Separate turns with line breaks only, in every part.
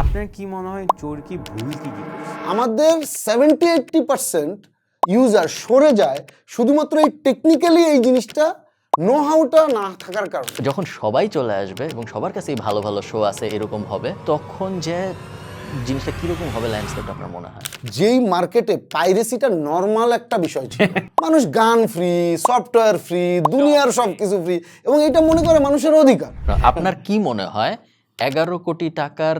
আপনার কি মনে হয় চোরকি ভুল কি করছে?
আমাদের 70-80% ইউজার সরে যায় শুধুমাত্র এই টেকনিক্যালি এই জিনিসটা নো হাউটা না থাকার কারণে।
যখন সবাই চলে আসবে এবং সবার কাছেই ভালো ভালো শো আছে এরকম হবে, তখন যে জিনিসটা কিরকম হবে ল্যান্ডস্কেপটা আপনার মনে হয়?
যেই মার্কেটে পাইরেসিটা নর্মাল একটা বিষয় ছিল, মানুষ গান ফ্রি, সফটওয়্যার ফ্রি, দুনিয়ার সবকিছু ফ্রি, এবং এটা মনে করে মানুষের অধিকার।
আপনার কি মনে হয় 11 কোটি টাকার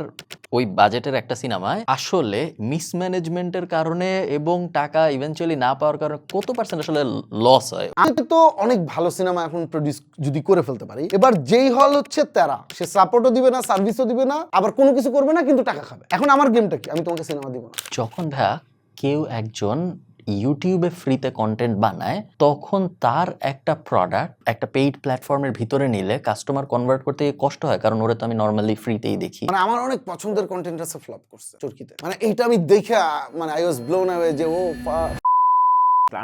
ওই বাজেটের একটা সিনেমায় আসলে মিসম্যানেজমেন্টের কারণে এবং টাকা ইভেনচুয়ালি না পাওয়ার কারণে কত পার্সেন্ট আসলে লস হয়?
আমি তো অনেক ভালো সিনেমা এখন প্রডিউস যদি করে ফেলতে পারি, এবার যেই হল হচ্ছে তেরা, সে সাপোর্টও দিবে না, সার্ভিসও দিবে না, আবার কোনো কিছু করবে না, কিন্তু টাকা খাবে। এখন আমার গেমটা কি? আমি তোমাকে সিনেমা দিব না।
যখন ভাইয়া কেউ একজন ইউটিউবে ফ্রিতে কন্টেন্ট বানায়, তখন তার একটা প্রোডাক্ট একটা পেইড প্ল্যাটফর্মের ভিতরে নিলে কাস্টমার কনভার্ট করতে কষ্ট হয়, কারণ ওরা তো আমি নর্মালি ফ্রিতেই দেখি।
মানে আমার অনেক পছন্দের কন্টেন্ট আছে ফ্লপ করছে চরকিতে, মানে এইটা আমি দেখে মানে আই ওয়াজ ব্লোন অ্যাওয়ে যে ও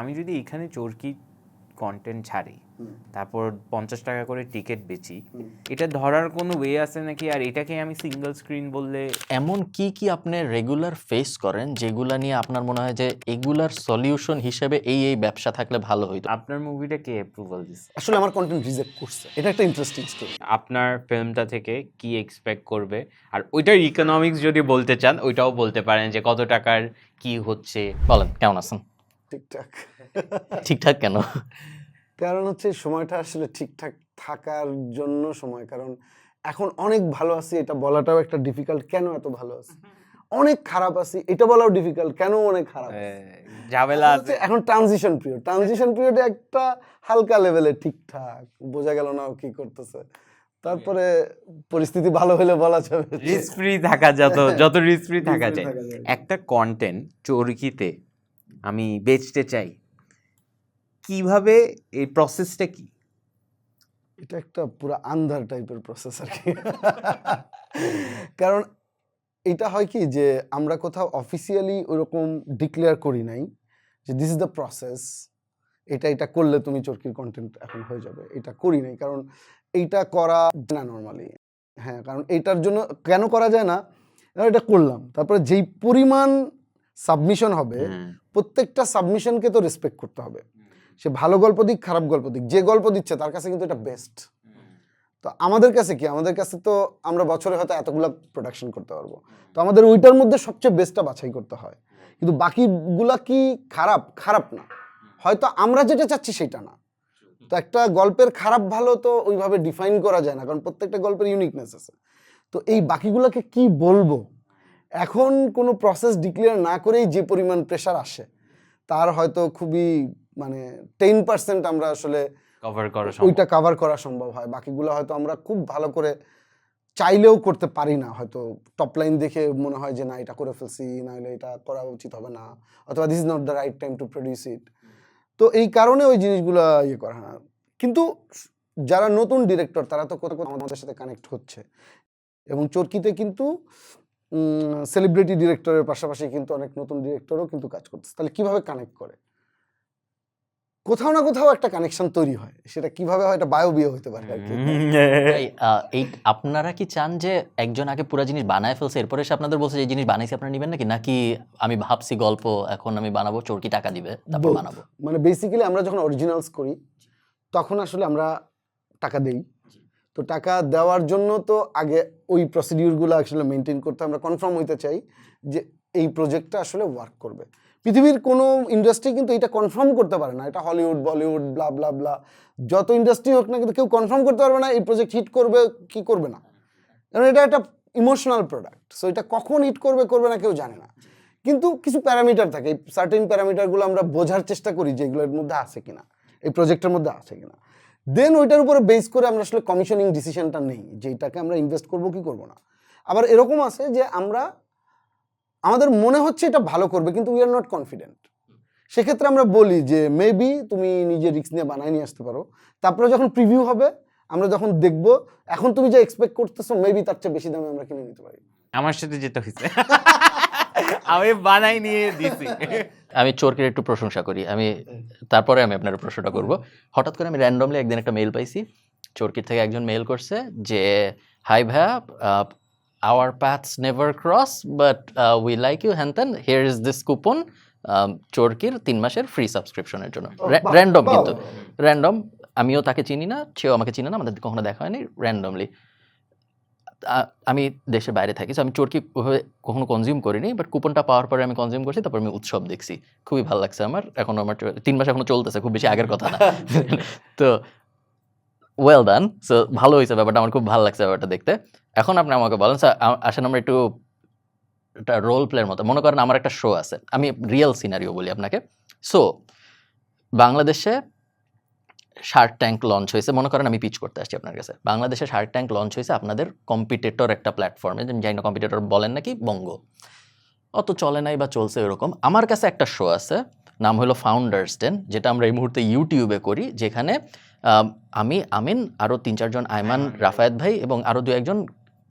আমি যদি এখানে চোরকি কন্টেন্ট ছাড়ি, তারপর 50 টাকা করে টিকিট বেচি, এটা ধরার কোনো ওয়ে আছে নাকি? আর এটাকে আমি সিঙ্গেল স্ক্রিন বললে
এমন কি কি আপনি রেগুলার ফেস করেন যেগুলা নিয়ে আপনার মনে হয় যে এগুলার সলিউশন হিসেবে এই ব্যবসা থাকলে ভালো হইতো?
আপনার মুভিটা কে অ্যাপ্রুভাল দিচ্ছে?
আসলে আমার কন্টেন্ট রিজেক্ট করছে, এটা একটা ইন্টারেস্টিং স্টোরি।
আপনার ফিল্মটা থেকে কি এক্সপেক্ট করবে? আর ওইটার ইকোনমিক্স যদি বলতে চান ওইটাও বলতে পারেন, যে কত টাকার কি হচ্ছে।
বলেন, কেমন আছেন?
ঠিকঠাক।
ঠিকঠাক কেন?
কারণ হচ্ছে সময়টা আসলে ঠিকঠাক থাকার জন্য সময়, কারণ এখন অনেক ভালো আছি এটা বলাটাও একটা ডিফিকাল্ট, কেন এত ভালো আছি। অনেক খারাপ আছি এটা বলাও ডিফিকাল্ট, কেন অনেক খারাপ আছি।
ঝামেলা আছে।
এখন ট্রানজিশন পিরিয়ডে একটা হালকা লেভেলে ঠিকঠাক বোঝা গেল না ও কি করতেছে, তারপরে পরিস্থিতি ভালো হলে বলা যাবে
রিস্ক ফ্রি থাকা, যত রিস্ক ফ্রি থাকা
free
যায়।
থাকা যায়।
একটা কন্টেন্ট চরকিতে আমি বেচতে চাই, কিভাবে এই প্রসেসটা কি?
এটা একটা পুরো আন্ধার টাইপের প্রসেস আর কি। কারণ এটা হয় কি যে আমরা কোথাও অফিসিয়ালি ওরকম ডিক্লেয়ার করি নাই যে দিস ইজ দ্য প্রসেস, এটা করলে তুমি চরকির কন্টেন্ট এখন হয়ে যাবে, এটা করি নাই। কারণ এইটা করা না নর্মালি, হ্যাঁ, কারণ এইটার জন্য কেন করা যায় না, কারণ এটা করলাম, তারপরে যেই পরিমাণ সাবমিশন হবে, প্রত্যেকটা সাবমিশনকে তো রেসপেক্ট করতে হবে। সে ভালো গল্প দিক খারাপ গল্প দিক, যে গল্প দিচ্ছে তার কাছে কিন্তু এটা বেস্ট। তো আমাদের কাছে কি, আমাদের কাছে তো আমরা বছরে হয়তো এতগুলা প্রোডাকশন করতে পারবো, তো আমাদের ওইটার মধ্যে সবচেয়ে বেস্টটা বাছাই করতে হয়। কিন্তু বাকিগুলা কি খারাপ না, হয়তো আমরা যেটা চাচ্ছি সেটা না। তো একটা গল্পের খারাপ ভালো তো ওইভাবে ডিফাইন করা যায় না, কারণ প্রত্যেকটা গল্পের ইউনিকনেস আছে। তো এই বাকিগুলোকে কি বলবো, এখন কোনো প্রসেস ডিক্লেয়ার না করেই যে পরিমাণ প্রেশার আসে, তার হয়তো খুবই মানে 10% আমরা আসলে ওইটা কভার করা সম্ভব হয়। বাকিগুলো হয়তো আমরা খুব ভালো করে চাইলেও করতে পারি না, হয়তো টপ লাইন দেখে মনে হয় যে না এটা করে ফেলছি, না হলে এটা করা উচিত হবে না, অথবা this is not the right time to produce it. তো এই কারণে ওই জিনিসগুলো ইয়ে করা হয়। কিন্তু যারা নতুন ডিরেক্টর তারা তো কোথাও আমাদের সাথে কানেক্ট হচ্ছে, এবং চরকিতে কিন্তু সেলিব্রিটি ডিরেক্টরের পাশাপাশি কিন্তু অনেক নতুন ডিরেক্টরও কিন্তু কাজ করতেছে। তাহলে কিভাবে কানেক্ট করে? কোথাও না কোথাও একটা কানেকশন তৈরি হয়, সেটা কিভাবে হয়, এটা বায়ো বিয়ে হতে পারে আর কি।
এই আপনারা কি চান যে একজন আগে পুরো জিনিস বানায় ফেলছে, এরপরে এসে আপনাদের বলছে যে এই জিনিস বানাইছি আপনারা নেবেন নাকি আমি ভাবছি গল্প এখন আমি বানাবো, চরকি টাকা দিবে তারপর
Both.
বানাবো?
মানে বেসিক্যালি আমরা যখন অরিজিনালস করি তখন আসলে আমরা টাকা দেই, তো টাকা দেওয়ার জন্য তো আগে ওই প্রসিডিউরগুলো আসলে মেনটেন করতে, আমরা কনফার্ম হইতে চাই যে এই প্রজেক্টটা আসলে ওয়ার্ক করবে। পৃথিবীর কোনো ইন্ডাস্ট্রি কিন্তু এটা কনফার্ম করতে পারে না, এটা হলিউড বলিউড ব্লা ব্লা ব্লা যত ইন্ডাস্ট্রি হোক না, কিন্তু কেউ কনফার্ম করতে পারবে না এই প্রজেক্ট হিট করবে কি করবে না, কারণ এটা একটা ইমোশনাল প্রোডাক্ট। সো এটা কখন হিট করবে না কেউ জানে না, কিন্তু কিছু প্যারামিটার থাকে, এই সার্টেন প্যারামিটারগুলো আমরা বোঝার চেষ্টা করি যে এগুলোর মধ্যে আছে কিনা, এই প্রজেক্টের মধ্যে আছে কিনা, দেন ওইটার উপরে বেস করে আমরা আসলে কমিশনিং ডিসিশনটা নেই যে এটাকে আমরা ইনভেস্ট করবো কি করবো না। আবার এরকম আছে যে আমাদের মনে হচ্ছে এটা ভালো করবে কিন্তু উই আর নট কনফিডেন্ট, সেক্ষেত্রে আমরা বলি যে মেবি তুমি নিজে রিস্ক নিয়ে বানায় নিয়ে আসতে পারো, তারপরে যখন প্রিভিউ হবে আমরা যখন দেখবো এখন তুমি যা এক্সপেক্ট করতেছো মেবি তার চেয়ে বেশি দামে আমরা কিনে নিতে পারি।
আমার সাথে যেটা হয়েছে আমি বানাই নিয়ে দিছি।
আমি চরকির একটু প্রশংসা করি, তারপরে আমি আপনার প্রশ্নটা করব। হঠাৎ করে আমি র্যান্ডমলি একদিন একটা মেইল পাইছি, চরকির থেকে একজন মেইল করছে যে হাই ভাইয়া, our paths never cross but we like you and then here is this coupon চরকির 3 মাসের ফ্রি সাবস্ক্রিপশনের জন্য র্যান্ডম কিন্তু র্যান্ডম আমিও তাকে চিনি না সেও আমাকে চিনি না আমাদের কখনো দেখা হয়নি র্যান্ডমলি আমি দেশের বাইরে থাকি আমি চরকি কখনো কনজিউম করিনি বাট কুপনটা পাওয়ার পরে আমি কনজিউম করছি তারপর আমি উৎসব দেখছি খুবই ভালো লাগছে আমার এখন আমার 3 মাস এখনো চলতেছে খুব বেশি আগের কথা না তো ওয়েল ডান সো ভালো হয়েছে ব্যাপারটা আমার খুব ভালো লাগছে ব্যাপারটা দেখতে এখন আপনি আমাকে বলেন স্যার আসেন আমরা একটু রোল প্লের মতো মনে করেন আমার একটা শো আছে আমি রিয়েল সিনারিও বলি আপনাকে সো বাংলাদেশে শার্ক ট্যাঙ্ক লঞ্চ হয়েছে মনে করেন আমি পিচ করতে আসছি আপনার কাছে বাংলাদেশে শার্ক ট্যাঙ্ক লঞ্চ হয়েছে আপনাদের কম্পিটিটর একটা প্ল্যাটফর্মে যাই না কম্পিটিটর বলেন নাকি বঙ্গ অত চলে নাই বা চলছে এরকম আমার কাছে একটা শো আছে নাম হলো ফাউন্ডার্স ডেন যেটা আমরা এই মুহূর্তে ইউটিউবে করি যেখানে আমি আমিন আরও 3-4 জন আয়মান রাফায়েত ভাই এবং আরও 2-1 জন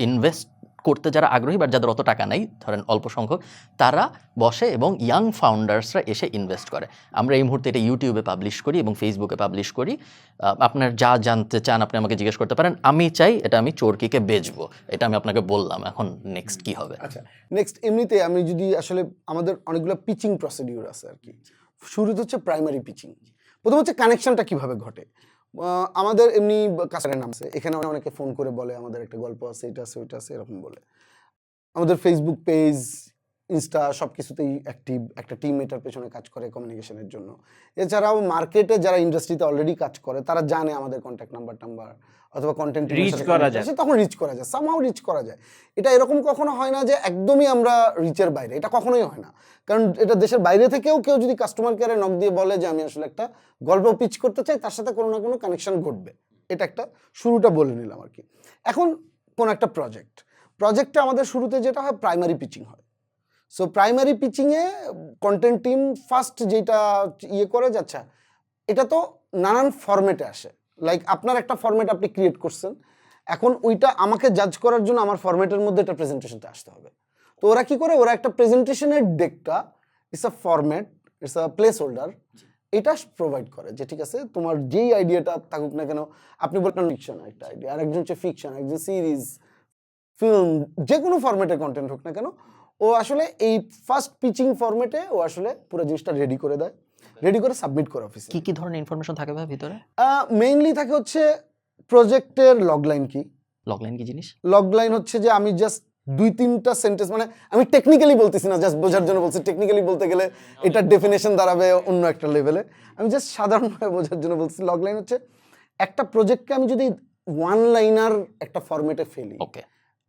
ইনভেস্ট করতে যারা আগ্রহী বাট যাদের অত টাকা নাই ধরেন অল্প সংখ্যক তারা বসে এবং ইয়াং ফাউন্ডার্সরা এসে ইনভেস্ট করে আমরা এই মুহূর্তে এটা ইউটিউবে পাবলিশ করি এবং ফেসবুকে পাবলিশ করি আপনার যা জানতে চান আপনি আমাকে জিজ্ঞেস করতে পারেন আমি চাই এটা আমি চরকিকে বেচবো এটা আমি আপনাকে বললাম এখন নেক্সট কি হবে
আচ্ছা নেক্সট এমনিতে আমি যদি আসলে আমাদের অনেকগুলো পিচিং প্রসিডিউর আছে আর কি শুরুতে হচ্ছে প্রাইমারি পিচিং প্রথম হচ্ছে কানেকশনটা কিভাবে ঘটে আমাদের এমনি কাস্টমারের নাম আছে এখানে অনেকে ফোন করে বলে আমাদের একটা গল্প আছে এটা আছে ওইটা আছে এরকম বলে আমাদের ফেসবুক পেজ ইনস্টা সব কিছুতেই অ্যাক্টিভ একটা টিম এটার পেছনে কাজ করে কমিউনিকেশনের জন্য এছাড়াও মার্কেটে যারা ইন্ডাস্ট্রিতে অলরেডি কাজ করে তারা জানে আমাদের কন্ট্যাক্ট নাম্বার অথবা কন্টেন্ট
রিচ করা যায়
তখন রিচ করা যায় সামহাউ রিচ করা যায় এটা এরকম কখনো হয় না যে একদমই আমরা রিচের বাইরে এটা কখনোই হয় না কারণ এটা দেশের বাইরে থেকেও কেউ যদি কাস্টমার কেয়ারে নক দিয়ে বলে যে আমি আসলে একটা গল্প পিচ করতে চাই তার সাথে কোনো না কোনো কানেকশন ঘটবে এটা একটা শুরুটা বলে নিলাম আর কি এখন কোন একটা প্রজেক্টে আমাদের শুরুতে যেটা হয় প্রাইমারি পিচিং হয় সো প্রাইমারি পিচিংয়ে কন্টেন্ট টিম ফার্স্ট যেটা করে যাচ্ছে এটা তো নানান ফরম্যাটে আসে লাইক আপনার একটা ফরম্যাট আপনি ক্রিয়েট করছেন এখন ওইটা আমাকে জাজ করার জন্য আমার ফরম্যাটের মধ্যে একটা প্রেজেন্টেশনটা আসতে হবে তো ওরা কি করে ওরা একটা প্রেজেন্টেশনের ডেকটা it's a format it's a placeholder এটা প্রোভাইড করে যে ঠিক আছে তোমার যেই আইডিয়াটা থাকুক না কেন আপনি বলতেন ফিকশন একটা আইডিয়া আর একজন হচ্ছে ফিকশন একজন সিরিজ ফিল্ম যে কোনো ফরম্যাটের কন্টেন্ট হোক না কেন ও আসলে এই ফার্স্ট পিচিং ফরম্যাটে ও আসলে পুরো জিনিসটা রেডি করে দেয় রেডি করে সাবমিট করে অফিসে
কি ধরনের ইনফরমেশন থাকে ভাই ভিতরে
মেইনলি থাকে হচ্ছে প্রজেক্টের লগলাইন কি
লগলাইন কি জিনিস
লগলাইন হচ্ছে যে আমি জাস্ট 2-3টা সেন্টেন্স মানে আমি টেকনিক্যালি বলতেছি না জাস্ট বোঝার জন্য বলছি টেকনিক্যালি বলতে গেলে এটার ডেফিনেশন দাঁড়াবে অন্য একটা লেভেলে আমি জাস্ট সাধারণভাবে বোঝার জন্য বলছি লগলাইন হচ্ছে একটা প্রজেক্টকে আমি যদি ওয়ান লাইনার একটা ফরম্যাটে ফেলি
ওকে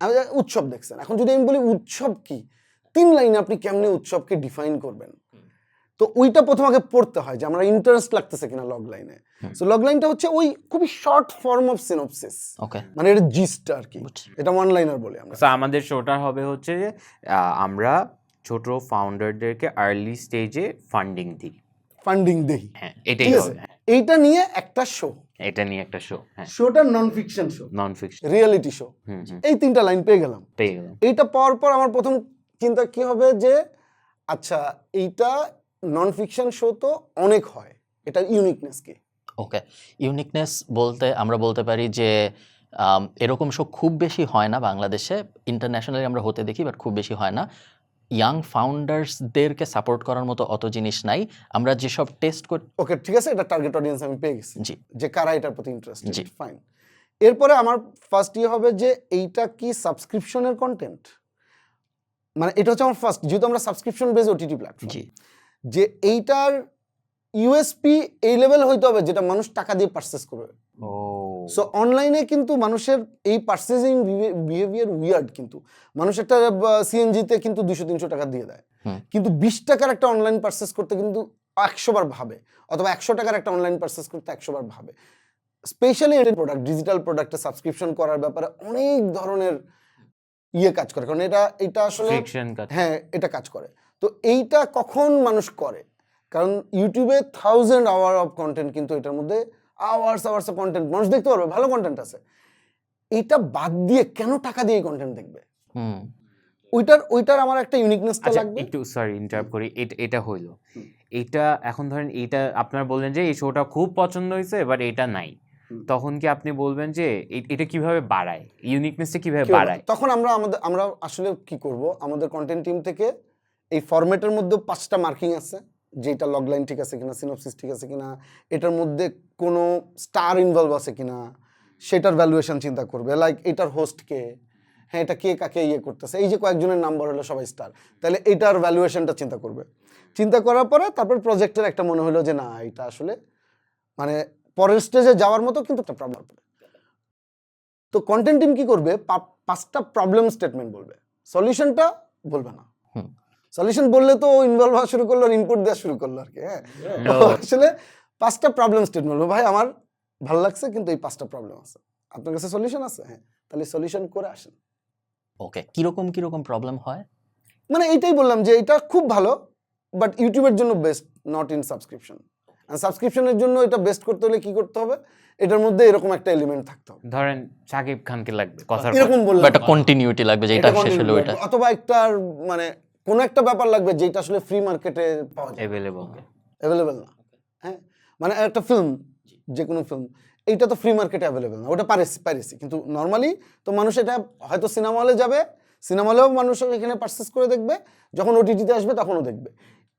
আমি উৎসব দেখছেন এখন যদি আমি বলি উৎসব কি 3 লাইনে আপনি কেমনে উৎসবকে ডিফাইন করবেন তো ওইটা প্রথম আগে পড়তে হয় যে আমরা ইন্টারেস্ট লাগতেছে কিনা লগ লাইনে সো লগ লাইনটা হচ্ছে ওই খুবই শর্ট ফর্ম অফ সিনপসিস
ওকে
মানে এটা জিস্ট আর কি এটা ওয়ান লাইনার বলি আমরা
সো আমাদের শোটা হবে হচ্ছে যে আমরা ছোট ফাউন্ডারদেরকে আর্লি স্টেজে ফান্ডিং দেই
হ্যাঁ
এটাই হবে
এইটা নিয়ে একটা শো
এটা নিয়ে একটা শো হ্যাঁ
শোটা non fiction show
non fiction
reality show এই 3টা লাইন পেয়ে গেলাম এইটা পাওয়ার পর আমার প্রথম চিন্তা কি হবে যে আচ্ছা এইটা নন ফিকশন শো তো অনেক হয় এটা ইউনিকনেস কি
ওকে ইউনিকনেস বলতে আমরা বলতে পারি যে এরকম শো খুব বেশি হয় না বাংলাদেশে ইন্টারন্যাশনালি আমরা হতে দেখি বাট খুব বেশি হয় না ইয়াং ফাউন্ডার্সদেরকে সাপোর্ট করার মতো অত জিনিস নাই আমরা যেসব টেস্ট করি
ওকে ঠিক আছে এটা টার্গেট অডিয়েন্স আমি পেয়ে গেছি
জি
যে কারা এটার প্রতি ইন্টারেস্টেড
জি
ফাইন এরপরে আমার ফার্স্ট হবে যে এইটা কি সাবস্ক্রিপশনের কন্টেন্ট মানে এটা হচ্ছে আমার ফার্স্ট যেহেতু আমরা সাবস্ক্রিপশন বেস ওটিটি প্ল্যাটফর্ম
জি
যে এইটার ইউএসপি এই লেভেল হইতে হবে যেটা মানুষ টাকা দিয়ে পারচেজ করবে সো অনলাইনে কিন্তু মানুষের এই পারচেজিং বিহেভিয়ার উইয়ার্ড কিন্তু মানুষ একটা সিএনজিতে কিন্তু 200-300 টাকা দিয়ে দেয় কিন্তু 20 টাকার একটা অনলাইন পারচেজ করতে কিন্তু 100 বার ভাবে অথবা 100 টাকার একটা অনলাইন পারচেজ করতে 100 বার ভাবে স্পেশালি এই প্রোডাক্ট ডিজিটাল প্রোডাক্টে সাবস্ক্রিপশন করার ব্যাপারে অনেক ধরনের কাজ করে কারণ এটা আসলে হ্যাঁ এটা কাজ করে তো এইটা কখন মানুষ করে কারণ ইউটিউবে 1000 আওয়ার অফ কন্টেন্ট কিন্তু এটার মধ্যে আওয়ার্স অফ কন্টেন্ট মানুষ দেখতে পারবে ভালো কন্টেন্ট আছে এটা বাদ দিয়ে কেন টাকা দিয়ে কন্টেন্ট দেখবে ওইটার আমার একটা ইউনিকনেসটা লাগবে
একটু সরি ইন্টারাপ্ট করি এটা হইলো এটা এখন ধরেন এটা আপনারা বললেন যে এই শোটা খুব পছন্দ হয়েছে বাট এটা নাই তখন কি আপনি বলবেন যে এটা কিভাবে বাড়ায়, ইউনিকনেসটা কিভাবে বাড়ায়?
তখন আমরা আসলে কি করব, আমাদের কন্টেন্ট টিম থেকে এই ফরম্যাটের মধ্যে 5টা মার্কিং আছে, যেটা লগ লাইন ঠিক আছে কিনা, সিনপসিস ঠিক আছে কিনা, এটার মধ্যে কোনো স্টার ইনভলভ আছে কিনা, সেটার ভ্যালুয়েশন চিন্তা করবে। লাইক এটার হোস্ট কে, হ্যাঁ এটা কে কাকে ইয়ে করতেছে, এই যে কয়েকজনের নাম্বার হলো সবাই স্টার, তাহলে এটার ভ্যালুয়েশনটা চিন্তা করবে। চিন্তা করার পরে তারপর প্রজেক্টের একটা মনে হলো যে না এটা আসলে মানে পরের স্টেজে যাওয়ার মতো, কিন্তু একটা প্রবলেম। তো কন্টেন্ট টিম কি করবে, 5টা প্রবলেম স্টেটমেন্ট বলবে, সলিউশনটা বলবে না। সলিউশন বললে তো ইনভলভ হওয়া শুরু করলো, ইনপুট দেওয়া শুরু করলো আর কি। হ্যাঁ আসলে 5টা প্রবলেম স্টেটমেন্ট বলবো, ভাই আমার ভালো লাগছে কিন্তু এই 5টা প্রবলেম আছে, আপনার কাছে সলিউশন আছে? হ্যাঁ, তাহলে সলিউশন করে আসেন।
ওকে, কিরকম কিরকম প্রবলেম হয়?
মানে এইটাই বললাম যে এটা খুব ভালো, বাট ইউটিউবের জন্য বেস্ট, নট ইন সাবস্ক্রিপশন। আর সাবস্ক্রিপশনের জন্য এটা বেস্ট করতে হলে কি করতে হবে, এটার মধ্যে এরকম একটা এলিমেন্ট থাকতে হবে।
ধরেন শাকিব খানকে লাগবে কথার
এরকম
পর।
বললাম,
বা একটা কন্টিনিউটি লাগবে, যেটা
এটা
শেষ হলো
continue
ওইটা।
লাগবে। অথবা একটা মানে কোন একটা ব্যাপার লাগবে যেটা আসলে ফ্রি মার্কেটে পাওয়া যায়, অ্যাভেলেবেল না। হ্যাঁ, মানে একটা ফিল্ম, যে কোনো ফিল্ম, এইটা তো ফ্রি মার্কেটে অ্যাভেলেবেল না, ওটা পাইরেসি। কিন্তু নর্মালি তো মানুষ এটা হয়তো সিনেমা হলে যাবে, সিনেমা হলেও মানুষ এখানে পারচেস করে দেখবে, যখন ওটিটিতে আসবে তখনও দেখবে।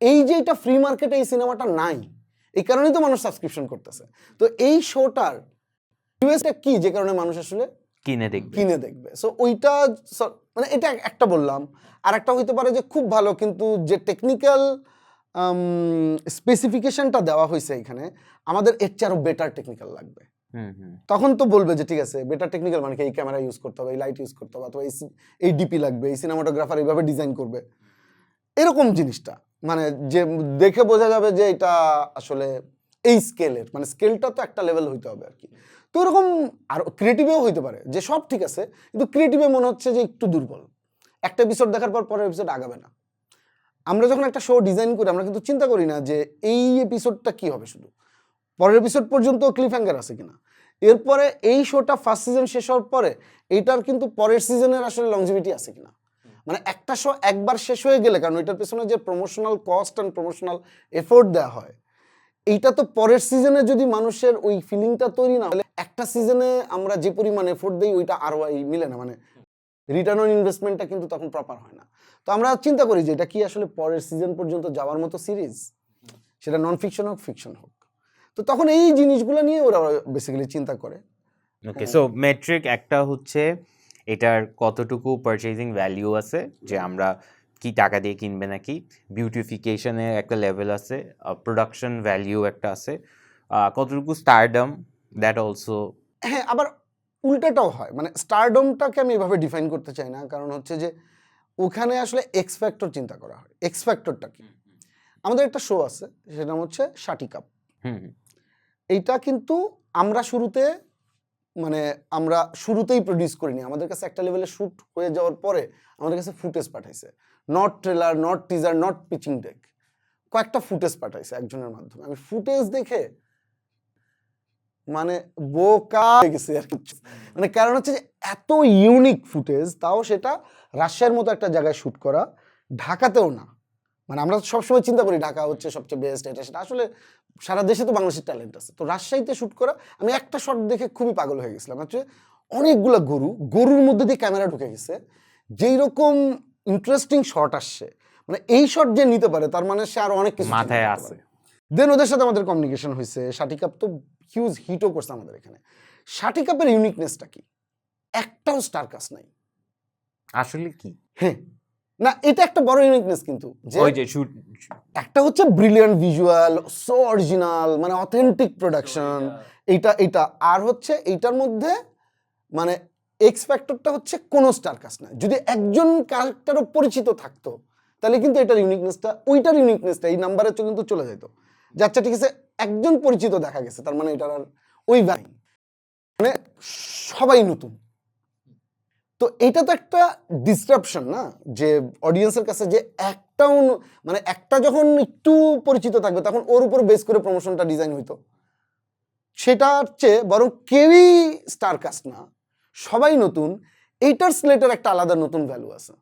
এই যে এটা ফ্রি মার্কেটে এই সিনেমাটা নাই, এই কারণেই তো মানুষ সাবস্ক্রিপশন করতেছে। তো এই শোটার ইউএসটা কি, যে কারণে মানুষ আসলে কিনে দেখবে। সো ওইটা মানে এটা একটা বললাম। আর একটা হইতে পারে যে খুব ভালো, কিন্তু যে টেকনিক্যাল স্পেসিফিকেশনটা দেওয়া হয়েছে এখানে, আমাদের এর চেয়ে আরো বেটার টেকনিক্যাল লাগবে। তখন তো বলবে যে ঠিক আছে, বেটার টেকনিক্যাল মানে কি, এই ক্যামেরা ইউজ করতে হবে, এই লাইট ইউজ করতে হবে, অথবা এই ডিপি লাগবে, এই সিনেমাটোগ্রাফার এইভাবে ডিজাইন করবে, এরকম জিনিসটা মানে যে দেখে বোঝা যাবে যে এটা আসলে এই স্কেলের, মানে স্কেলটা তো একটা লেভেল হইতে হবে আর কি। তো এরকম আর ক্রিয়েটিভেও হইতে পারে যে সব ঠিক আছে, কিন্তু ক্রিয়েটিভে মনে হচ্ছে যে একটু দুর্বল, একটা এপিসোড দেখার পর পরের এপিসোড আগাবে না। আমরা যখন একটা শো ডিজাইন করি, আমরা কিন্তু চিন্তা করি না যে এই এপিসোডটা কি হবে, শুধু পরের এপিসোড পর্যন্ত ক্লিফ হ্যাঙ্গার আছে কিনা, এরপরে এই শোটা ফার্স্ট সিজন শেষ হওয়ার পরে এইটার কিন্তু পরের সিজনের আসলে লংজিভিটি আছে কিনা। মানে একটা শো একবার শেষ হয়ে গেলে, কারণ ওইটার পেছনে যে promotional cost and promotional effort দেওয়া হয়, এইটা তো পরের সিজনে যদি মানুষের ওই ফিলিংটা তৈরি না হলে, একটা সিজনে আমরা যে পরিমাণ এফোর্ট দিই ওইটা আরও মিলে না, মানে রিটার্ন অন ইনভেস্টমেন্টটা কিন্তু তখন প্রপার হয় না। তো আমরা চিন্তা করি যে এটা কি আসলে পরের সিজন পর্যন্ত যাওয়ার মতো সিরিজ, সেটা নন ফিকশন হোক ফিকশন হোক। তো তখন এই জিনিসগুলো নিয়ে ওরা বেসিক্যালি চিন্তা করে।
ওকে, সো মেট্রিক একটা হচ্ছে এটার কতটুকু পারচেজিং ভ্যালিউ আছে, যে আমরা কি টাকা দিয়ে কিনবে নাকি, বিউটিফিকেশনের একটা লেভেল আছে, প্রোডাকশন ভ্যালিউ একটা আছে, কতটুকু স্টারডম, দ্যাট অলসো।
হ্যাঁ, আবার উল্টাটাও হয়, মানে স্টারডমটাকে আমি এভাবে ডিফাইন করতে চাই না, কারণ হচ্ছে যে ওখানে আসলে এক্স ফ্যাক্টর চিন্তা করা হয়। এক্স ফ্যাক্টরটা কি, আমাদের একটা শো আছে, সেটা হচ্ছে শাটি কাপ। এইটা কিন্তু আমরা শুরুতেই প্রডিউস করিনি, আমাদের কাছে একটা লেভেলে শুট হয়ে যাওয়ার পরে আমাদের কাছে ফুটেজ পাঠাইছে, not trailer, not teaser, not pitching deck, কয়েকটা ফুটেজ পাঠাইছে একজনের মাধ্যমে। আমি ফুটেজ দেখে মানে বোকা হয়ে গেছে আর কি। মানে কারণ হচ্ছে যে এত ইউনিক ফুটেজ, তাও সেটা রাজশাহীর মতো একটা জায়গায় শুট করা, ঢাকাতেও না। মানে আমরা সবসময় চিন্তা করি ঢাকা হচ্ছে সবচেয়ে বেস্ট, এটা সেটা, আসলে সারা দেশে তো বাংলাদেশের ট্যালেন্ট আছে। তো রাজশাহীতে শুট করা, আমি একটা শট দেখে খুবই পাগল হয়ে গেছিলাম। হচ্ছে অনেকগুলো গরুর মধ্যে দিয়ে ক্যামেরা ঢুকে গেছে, যেই রকম ইন্টারেস্টিং শট আসছে, মানে এই শট যে নিতে পারে তার মানে সে আরো অনেক কিছু
মাথায় আছে।
দেন ওদের সাথে আমাদের কমিউনিকেশন হয়েছে, শাটি কাপ তো হিউজ হিটও করছে আমাদের এখানে। শাটি কাপের ইউনিকনেসটা কি, একটাও স্টার কাস্ট নাই
আসলে কি।
হ্যাঁ না, এটা একটা বড় ইউনিকনেস, কিন্তু যে
ওই যে শুট,
একটা হচ্ছে ব্রিলিয়ান্ট ভিজুয়াল, সো অরিজিনাল, মানে অথেন্টিক প্রোডাকশন, এইটা আর হচ্ছে এইটার মধ্যে মানে এক্স ফ্যাক্টরটা হচ্ছে কোনো স্টার কাস্ট না। যদি একজন ক্যারেক্টারও পরিচিত থাকতো তাহলে কিন্তু এটার ইউনিকনেসটা, ওইটার ইউনিকনেসটা এই নাম্বারের চোখ কিন্তু চলে যেত। যে আচ্ছা ঠিক আছে, একজন পরিচিত দেখা গেছে, তার মানে এটার আর ওই ভ্যালু, মানে সবাই নতুন। তো এটা তো একটা ডিসরাপশন না, যে অডিয়েন্সের কাছে যে মানে একটা যখন একটু পরিচিত থাকবে তখন ওর উপর বেস করে প্রমোশনটা ডিজাইন হইতো, সেটার চেয়ে বরং কেউই স্টার কাস্ট না, সবাই নতুন, এইটার স্লেটের একটা আলাদা নতুন ভ্যালু আছে।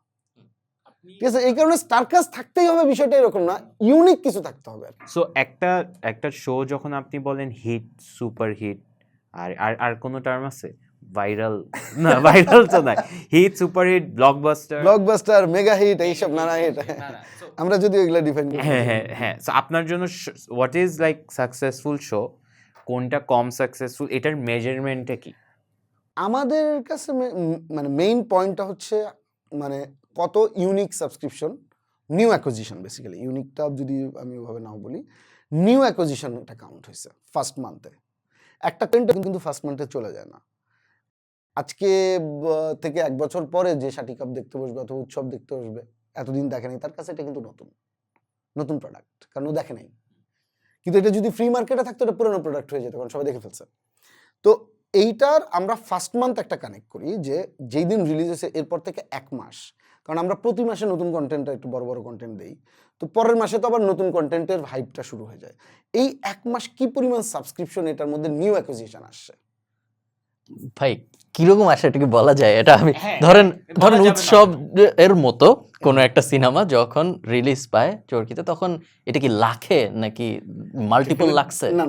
ঠিক আছে, এই কারণে স্টার কাস্ট থাকতেই হবে, বিষয়টা এরকম না, ইউনিক কিছু থাকতে হবে।
সো একটা শো যখন আপনি বলেন হিট, সুপার হিট, আর আর আর কোনো টার্ম আছে? ভাইরাল না, ভাইরাল তো নাই, hit, superhit,
blockbuster, mega hit, এইসব নানা হিট আমরা যদি ওইগুলা ডিফাইন করি।
হ্যাঁ হ্যাঁ হ্যাঁ। সো আপনার জন্য what is like successful show, কোনটা কম সাকসেসফুল, এটার মেজারমেন্টটা কি?
আমাদের কাছে মানে মেইন পয়েন্টটা হচ্ছে মানে কত unique subscription, new acquisition, basically ইউনিকটা যদি আমি ওভাবে নাও বলি, নিউ অ্যাকুইজিশনটা কাউন্ট হয়েছে ফার্স্ট মান্থে। একটা কন্টেন্ট কিন্তু ফার্স্ট মান্থে চলে যায় না। আজকে থেকে 1 বছর পরে যে শাটি কাপ দেখতে বসবে অথবা উৎসব দেখতে বসবে, এতদিন দেখে নাই, তার কাছে এটা কিন্তু নতুন প্রোডাক্ট, কারণ ও দেখে নাই। কিন্তু এটা যদি ফ্রি মার্কেটে থাকতো এটা পুরনো প্রোডাক্ট হয়ে যেত, কারণ সবাই দেখে ফেলছে। তো এইটার আমরা ফার্স্ট মান্থ একটা কানেক্ট করি যে যেই দিন রিলিজ হয়েছে এরপর থেকে 1 মাস, কারণ আমরা প্রতি মাসে নতুন কন্টেন্টটা একটু বড় বড় কন্টেন্ট দেই, তো পরের মাসে তো আবার নতুন কন্টেন্টের হাইপটা শুরু হয়ে যায়। এই 1 মাস কি পরিমাণ সাবস্ক্রিপশন এটার মধ্যে নিউ অ্যাকুইজিশন আসছে
ভাই কিরকম আসে এটা কি বলা যায়? এটা আমি
হ্যাঁ,
ধরেন
বলা যাবে না।
উৎসব এর মতো কোন একটা সিনেমা যখন রিলিজ পায় চরকিতে, তখন এটা কি লাখে নাকি মাল্টিপল লাখছে?
না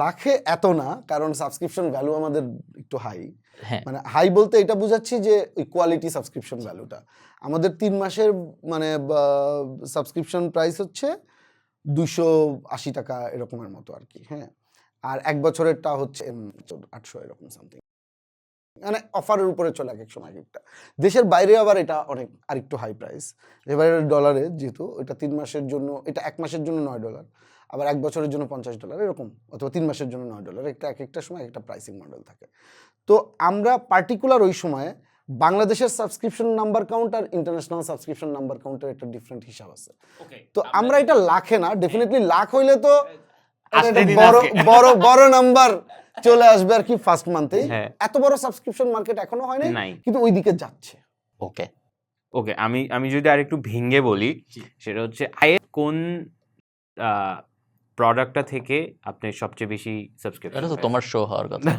লাখে এত না, কারণ সাবস্ক্রিপশন ভ্যালু আমাদের একটু হাই।
হ্যাঁ,
মানে হাই বলতে এটা বোঝাচ্ছি যে ওই কোয়ালিটি সাবস্ক্রিপশন ভ্যালুটা আমাদের 3 মাসের মানে সাবস্ক্রিপশন প্রাইস হচ্ছে 280 টাকা এরকমের মতো আর কি। হ্যাঁ, আর 1 বছরেরটা হচ্ছে 800 এরকম সামথিং, মানে অফারের উপরে চলে এক সময় একটা। দেশের বাইরে আবার এটা অনেক আরেকটু হাই প্রাইস, এবারে ডলারে, যেহেতু এটা 3 মাসের জন্য, এটা 1 মাসের জন্য $9, আবার 1 বছরের জন্য $50 এরকম, অথবা 3 মাসের জন্য $9, একটা এক একটা সময় একটা প্রাইসিং মডেল থাকে। তো আমরা পার্টিকুলার ওই সময়ে বাংলাদেশের সাবস্ক্রিপশন নাম্বার কাউন্ট আর ইন্টারন্যাশনাল সাবস্ক্রিপশন নাম্বার কাউন্টের একটা ডিফারেন্ট হিসাব আছে। তো আমরা এটা লাখে না, ডেফিনেটলি লাখ হইলে তো
আসতে দিন
বড়
আজকে।
বড় বড় নাম্বার চলে আসবে আর কি ফার্স্ট মান্থে।
হ্যাঁ।
এত বড় সাবস্ক্রিপশন মার্কেট এখনো হয়
নাই।
নাই, কিন্তু ওই দিকে যাচ্ছে।
ওকে।
ওকে, আমি যদি আরেকটু ভেঙে বলি, সেটা হচ্ছে কোন প্রোডাক্টটা থেকে আপনি সবচেয়ে বেশি সাবস্ক্রিপশন?
এটা তো তোমার শো হওয়ার কথা।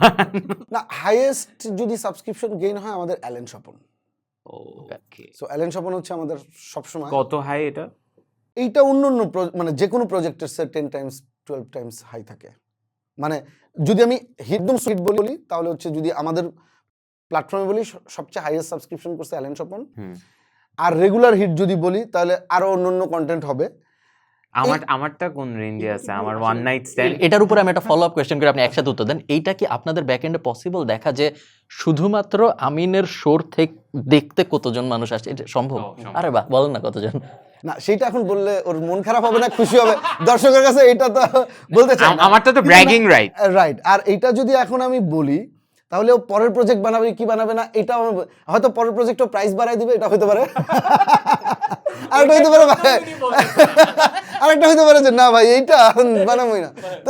না, হাইয়েস্ট যদি সাবস্ক্রিপশন গেইন হয় আমাদের অ্যালেন স্বপন।
ওকে,
সো অ্যালেন স্বপন হচ্ছে আমাদের সবসময়।
কত হাই এটা?
এইটা অন্য মানে যে কোনো প্রজেক্টের 10 টাইমস 12 টাইমস হাই থাকে। মানে যদি আমি একদম সুইট বলি তাহলে হচ্ছে, যদি আমাদের প্ল্যাটফর্মে বলি সবচেয়ে হাইয়েস্ট সাবস্ক্রিপশন করছে অ্যালেন স্বপন। আর রেগুলার হিট যদি বলি তাহলে আরো অন্য কন্টেন্ট হবে।
আমারটা কোন রেঞ্জে আছে? আমার ওয়ান নাইট স্ট্যান্ড।
এটার উপরে আমি একটা ফলো আপ কোয়েশ্চেন করে আপনি একসাথে উত্তর দেন। এইটা কি আপনাদের ব্যাকএন্ডে পসিবল দেখা যে শুধুমাত্র আমিনের শোর থেকে দেখতে কতজন মানুষ আসছে, এটা সম্ভব?
সম্ভব।
আরে বাহ, বলেন না কতজন।
না, সেটা এখন বললে ওর মন খারাপ হবে না খুশি হবে দর্শকের কাছে, এটা তো বলতে চাই না।
আমারটা তো ব্র্যাগিং রাইট।
রাইট। আর এটা যদি এখন আমি বলি তাহলে ও পরের প্রজেক্ট বানাবে কি বানাবে না, এটা হয়তো পরের প্রজেক্টও প্রাইস বাড়ায় দিবে, এটা হতে পারে। আরেকটা হতে পারে আরেকটা হতে পারে যে না ভাই এইটা বানাবোই না। তো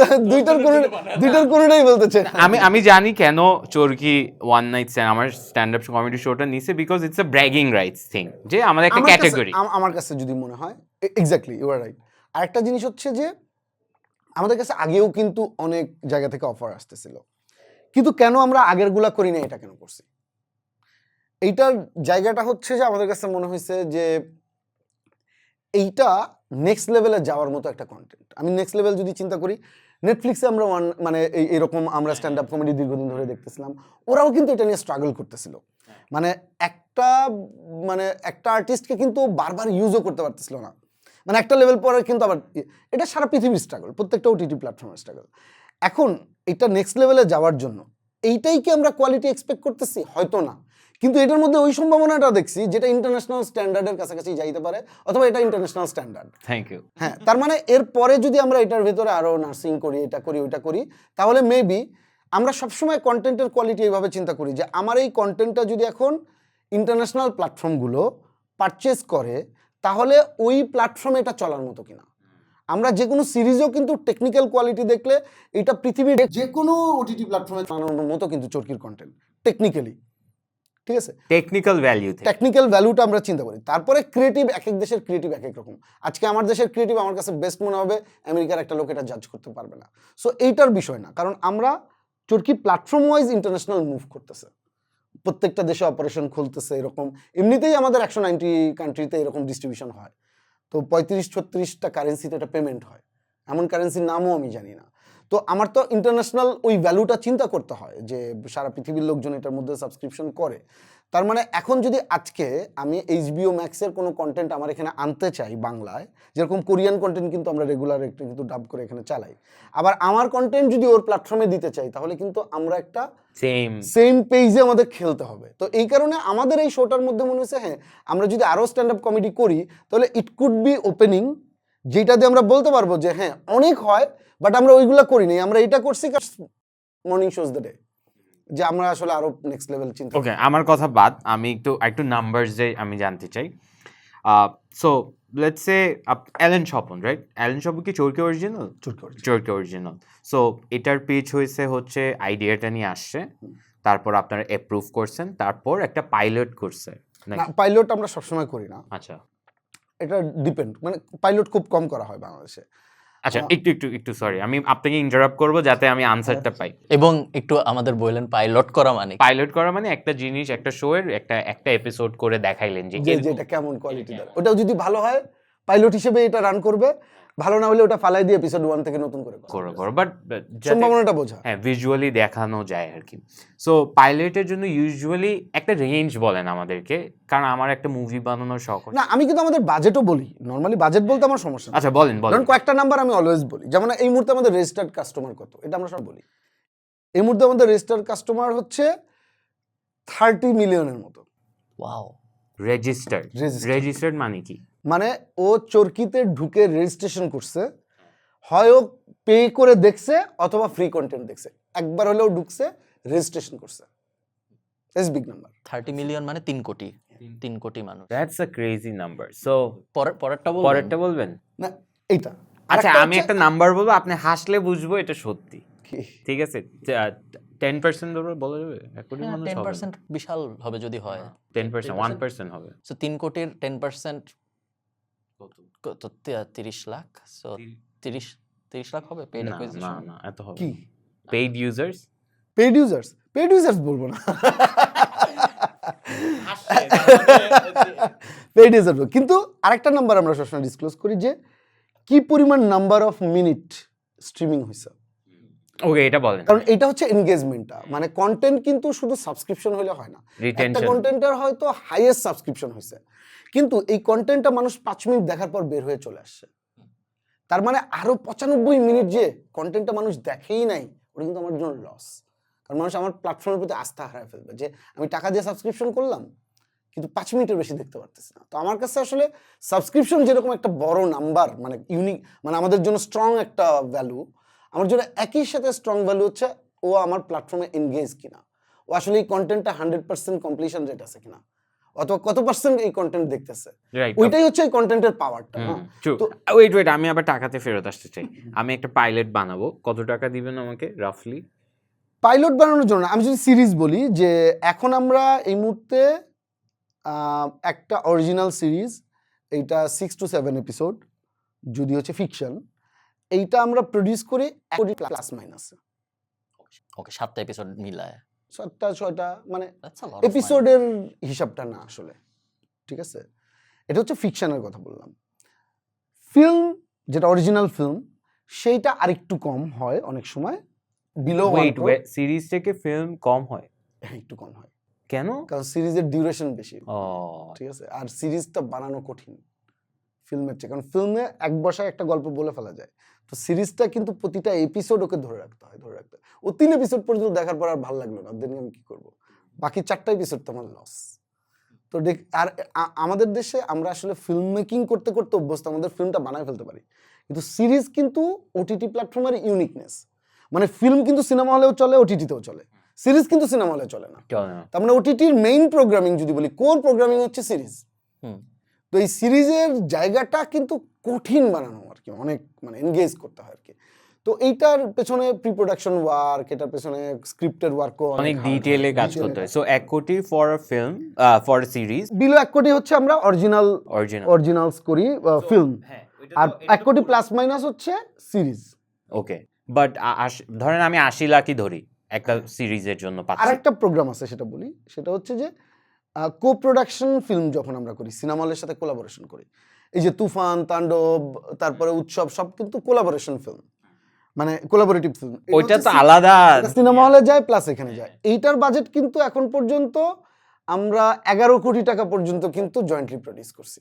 দুইটার কোনোটাই বলতে চাই না।
আমি জানি কেন চরকি ওয়ান নাইট স্ট্যান্ড আমার স্ট্যান্ড আপ কমেডি শোটা নিছে, because it's a bragging rights thing, যে আমাদের একটা ক্যাটাগরি।
আমার কাছে যদি মনে হয় এক্স্যাক্টলি ইউ আর রাইট। আরেকটা জিনিস হচ্ছে যে আমাদের কাছে আগেও কিন্তু অনেক জায়গা থেকে অফার আসতেছিল, কিন্তু কেন আমরা আগেরগুলা করি না, এটা কেন করছি? এইটার জায়গাটা হচ্ছে যে আমাদের কাছে মনে হয়েছে যে এইটা নেক্সট লেভেলে যাওয়ার মতো একটা কন্টেন্ট। আমি নেক্সট লেভেল যদি চিন্তা করি, নেটফ্লিক্সে আমরা মানে এরকম আমরা স্ট্যান্ড আপ কমেডি দীর্ঘদিন ধরে দেখতেছিলাম, ওরাও কিন্তু এটা নিয়ে স্ট্রাগল করতেছিল। মানে একটা আর্টিস্টকে কিন্তু বারবার ইউজও করতে পারতেছিল না, মানে একটা লেভেল পরে কিন্তু আবার এটা সারা পৃথিবীর স্ট্রাগল, প্রত্যেকটা ওটিটি প্ল্যাটফর্মের স্ট্রাগল। এখন এটা নেক্সট লেভেলে যাওয়ার জন্য এইটাই কি আমরা কোয়ালিটি এক্সপেক্ট করতেছি? হয়তো না, কিন্তু এটার মধ্যে ওই সম্ভাবনাটা দেখছি যেটা ইন্টারন্যাশনাল স্ট্যান্ডার্ডের কাছাকাছি যাইতে পারে, অথবা এটা ইন্টারন্যাশনাল স্ট্যান্ডার্ড।
Thank you.
হ্যাঁ, তার মানে এর পরে যদি আমরা এটার ভেতরে আরো নার্সিং করি, এটা করি ওইটা করি, তাহলে মেবি আমরা সবসময় কন্টেন্টের কোয়ালিটি এইভাবে চিন্তা করি যে আমার এই কন্টেন্টটা যদি এখন ইন্টারন্যাশনাল প্ল্যাটফর্মগুলো পারচেজ করে, তাহলে ওই প্ল্যাটফর্মে এটা চলার মতো কিনা। আমরা যে কোনো সিরিজও কিন্তু টেকনিক্যাল কোয়ালিটি দেখলে এটা পৃথিবীর যে কোনো ওটিটি প্ল্যাটফর্মে চালানোর মতো কিন্তু চরকির কন্টেন্ট টেকনিক্যালি, ঠিক আছে,
টেকনিক্যাল ভ্যালু,
টেকনিক্যাল ভ্যালুটা আমরা চিন্তা করি। তারপরে ক্রিয়েটিভ, এক এক দেশের ক্রিয়েটিভ এক এক রকম। আজকে আমার দেশের ক্রিয়েটিভ আমার কাছে বেস্ট মনে হবে, আমেরিকার একটা লোক এটা জাজ করতে পারবে না। সো এইটার বিষয় না, কারণ আমরা চরকি প্ল্যাটফর্ম ওয়াইজ ইন্টারন্যাশনাল মুভ করতেছে, প্রত্যেকটা দেশে অপারেশন খুলতেছে। এরকম এমনিতেই আমাদের 190 কান্ট্রিতে এরকম ডিস্ট্রিবিউশন হয়, তো 35-36টা কারেন্সিতে এটা পেমেন্ট হয়, এমন কারেন্সির নামও আমি জানি না। তো আমার তো ইন্টারন্যাশনাল ওই ভ্যালুটা চিন্তা করতে হয় যে সারা পৃথিবীর লোকজন এটার মধ্যে সাবস্ক্রিপশন করে। তার মানে এখন যদি আজকে আমি HBO ম্যাক্সের কোনো কন্টেন্ট আমার এখানে আনতে চাই বাংলায়, যেরকম কোরিয়ান কন্টেন্ট কিন্তু আমরা রেগুলার একটা কিন্তু ডাব করে এখানে চালাই, আবার আমার কন্টেন্ট যদি ওর প্ল্যাটফর্মে দিতে চাই তাহলে কিন্তু আমরা একটা সেম পেজে আমাদের খেলতে হবে। তো এই কারণে আমাদের এই শোটার মধ্যে মনে হয়েছে হ্যাঁ আমরা যদি আরও স্ট্যান্ড আপ কমেডি করি তাহলে ইট কুড বি ওপেনিং, যেটা দিয়ে আমরা বলতে পারবো যে হ্যাঁ অনেক হয় বাট আমরা ওইগুলো করিনি, আমরা এটা করছি মর্নিং শোজ দ্য ডে, যে আমরা আসলে আরো নেক্সট লেভেল চিন্তা।
ওকে, আমার কথা বাদ, আমি একটু নাম্বারস যে আমি জানতে চাই। So let's say Allen Swapan, right? Allen Swapan কি Chorki original? Chorki original. So এটার পেজ হচ্ছে আইডিয়াটা নিয়ে আসছে, তারপর আপনারা অ্যাপ্রুভ করছেন, তারপর একটা পাইলট করছে।
না, পাইলট আমরা সবসময় করি না।
আচ্ছা,
এটা ডিপেন্ড, মানে পাইলট খুব কম করা হয় বাংলাদেশে।
আচ্ছা, একটু সরি, আমি আপনাকে ইন্টারাপ্ট করবো যাতে আমি আনসারটা পাই।
এবং একটু আমাদের বললেন পাইলট করা মানে
পাইলট করা মানে একটা জিনিস, একটা শো এর একটা এপিসোড করে দেখাইলেন যে
এটা কেমন কোয়ালিটি দেয়, ওটাও যদি ভালো হয় পাইলট হিসেবে এটা রান করবে, ভালো না হলে ওটা ফালাই দিয়ে এপিসোড 1 থেকে নতুন করে
করো, বাট
সম্ভাবনাটা বোঝা,
হ্যাঁ ভিজুয়ালি দেখানো যায় আর কি। সো পাইলটের জন্য ইউজুয়ালি একটা রেঞ্জ বলেন আমাদেরকে, কারণ আমার একটা মুভি বানানোর শখ।
না আমি কিন্তু আমাদের বাজেটও বলি, নরমালি বাজেট বলতে আমার সমস্যা না।
আচ্ছা বলেন।
কারণ কয়েকটা নাম্বার আমি অলওয়েজ বলি, যেমন এই মুহূর্তে আমাদের রেজিস্টার্ড কাস্টমার কত, এটা আমরা সব বলি। এই মুহূর্তে আমাদের রেজিস্টার্ড কাস্টমার হচ্ছে 30 মিলিয়নের মতো।
ওয়াও,
রেজিস্টার্ড মানে কি?
মানে ও চরকিতে ঢুকে রেজিস্ট্রেশন করছে, হয় ও পে করে দেখছে অথবা ফ্রি কন্টেন্ট দেখছে, একবার হলেও ঢুকছে রেজিস্ট্রেশন করছে। It's big number.
30 মিলিয়ন মানে 3 কোটি, 3 কোটি মানুষ।
That's a crazy number. So
পরেরটা
বলবেন
না এইটা।
আচ্ছা, আমি একটা নাম্বার বলবো, আপনি হাসলে বুঝবো এটা সত্যি, ঠিক আছে? 10% ধরো বলা যাবে, 1 কোটি মানুষ হবে
10% বিশাল হবে যদি হয়।
10%, 1% হবে।
সো 3 কোটির 10% কত? 30 লাখ। সো 30 লাখ হবে পেইড অ্যাকুইজিশন।
না এত হবে
কি
পেইড ইউজার্স?
পেইড ইউজার্স বলবো না, পেইড ইউজার। কিন্তু আরেকটা নাম্বার আমরা সবসময় ডিসক্লোজ করি যে কি পরিমাণ নাম্বার অফ মিনিট স্ট্রিমিং হয়েছে।
ওকে, এটা বলেন।
কারণ এটা হচ্ছে এনগেজমেন্টটা, মানে কন্টেন্ট কিন্তু শুধু সাবস্ক্রিপশন হলে হয় না, একটা কন্টেন্টের হয়তো হাইয়েস্ট সাবস্ক্রিপশন হয়েছে কিন্তু এই কন্টেন্টটা মানুষ 5 মিনিট দেখার পর বের হয়ে চলে আসছে, তার মানে আরো 95 মিনিট যে কন্টেন্টটা মানুষ দেখেই নাই, ওটা কিন্তু আমার জন্য লস। কারণ মানুষ আমার প্ল্যাটফর্মের প্রতি আস্থা হারায় ফেলবে, যে আমি টাকা দিয়ে সাবস্ক্রিপশন করলাম কিন্তু 5 মিনিটের বেশি দেখতে পারতেছি না। তো আমার কাছে আসলে সাবস্ক্রিপশন যেরকম একটা বড় নাম্বার, মানে ইউনিক, মানে আমাদের জন্য স্ট্রং একটা ভ্যালু, আমার জন্য একই সাথে স্ট্রং ভ্যালু হচ্ছে ও আমার প্ল্যাটফর্মে এনগেজ কিনা, ও আসলে এই কন্টেন্টটা 100% কমপ্লিশন রেট আছে কিনা, অথবা কত পার্সেন্ট এই কন্টেন্ট দেখতেছে, ওইটাই হচ্ছে এই কন্টেন্টের পাওয়ারটা।
তো ওয়েট, আমি আবার টাকাতে ফেরত আসতে চাই। আমি একটা পাইলট বানাবো, কত টাকা দিবেন আমাকে রাফলি?
পাইলট বানানোর জন্য আমি যদি সিরিজ বলি, যে এখন আমরা এই মুহূর্তে একটা অরিজিনাল সিরিজ, এইটা 6 to 7 এপিসোড, যদি হচ্ছে ফিকশন, এইটা আমরা প্রডিউস করি 1 কোটি প্লাস মাইনাস।
ওকে, 7টা এপিসোড মিলায়
7টা 6টা, মানে এপিসোডের হিসাবটা না আসলে, ঠিক আছে? এটা হচ্ছে ফিকশনের কথা বললাম। ফিল্ম যেটা অরিজিনাল ফিল্ম, সেইটা আরেকটু কম হয় অনেক সময়, বিলো
সিরিজ থেকে ফিল্ম কম হয়,
একটু কম হয়।
কেন?
কারণ সিরিজের ডিউরেশন বেশি, ঠিক আছে? আর সিরিজটা বানানো কঠিন ফিল্মের চেয়ে, কারণ ফিল্মে এক বসায় একটা গল্প বলে ফেলা যায়, তো সিরিজটা কিন্তু প্রতিটা এপিসোড ওকে ধরে রাখতে হয়। ও 3 এপিসোড পর্যন্ত দেখার পর আর ভালো লাগলো না, দেন আমি কি করব, বাকি 4টা এপিসোড তো আমার লস। তো আর আমাদের দেশে আমরা আসলে ফিল্ম মেকিং করতে করতে অভ্যস্ত, আমাদের ফিল্মটা বানায় ফেলতে পারি, কিন্তু সিরিজ কিন্তু ওটিটি প্ল্যাটফর্মের ইউনিকনেস, মানে ফিল্ম কিন্তু সিনেমা হলেও চলে, ওটিটিতেও চলে, সিরিজ কিন্তু সিনেমা হলে চলে না। তার মানে ওটিটির মেইন প্রোগ্রামিং যদি বলি, কোর প্রোগ্রামিং হচ্ছে সিরিজ। তো এই সিরিজের জায়গাটা কিন্তু কঠিন বানানো আর কি, অনেক মানে এনগেজ করতে হয় আর কি। তো এইটার পেছনে প্রি প্রোডাকশন ওয়ার্ক, এটার পেছনে স্ক্রিপ্টের ওয়ার্কও
অনেক ডিটেইলে কাজ করতে হয়। সো 1 কোটি for a film, for a series,
below 1 কোটি হচ্ছে আমরা অরিজিনালস করি ফিল্ম, আর 1 কোটি প্লাস মাইনাস হচ্ছে সিরিজ।
ওকে, বাট ধরেন আমি 80 লাখই ধরি একটা সিরিজের জন্য পাচ্ছি।
আরেকটা প্রোগ্রাম আছে, সেটা বলি, সেটা হচ্ছে যে কো প্রোডাকশন ফিল্ম যখন আমরা করি, সিনেমা হলের সাথে কোলাবোরেশন করি, এই যে তুফান, তাণ্ডব, তারপরে উৎসব, সব কিন্তু কোলাবোরেশন ফিল্ম। মানে কোলাবোরেটিভ ফিল্ম।
ওইটা তো আলাদা।
সিনেমা হলে যায় প্লাস এখানে যায়। এইটার বাজেট কিন্তু এখন পর্যন্ত আমরা 11 কোটি টাকা পর্যন্ত কিন্তু জয়েন্টলি প্রডিউস করছি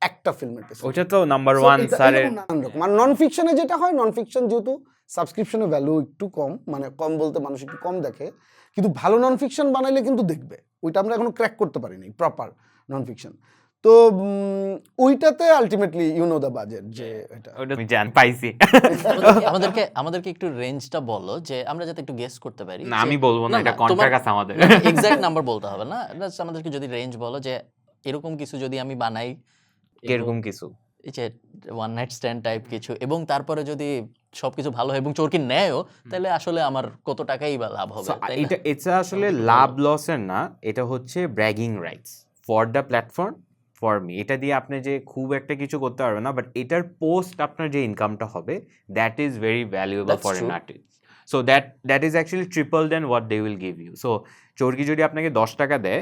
একটা ফিল্মের পেছনে।
ওইটা তো নাম্বার
So,
1
এটা
স্যারের।
এরকম নানান রকম। আর নন ফিকশনে যেটা হয়, নন ফিকশন যেহেতু সাবস্ক্রিপশনের ভ্যালু একটু কম, মানে কম বলতে মানুষ একটু কম দেখে, কিন্তু ভালো নন ফিকশন বানাইলে কিন্তু দেখবে। ওইটা আমরা এখনো ক্র্যাক করতে পারিনি প্রপার নন ফিকশন। তো ওইটাতে ultimately you know the budget যে এটা
ওইটা আমি পাইছি।
আমাদেরকে একটু রেঞ্জটা বলো, যে আমরা যাতে একটু গেস করতে পারি।
না আমি বলবো না, এটা কন্ট্রাক্ট আছে আমাদের।
এক্সাক্ট নাম্বার বলতে হবে না, জাস্ট আমাদেরকে যদি রেঞ্জ বলো যে এরকম কিছু যদি আমি বানাই,
কিরকম কিছু,
এই যে ওয়ান নাইট স্ট্যান্ড টাইপ কিছু, এবং তারপরে যদি সবকিছু ভালো হয় এবং চোরকি নেয়ও, তাহলে আসলে আমার কত টাকাই বা লাভ হবে?
এটা আসলে লাভ লসের না, এটা হচ্ছে bragging rights for the platform, for me. এটা দিয়ে আপনি যে খুব একটা কিছু করতে পারবেন না, বাট এটার পোস্ট আপনার যে ইনকামটা হবে, that is very valuable
That's
for an
true.
Artist. So that is actually triple than what they will give you. So Chorki যদি আপনাকে 10 টাকা দেয়,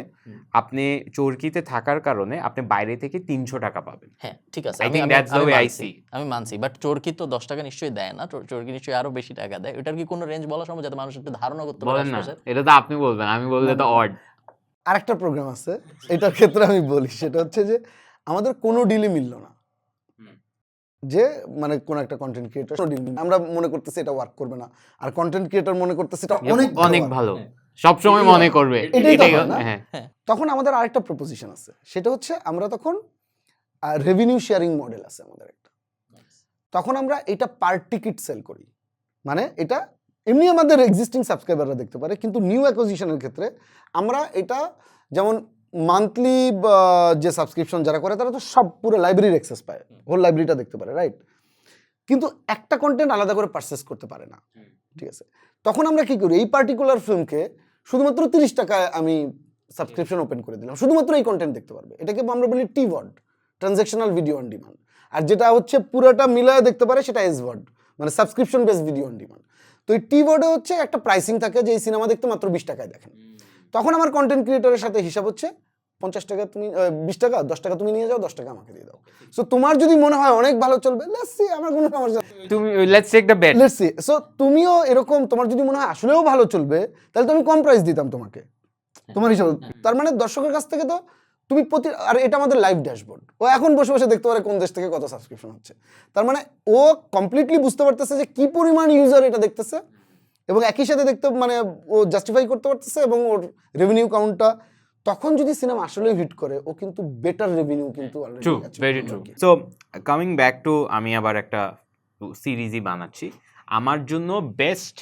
আপনি চোরকিতে থাকার কারণে আপনি বাইরে থেকে 300 টাকা পাবেন।
হ্যাঁ ঠিক আছে,
I think that's the way I see.
আমি মানছি, বাট চোরকি তো 10 টাকা নিশ্চয়ই দেয় না, চোরকি নিশ্চয়ই আরো বেশি টাকা দেয়। এটার কি কোনো রেঞ্জ বলা সম্ভব যাতে মানুষ একটু ধারণা করতে পারে?
বলেন না,
আশেপাশে?
এটা তো আপনি বলবেন, আমি বললে তো অড।
আরেকটা প্রোগ্রাম আছে, এটার ক্ষেত্রে আমি বলি, সেটা হচ্ছে যে আমাদের কোনো ডিলই মিললো না, যে মানে কোন একটা কন্টেন্ট ক্রিয়েটর আমরা মনে করতেছি এটা ওয়ার্ক করবে না, আর কন্টেন্ট ক্রিয়েটর মনে করতেছে এটা অনেক
অনেক ভালো, সব সময় মনে করবে
এটাই তো
এটাই।
হয় না?
হ্যাঁ,
তখন আমাদের আরেকটা প্রপোজিশন আছে, সেটা হচ্ছে আমরা তখন রেভিনিউ শেয়ারিং মডেল আছে আমাদের একটা। তখন আমরা এটা পার টিকিট সেল করি, মানে এটা এমনি আমাদের এক্সিস্টিং সাবস্ক্রাইবাররা দেখতে পারে, কিন্তু নিউ অ্যাকুইজিশনের ক্ষেত্রে আমরা এটা যেমন মান্থলি যে সাবস্ক্রিপশন যারা করে তারা তো সব পুরো লাইব্রেরির অ্যাক্সেস পায়, হোল লাইব্রেরিটা দেখতে পারে, রাইট? কিন্তু একটা কন্টেন্ট আলাদা করে পারচেস করতে পারে না, ঠিক আছে? তখন আমরা কি করি, এই পার্টিকুলার ফিল্মকে শুধুমাত্র 30 টাকায় আমি সাবস্ক্রিপশন ওপেন করে দিলাম, শুধুমাত্র এই কন্টেন্ট দেখতে পারবে। এটাকে আমরা বলি টিভড, ট্রানজ্যাকশনাল ভিডিও অন ডিমান্ড। আর যেটা হচ্ছে পুরোটা মিলায় দেখতে পারে সেটা এসভড, মানে subscription base video on demand. তো এই টিভডে হচ্ছে একটা প্রাইসিং থাকে যে এই সিনেমা দেখতে মাত্র 20 টাকায় দেখেন। তখন আমার কন্টেন্ট ক্রিয়েটরের সাথে হিসাব হচ্ছে 50 টাকা তুমি 20 টাকা 10 টাকা তুমি নিয়ে যাও, 10 টাকা আমাকে দিয়ে দাও। সো তোমার যদি মনে হয় অনেক ভালো চলবে, লেটস সি, আমার কোনো সমস্যা নেই,
তুমি let's take the bet.
Let's see. So তুমিও এরকম, তোমার যদি মনে হয় আসলেও ভালো চলবে, তাহলে তো আমি কম প্রাইস দিতাম তোমাকে, তোমার হিসাবে। তার মানে দর্শকের কাছ থেকে তো তুমি আর এটা আমাদের লাইভ ড্যাশবোর্ড, ও এখন বসে বসে দেখতে পারে কোন দেশ থেকে কত সাবস্ক্রিপশন হচ্ছে। তার মানে ও কমপ্লিটলি বুঝতে পারতেছে যে কি পরিমাণ ইউজার এটা দেখতেছে, এবং একই সাথে দেখতে মানে ও জাস্টিফাই করতে পারতেছে, এবং ওর রেভিনিউ কাউন্টটা তখন যদি সিনেমা আসলে হিট করে, ও কিন্তু বেটার রেভিনিউ কিন্তু অলরেডি
ট্রু,
আছে।
Very true. So coming back to, আমি আবার একটা সিরিজই বানাচ্ছি। আমার জন্য বেস্ট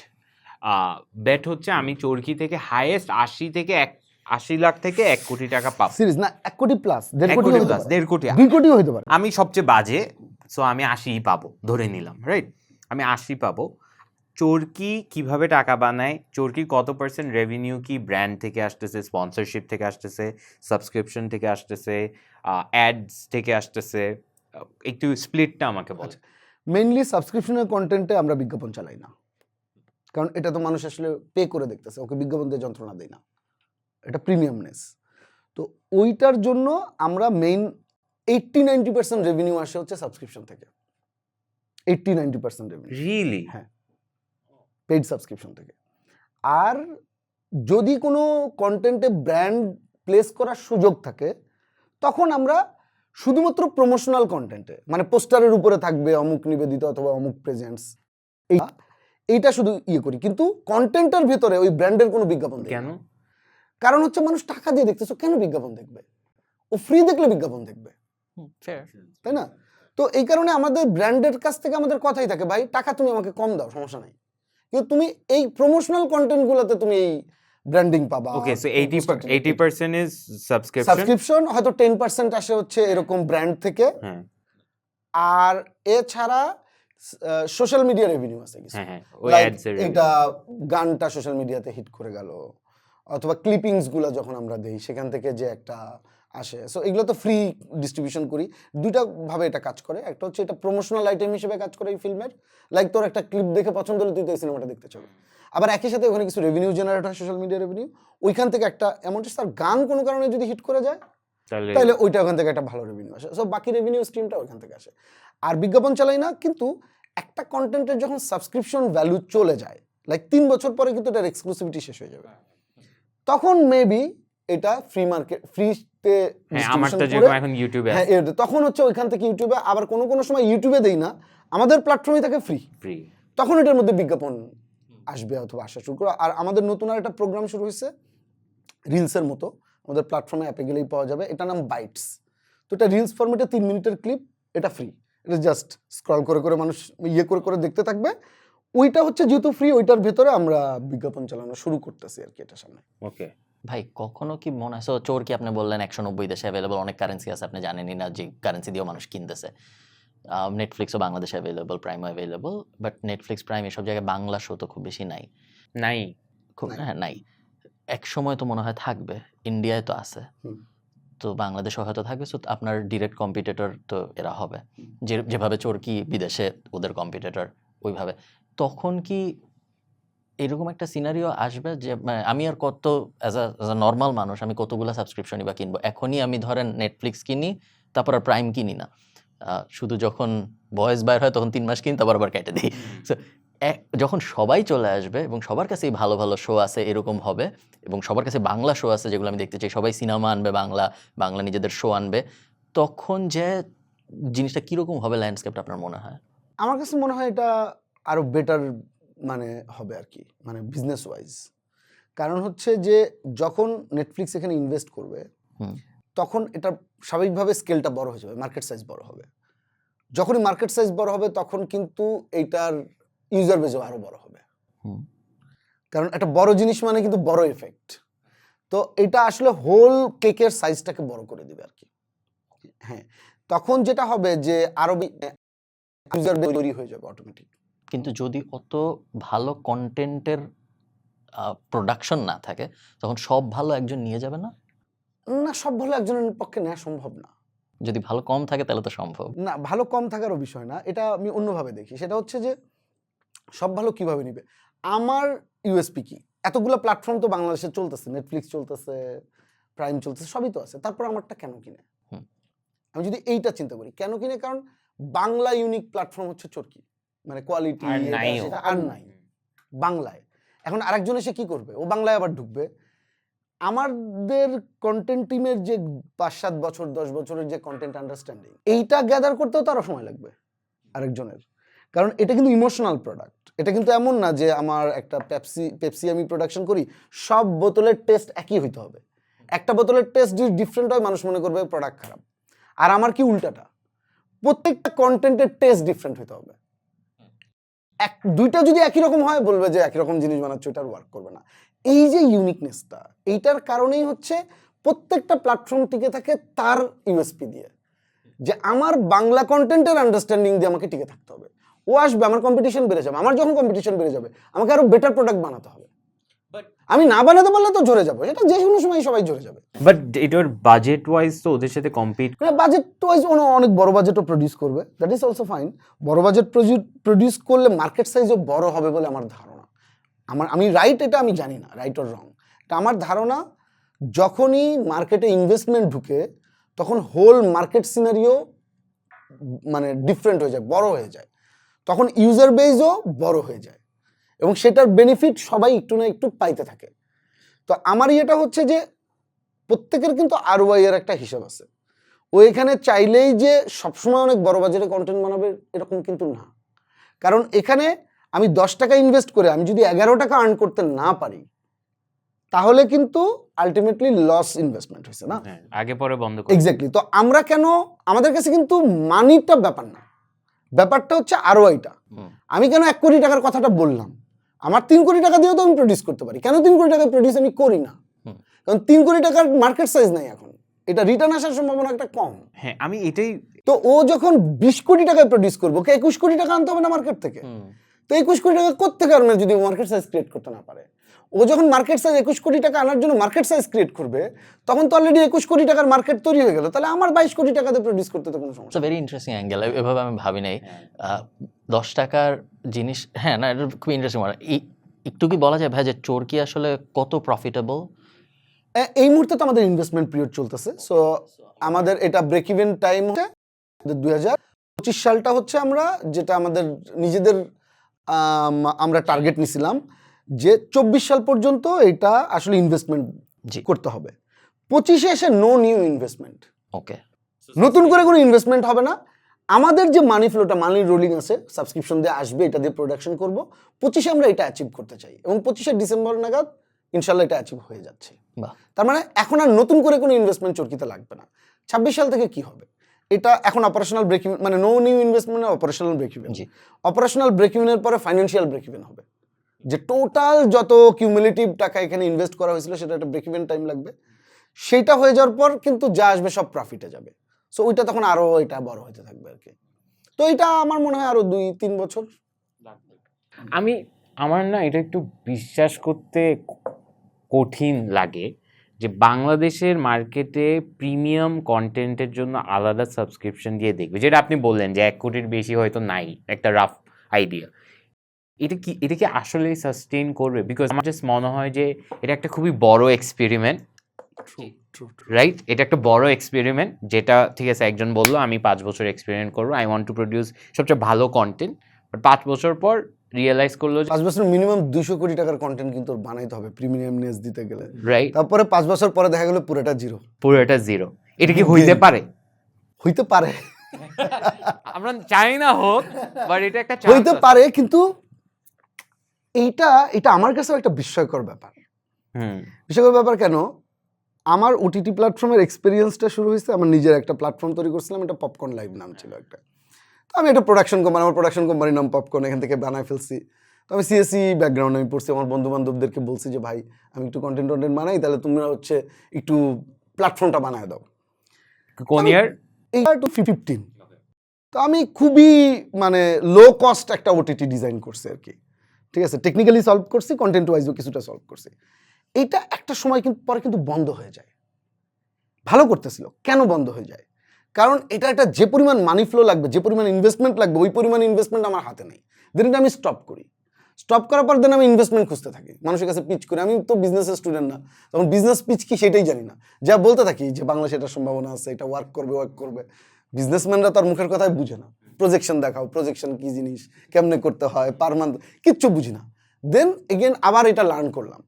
বেট হচ্ছে আমি চোরকি থেকে হাইয়েস্ট 80 লাখ থেকে 1 কোটি টাকা পাবো।
সিরিজ না 1 কোটি প্লাস, 1.5 কোটি হতে পারে,
1.5 কোটি,
2 কোটিও হতে পারে।
আমি সবচেয়ে বাজে, সো আমি 80 পাবো ধরে নিলাম, রাইট? আমি 80 পাবো। চোরকি কিভাবে টাকা বানায়, চোরকি কত পার্সেন্ট রেভিনিউ কি ব্র্যান্ড থেকে আসতেছে, স্পন্সরশিপ থেকে আসতেছে, সাবস্ক্রিপশন থেকে আসতেছে, অ্যাডস থেকে আসতেছে, একটু স্প্লিটটা আমাকে বল।
মেইনলি সাবস্ক্রিপশনের কন্টেন্টে আমরা বিজ্ঞাপন চালাই না, কারণ এটা তো মানুষ আসলে পে করে দেখতেছে, ওকে বিজ্ঞাপন দিয়ে যন্ত্রণা দেয় না, এটা প্রিমিয়ামনেস। তো ওইটার জন্য আমরা মেইন 80-90% রেভিনিউ আসে হচ্ছে সাবস্ক্রিপশন থেকে, 80-90% রেভিনিউ
রিয়েলি?
হ্যাঁ, পেইড সাবস্ক্রিপশন থেকে। আর যদি কোনো কন্টেন্টে ব্র্যান্ড প্লেস করার সুযোগ থাকে, তখন আমরা শুধুমাত্র প্রমোশনাল কন্টেন্টে, মানে পোস্টারের উপরে থাকবে অমুক নিবেদিত অথবা অমুক প্রেজেন্টস, এইটা শুধু ইয়ে করি, কিন্তু কন্টেন্টের ভিতরে ওই ব্র্যান্ডের কোনো বিজ্ঞাপন দেই না।
কেন?
কারণ হচ্ছে মানুষ টাকা দিয়ে দেখতেছো, কেন বিজ্ঞাপন দেখবে? ও ফ্রি দেখলে বিজ্ঞাপন দেখবে, তাই না? তো এই কারণে আমাদের ব্র্যান্ডের কাছ থেকে আমাদের কথাই থাকে, ভাই টাকা তুমি আমাকে কম দাও, সমস্যা নাই, কিন্তু তুমি এই প্রমোশনাল কন্টেন্ট গুলোতে তুমি এই ব্র্যান্ডিং পাবা।
ওকে, সো 80% ইজ সাবস্ক্রিপশন।
সাবস্ক্রিপশন হয়তো 10% আসে হচ্ছে এরকম ব্র্যান্ড থেকে,
হ্যাঁ
আর এছাড়া সোশ্যাল মিডিয়া রেভিনিউ আছে কিছু।
হ্যাঁ হ্যাঁ, ওই
Like
অ্যাডস এর
এটা গানটা সোশ্যাল মিডিয়াতে হিট করে গেল, অথবা ক্লিপিংস গুলো যখন আমরা দেই সেখান থেকে যে একটা আসে, সো এগুলো তো ফ্রি ডিস্ট্রিবিউশন করি। দুইটা ভাবে এটা কাজ করে, একটা হচ্ছে এটা প্রমোশনাল আইটেম হিসেবে কাজ করে এই ফিল্মের, লাইক তোর একটা ক্লিপ দেখে পছন্দ হলে তুই তো এই সিনেমাটা দেখতে চাবি। আবার একই সাথে ওখানে কিছু রেভিনিউ জেনারেট হয়, সোশ্যাল মিডিয়া রেভিনিউ, ওইখান থেকে একটা অ্যামাউন্ট। আর গান কোনো কারণে যদি হিট করে যায়, তাহলে ওইটা ওখান থেকে একটা ভালো রেভিনিউ আসে, সো বাকি রেভিনিউ স্ট্রিমটা ওইখান থেকে আসে। আর বিজ্ঞাপন চালাই না, কিন্তু একটা কন্টেন্টের যখন সাবস্ক্রিপশন ভ্যালু চলে যায়, লাইক 3 বছর পরে কিন্তু এটার এক্সক্লুসিভিটি শেষ হয়ে যাবে, তখন মেবি এটা ফ্রিতে
হ্যাঁ আমারটা যেরকম এখন ইউটিউবে
হ্যাঁ তখন হচ্ছে ওইখান থেকে ইউটিউবে, আবার কোনো সময় ইউটিউবে দেই না, আমাদের প্ল্যাটফর্মে থাকে ফ্রি,
ফ্রি।
তখন এটার মধ্যে বিজ্ঞাপন আসবে অথবা আসা শুরু করবে। আর আমাদের নতুন আর একটা প্রোগ্রাম শুরু হয়েছে রিলসের মতো, আমাদের প্ল্যাটফর্মে অ্যাপে গেলেই পাওয়া যাবে, এটার নাম বাইটস। তো এটা রিলস ফরম্যাটে 3 মিনিটের ক্লিপ, এটা ফ্রি, এটা জাস্ট স্ক্রল করে মানুষ করে দেখতে থাকবে। ওইটা হচ্ছে যেহেতু ফ্রি, ওইটার ভেতরে আমরা বিজ্ঞাপন চালানো শুরু করতেছি আর কি এটা সামনে।
ওকে
ভাই কখনো কি মনে হয়, চোর কি আপনি বললেন 190 দেশে অ্যাভেলেবল, অনেক কারেন্সি আছে আপনি জানেনই না যে কারেন্সি দিয়েও মানুষ কিনতেছে, নেটফ্লিক্সও বাংলাদেশে অ্যাভেলেবল, প্রাইমও অ্যাভেলেবল, বাট নেটফ্লিক্স প্রাইম এসব জায়গায় বাংলা শো তো খুব বেশি নাই, হ্যাঁ নাই, এক সময় তো মনে হয় থাকবে, ইন্ডিয়ায় তো আছে, তো বাংলাদেশে হয়তো থাকবে, সো আপনার ডিরেক্ট কম্পিটিটর তো এরা হবে, যেভাবে চোরকি বিদেশে ওদের কম্পিটিটর ওইভাবে, তখন কি এরকম একটা সিনারিও আসবে যে আমি আর কত অ্যাজ আ নর্মাল মানুষ আমি কতগুলো সাবস্ক্রিপশনই বা কিনবো, এখনই আমি ধরেন নেটফ্লিক্স কিনি তারপর আর প্রাইম কিনি না, শুধু যখন বয়েস বাইর হয় তখন 3 মাস কিনি তারপর আবার কেটে দিই, সো যখন সবাই চলে আসবে এবং সবার কাছেই ভালো ভালো শো আছে এরকম হবে, এবং সবার কাছে বাংলা শো আছে যেগুলো আমি দেখতে চাই, সবাই সিনেমা আনবে, বাংলা নিজেদের শো আনবে, তখন যে জিনিসটা কিরকম হবে ল্যান্ডস্কেপটা আপনার মনে হয়?
আমার কাছে মনে হয় এটা আরো বেটার মানে হবে আর কি, মানে বিজনেস ওয়াইজ। কারণ হচ্ছে যে যখন নেটফ্লিক্স এখানে ইনভেস্ট করবে তখন এটা স্বাভাবিকভাবে স্কেলটা বড় হয়ে যাবে, মার্কেট সাইজ বড় হবে। যখনই মার্কেট সাইজ বড় হবে তখন কিন্তু এইটার ইউজার বেজও আরো বড় হবে, কারণ একটা বড় জিনিস মানে কিন্তু বড় এফেক্ট। তো এটা আসলে হোল কেকের সাইজটাকে বড় করে দিবে আর কি। হ্যাঁ, তখন যেটা হবে যে আরো ইউজার বেজ তৈরি হয়ে যাবে অটোমেটিক।
কিন্তু যদি অত ভালো কন্টেন্টের প্রোডাকশন না থাকে তখন সব ভালো একজন নিয়ে যাবে না?
না, সব ভালো একজনের পক্ষে নেওয়া সম্ভব না।
যদি ভালো কম থাকে তাহলে তো সম্ভব
না, ভালো কম থাকারও বিষয় না, এটা আমি অন্যভাবে দেখি। সেটা হচ্ছে যে সব ভালো কিভাবে নিবে, আমার ইউএসপি কি, এতগুলো প্ল্যাটফর্ম তো বাংলাদেশে চলতেছে, নেটফ্লিক্স চলতেছে, প্রাইম চলতেছে, সবই তো আছে, তারপর আমারটা কেন কিনে? আমি যদি এইটা চিন্তা করি কেন কিনে, কারণ বাংলা ইউনিক প্ল্যাটফর্ম হচ্ছে চরকি, মানে কোয়ালিটি আর নাই বাংলায়। এখন আরেকজন এসে কি করবে, ও বাংলায় আবার ঢুকবে। আমাদের কন্টেন্ট টিমের যে 5-7 বছর 10 বছরের যে কন্টেন্ট আন্ডারস্ট্যান্ডিং, এইটা গ্যাদার করতেও তারও সময় লাগবে আরেকজনের, কারণ এটা কিন্তু ইমোশনাল প্রোডাক্ট। এটা কিন্তু এমন না যে আমার একটা পেপসি আমি প্রোডাকশন করি, সব বোতলের টেস্ট একই হইতে হবে। একটা বোতলের টেস্ট যদি ডিফারেন্ট হয় মানুষ মনে করবে প্রোডাক্ট খারাপ। আর আমার কি উল্টাটা, প্রত্যেকটা কন্টেন্টের টেস্ট ডিফারেন্ট হইতে হবে। দুইটা যদি একই রকম হয় বলবে যে একই রকম জিনিস বানাচ্ছ, এটা ওয়ার্ক করবে না। এই যে ইউনিকনেসটা, এইটার কারণেই হচ্ছে প্রত্যেকটা প্ল্যাটফর্ম টিকে থাকে তার ইউএসপি দিয়ে, যে আমার বাংলা কন্টেন্টের আন্ডারস্ট্যান্ডিং দিয়ে আমাকে টিকে থাকতে হবে। ও আসবে, আমার কম্পিটিশন বেড়ে যাবে, আমার যখন কম্পিটিশন বেড়ে যাবে আমাকে আরো বেটার প্রোডাক্ট বানাতে হবে। আমি না বানাতে পারলে তো ঝরে যাবো, এটা যে কোনো সময় সবাই ঝরে যাবে।
বাট এটার বাজেট ওয়াইজ তো ওদের সাথে কম্পিট,
বাজেট ওয়াইজ অনেক বড় বাজেটও প্রডিউস করবে, দ্যাট ইজ অলসো ফাইন। বড় বাজেট প্রডিউস করলে মার্কেট সাইজও বড় হবে বলে আমার ধারণা। আমি রাইট, এটা আমি জানি না রাইট অর রং, এটা আমার ধারণা। যখনই মার্কেটে ইনভেস্টমেন্ট ঢুকে তখন হোল মার্কেট সিনারিও মানে ডিফারেন্ট হয়ে যায়, বড় হয়ে যায়, তখন ইউজার বেসও বড় হয়ে যায় এবং সেটার বেনিফিট সবাই একটু না একটু পাইতে থাকে। তো আমার এটা হচ্ছে যে প্রত্যেকের কিন্তু ROI এর একটা হিসাব আছে। ও এখানে চাইলেই যে সবসময় অনেক বড় বাজারে কন্টেন্ট বানাবে এরকম কিন্তু না, কারণ এখানে আমি 10 টাকা ইনভেস্ট করে আমি যদি 11 টাকা আর্ন করতে না পারি তাহলে কিন্তু আলটিমেটলি লস ইনভেস্টমেন্ট হয়েছে না,
আগে পরে বন্ধ করে।
এক্স্যাক্টলি। তো আমরা কেন, আমাদের কাছে কিন্তু মানিটা ব্যাপার না, ব্যাপারটা হচ্ছে ROI-টা। আমি কেন 1 কোটি টাকার কথাটা বললাম, আমার 3 কোটি টাকা দিয়েও তো আমি প্রডিউস করতে পারি, কেন 3 কোটি টাকা প্রডিউস আমি করি না? কারণ 3 কোটি টাকার মার্কেট সাইজ নাই এখন, এটা রিটার্ন আসার সম্ভাবনা একটা কম।
হ্যাঁ, আমি এটাই।
তো ও যখন 20 কোটি টাকায় প্রডিউস করবো, ওকে 21 কোটি টাকা আনতে হবে না মার্কেট থেকে? তো 21 কোটি টাকা কোত্থেকে আনবে যদি মার্কেট সাইজ ক্রিয়েট করতে না পারে? ও যখন মার্কেট সাইজ 21 কোটি টাকা আনার জন্য মার্কেট সাইজ ক্রিয়েট করবে তখন তো অলরেডি 21 কোটি টাকার মার্কেট তৈরি হয়ে গেল, তাহলে আমার 22 কোটি টাকাতে প্রডিউস করতে তো কোনো সমস্যা।
ভেরি ইন্টারেস্টিং অ্যাঙ্গেল, এভাবে আমি ভাবি নাই। 10 টাকার জিনিস, হ্যাঁ না, এটা খুব ইন্টারেস্টিং। একটু কি বলা যায় ভাই যে চরকি আসলে কত প্রফিটেবল?
এই মুহূর্তে তো আমাদের ইনভেস্টমেন্ট পিরিয়ড চলতেছে, সো আমাদের এটা ব্রেক ইভেন টাইম হচ্ছে 2000 25 সালটা হচ্ছে আমরা যেটা আমাদের নিজেদের আমরা টার্গেট নিছিলাম যে 24 সাল পর্যন্ত এটা আসলে ইনভেস্টমেন্ট
জি।
করতে হবে। 25-এ এসে নো নিউ ইনভেস্টমেন্ট,
ওকে,
নতুন করে কোনো ইনভেস্টমেন্ট হবে না। আমাদের যে মানি ফ্লোটা, মানি রোলিং আছে, সাবস্ক্রিপশন দিয়ে আসবে, এটা দিয়ে প্রোডাকশন করব। 25-এ আমরা এটা অ্যাচিভ করতে চাই এবং 25-এর ডিসেম্বর নাগাদ ইনশাল্লাহ এটা অ্যাচিভ হয়ে যাচ্ছে।
বাহ।
তার মানে এখন আর নতুন করে কোনো ইনভেস্টমেন্ট চরকিতে লাগবে না। 26 সাল থেকে কি হবে, এটা এখন অপারেশনাল ব্রেক ইভেন, মানে no new investment, operational break even.
জি।
অপারেশনাল ব্রেক ইভেনের পরে ফাইন্যান্সিয়াল ব্রেক ইভেন হবে, যে টোটাল যত কিউমুলেটিভ টাকা এখানে ইনভেস্ট করা হয়েছিল সেটা একটা ব্রেক ইভেন টাইম লাগবে। সেটা হয়ে যাওয়ার পর কিন্তু যা আসবে সব প্রফিটে যাবে। সো ওইটা তখন আরো এটা বড় হতে থাকবে আর কি। তো এটা আমার মনে হয় আরো 2-3 বছর।
আমার না এটা একটু বিশ্বাস করতে কঠিন লাগে যে বাংলাদেশের মার্কেটে প্রিমিয়াম কন্টেন্টের জন্য আলাদা সাবস্ক্রিপশন দিয়ে দেখবে, যেটা আপনি বললেন যে 1 কোটির বেশি হয়তো নাই, একটা রাফ আইডিয়া। এটা কি আসলেই সাস্টেইন করবে? বিকজ আমার জাস্ট মনে হয় যে এটা একটা খুবই বড় এক্সপেরিমেন্ট, রাইট? এটা একটা বড় এক্সপেরিমেন্ট, যেটা ঠিক আছে একজন বললো আমি 5 বছর এক্সপেরিমেন্ট করবো, আই ওয়ান্ট টু প্রডিউস সবচেয়ে ভালো কন্টেন্ট, বাট 5 বছর পর রিয়েলাইজ করলো
5 বছর মিনিমাম 200 কোটি টাকার কন্টেন্ট কিন্তু বানাইতে হবে প্রিমিয়ামনেস দিতে গেলে,
রাইট,
তারপরে 5 বছর পরে দেখা গেল পুরোটা জিরো।
পুরোটা জিরো। এটা কি হইতে পারে?
হইতে পারে,
আমরা চাই না হোক, বাট এটা একটা
হইতে পারে, কিন্তু এটা আমার কাছেও একটা বিস্ময়কর ব্যাপার। বিস্ময়কর ব্যাপার কেন? আমার ওটিটি প্ল্যাটফর্মের এক্সপিরিয়েন্সটা শুরু হয়েছে, আমার নিজের একটা প্ল্যাটফর্ম তৈরি করছিলাম, এটা পপকর্ন লাইভ নাম ছিল একটা। তো আমি একটা প্রোডাকশন কোম্পানি, আমার প্রোডাকশন কোম্পানির নাম পপকর্ন, এখান থেকে বানায় ফেলছি। তো আমি সিএসসি ব্যাকগ্রাউন্ড আমি পড়ছি, আমার বন্ধু বান্ধবদেরকে বলছি যে ভাই আমি একটু কন্টেন্ট বানাই, তাহলে তোমরা হচ্ছে একটু প্ল্যাটফর্মটা বানায় দাও।
কোন ইয়ার?
এইটা 2015। তো আমি খুবই মানে লো কস্ট একটা ওটিটি ডিজাইন করছি আর কি, ঠিক আছে, টেকনিক্যালি সলভ করছি, কন্টেন্ট ওয়াইজও কিছুটা সলভ করছি। এইটা একটা সময় কিন্তু পরে কিন্তু বন্ধ হয়ে যায়। ভালো করতেছিল, কেন বন্ধ হয়ে যায়? কারণ এটা একটা যে পরিমাণ মানি ফ্লো লাগবে, যে পরিমাণ ইনভেস্টমেন্ট লাগবে, ওই পরিমাণ ইনভেস্টমেন্ট আমার হাতে নেই। দেন এটা আমি স্টপ করি। স্টপ করার পর দেন আমি ইনভেস্টমেন্ট খুঁজতে থাকি, মানুষের কাছে পিচ করি। আমি তো বিজনেসের স্টুডেন্ট না, তখন বিজনেস পিচ কি সেটাই জানি না, যা বলতে থাকি যে বাংলাদেশে এটার সম্ভাবনা আছে, এটা ওয়ার্ক করবে। বিজনেসম্যানরা তার মুখের কথাই বুঝে না, প্রজেকশন দেখাও, প্রজেকশন কি জিনিস, কেমনে করতে হয়, পার মান্থ কিচ্ছু বুঝি না। দেন এগেন আবার এটা লার্ন করলাম।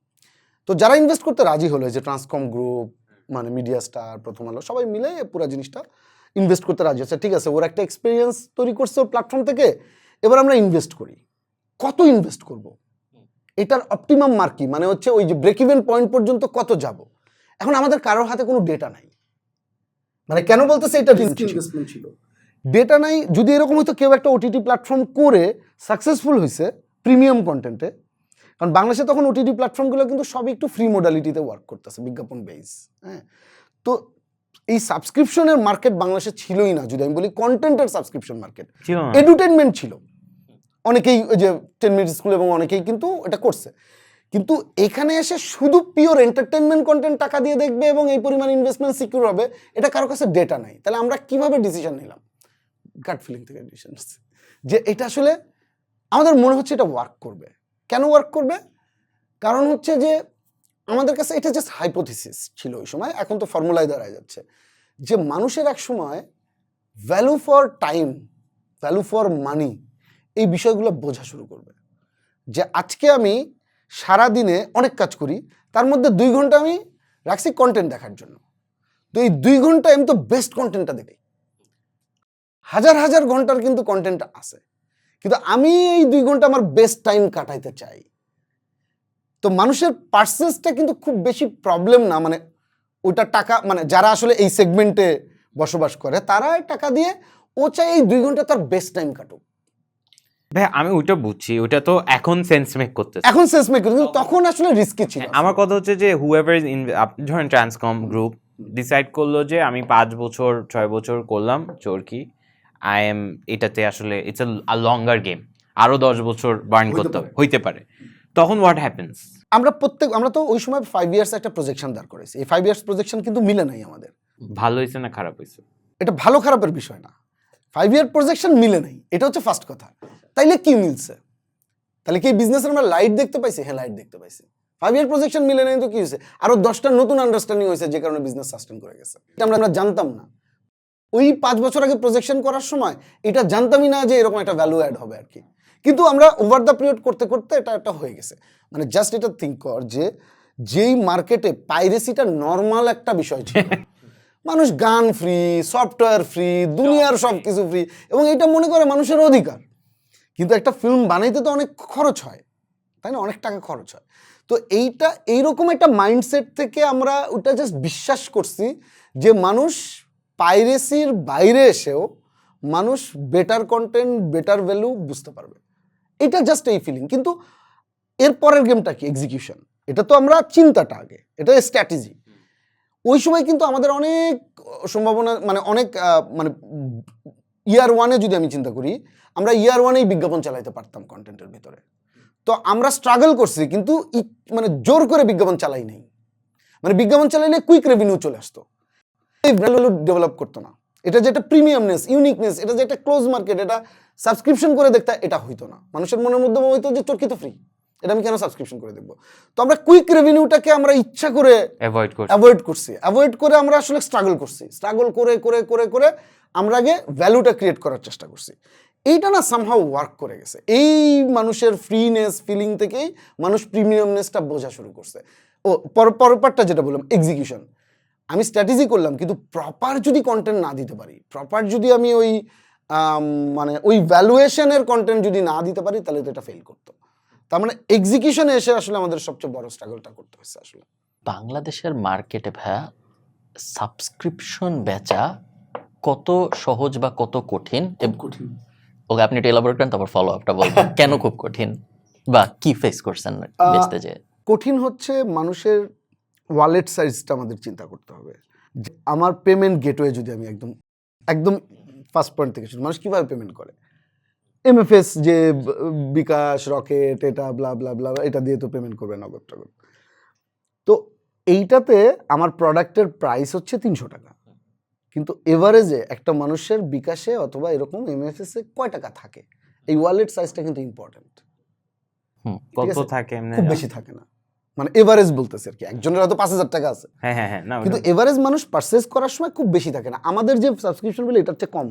তো যারা ইনভেস্ট করতে রাজি হলো, যে ট্রান্সকম গ্রুপ, মানে মিডিয়া স্টার, প্রথম আলো, সবাই মিলে পুরো জিনিসটা ইনভেস্ট করতে রাজি আছে। ঠিক আছে, ওর একটা এক্সপিরিয়েন্স তৈরি করছে প্ল্যাটফর্ম থেকে, এবার আমরা ইনভেস্ট করি। কত ইনভেস্ট করব, এটার অপটিমাম মার্ক কি, মানে হচ্ছে ওই যে ব্রেক ইভেন পয়েন্ট পর্যন্ত কত যাব। এখন আমাদের কারোর হাতে কোনো ডেটা নাই, মানে কেন বলতেছে এটা ইনভেস্টমেন্ট ছিল, ডেটা নাই। যদি এরকম হতো কেউ একটা ওটিটি প্ল্যাটফর্ম করে সাকসেসফুল হয়েছে প্রিমিয়াম কন্টেন্টে, কারণ বাংলাদেশে তখন ওটিটি প্ল্যাটফর্মগুলো কিন্তু সবই একটু ফ্রি মডালিটিতে ওয়ার্ক করতেছে, বিজ্ঞাপন বেস। হ্যাঁ, তো এই সাবস্ক্রিপশনের মার্কেট বাংলাদেশে ছিলই না। যদি আমি বলি কন্টেন্টের সাবস্ক্রিপশন মার্কেট, এডুটেনমেন্ট ছিল, অনেকেই ওই যে 10 মিনিট স্কুল এবং অনেকেই কিন্তু এটা করছে, কিন্তু এখানে এসে শুধু পিওর এন্টারটেনমেন্ট কন্টেন্ট টাকা দিয়ে দেখবে এবং এই পরিমাণ ইনভেস্টমেন্ট সিকিউর হবে, এটা কারো কাছে ডেটা নাই। তাহলে আমরা কিভাবে ডিসিশন নিলাম? গাট ফিলিং থেকে ডিসিশন, যে এটা আসলে আমাদের মনে হচ্ছে এটা ওয়ার্ক করবে। কেন ওয়ার্ক করবে? কারণ হচ্ছে যে আমাদের কাছে এটা জাস্ট হাইপোথিসিস ছিল ওই সময়, এখন তো ফর্মুলায় দাঁড়ায় যাচ্ছে যে মানুষের এক সময় value for time, value for money, এই বিষয়গুলো বোঝা শুরু করবে। যে আজকে আমি সারা দিনে অনেক কাজ করি, তার মধ্যে 2 ঘন্টা আমি রাখছি কন্টেন্ট দেখার জন্য। তো এই 2 ঘন্টা আমি তো বেস্ট কন্টেন্টটা দেখি, হাজার হাজার ঘন্টার কিন্তু কন্টেন্ট আছে, কিন্তু আমি এই 2 ঘন্টা আমার বেস্ট টাইম কাটাইতে চাই। তো মানুষের পার্সেসটা কিন্তু খুব বেশি প্রবলেম না, মানে ওইটা টাকা, মানে যারা আসলে এই সেগমেন্টে বসবাস করে তারা টাকা দিয়ে ও চাই এই 2 ঘন্টা তার বেস্ট টাইম কাটুক।
ভাই আমি ওইটা বুঝছি, ওইটা তো এখন সেন্স মেক করতেছে,
এখন সেন্স মেক করতেছে, কিন্তু তখন আসলে রিস্কি ছিল।
আমার কথা হচ্ছে যে হুএভার ইজ ধরেন ট্রান্সকম গ্রুপ ডিসাইড করলো যে আমি 5 বছর 6 বছর করলাম চরকি, আই এম এটাতে আসলে ইটস আ লঙ্গার গেম, আরো 10 বছর বার্ন করতে হইতে পারে, তখন হোয়াট হ্যাপেন্স?
আমরা তো ওই সময় 5 ইয়ার্স একটা প্রজেকশন দাঁড় করেছি। এই 5 ইয়ার্স প্রজেকশন কিন্তু মিলে নাই আমাদের।
ভালো হয়েছে না খারাপ হয়েছে?
এটা ভালো খারাপের বিষয় না, 5 ইয়ার প্রজেকশন মিলে নাই, এটা হচ্ছে ফার্স্ট কথা। তাইলে কি মিলছে? তাহলে কি বিজনেসের আমরা লাইট দেখতে পাইছি? হ্যাঁ, লাইট দেখতে পাইছি। 5 ইয়ার প্রজেকশন মিলে নাই তো কি হয়েছে? আরো 10টা নতুন আন্ডারস্ট্যান্ডিং হয়েছে, যে কারণে বিজনেস সাস্টেন করে গেছে। এটা আমরা জানতাম না। ওই 5 বছর আগে প্রজেকশন করার সময় এটা জানতামই না যে এরকম একটা ভ্যালু অ্যাড হবে আর কি, কিন্তু আমরা ওভার দ্য পিরিয়ড করতে করতে এটা হয়ে গেছে। মানে জাস্ট এটা থিঙ্ক কর যে যেই মার্কেটে পাইরেসিটা নর্মাল একটা বিষয় ছিল, মানুষ গান ফ্রি, সফটওয়্যার ফ্রি, দুনিয়ার সব কিছু ফ্রি, এবং এটা মনে করে মানুষের অধিকার, কিন্তু একটা ফিল্ম বানাইতে তো অনেক খরচ হয়, তাই না, অনেক টাকা খরচ হয়। তো এইরকম একটা মাইন্ডসেট থেকে আমরা ওটা জাস্ট বিশ্বাস করছি যে মানুষ পাইরেসির বাইরে এসেও মানুষ বেটার কন্টেন্ট, বেটার ভ্যালু বুঝতে পারবে, এটা জাস্ট এই ফিলিং। কিন্তু এর পরের গেমটা কি? এক্সিকিউশন। এটা তো আমরা চিন্তাটা আগে, এটা স্ট্র্যাটেজি। ওই সময় কিন্তু আমাদের অনেক সম্ভাবনা, মানে অনেক মানে ইয়ার ওয়ানে যদি আমি চিন্তা করি, আমরা ইয়ার ওয়ানেই বিজ্ঞাপন চালাইতে পারতাম কন্টেন্টের ভিতরে। তো আমরা স্ট্রাগল করছি, কিন্তু মানে জোর করে বিজ্ঞাপন চালাই নাই। মানে বিজ্ঞাপন চালাইলে কুইক রেভিনিউ চলে আসতো, এই ভ্যালু ডেভেলপ করতো না। এটা যে একটা প্রিমিয়ামনেস, ইউনিকনেস, এটা যে একটা ক্লোজ মার্কেট, এটা সাবস্ক্রিপশন করে দেখতে, এটা হইতো না। মানুষের মনের মধ্যে হইতো যে চরকি তো ফ্রি, এটা আমি কেন সাবস্ক্রিপশন করে দেখবো। তো আমরা কুইক রেভিনিউটাকে আমরা ইচ্ছা করে অ্যাভয়েড করে আমরা আসলে স্ট্রাগল করছি। স্ট্রাগল করে করে করে করে আমরা আগে ভ্যালুটা ক্রিয়েট করার চেষ্টা করছি। এইটা না সামহাউ ওয়ার্ক করে গেছে। এই মানুষের ফ্রিনেস ফিলিং থেকেই মানুষ প্রিমিয়ামনেসটা বোঝা শুরু করছে। ও পরের পার্টটা যেটা বললাম, এক্সিকিউশন। আমি স্ট্র্যাটেজি করলাম, কিন্তু প্রপার যদি কন্টেন্ট না দিতে পারি, প্রপার যদি আমি ওই মানে ওই ভ্যালুয়েশনের কন্টেন্ট যদি না দিতে পারি, তাহলে তো এটা ফেল করতো। তার মানে এক্সিকিউশনে এসে আসলে আমাদের সবচেয়ে বড় স্ট্রাগলটা করতে হয়েছে আসলে।
বাংলাদেশের মার্কেটে ভাইয়া সাবস্ক্রিপশন বেচা কত সহজ বা কত কঠিন? ওকে, আপনি একটু এলাবোরেট করেন, তারপর ফলো আপটা বলবেন কেন খুব কঠিন বা কি ফেস করছেন বেচতে যে।
কঠিন হচ্ছে মানুষের ওয়ালেট সাইজটা আমাদের চিন্তা করতে হবে। আমার পেমেন্ট গেটওয়ে যদি আমি একদম ফার্স্ট পয়েন্ট থেকে শুরু, মানুষ কীভাবে পেমেন্ট করে, এমএফএস, যে বিকাশ, রকেট, এটা ব্লা ব্লা ব্লা, এটা দিয়ে তো পেমেন্ট করবে নগদ টগদ। তো এইটাতে আমার প্রোডাক্টের প্রাইস হচ্ছে 300 টাকা, কিন্তু এভারেজে একটা মানুষের বিকাশে অথবা এরকম এমএফএসে কয় টাকা থাকে, এই ওয়ালেট সাইজটা কিন্তু ইম্পর্টেন্ট।
কত থাকে?
খুব বেশি থাকে না, মানে এভারেজ বলতেছে আর কি। একজনের হয়তো 5000 টাকা আছে, কিন্তু এভারেজ মানুষ পারচেজ করার সময় খুব বেশি থাকে না। আমাদের যে সাবস্ক্রিপশন বিল, এটার চেয়ে কম।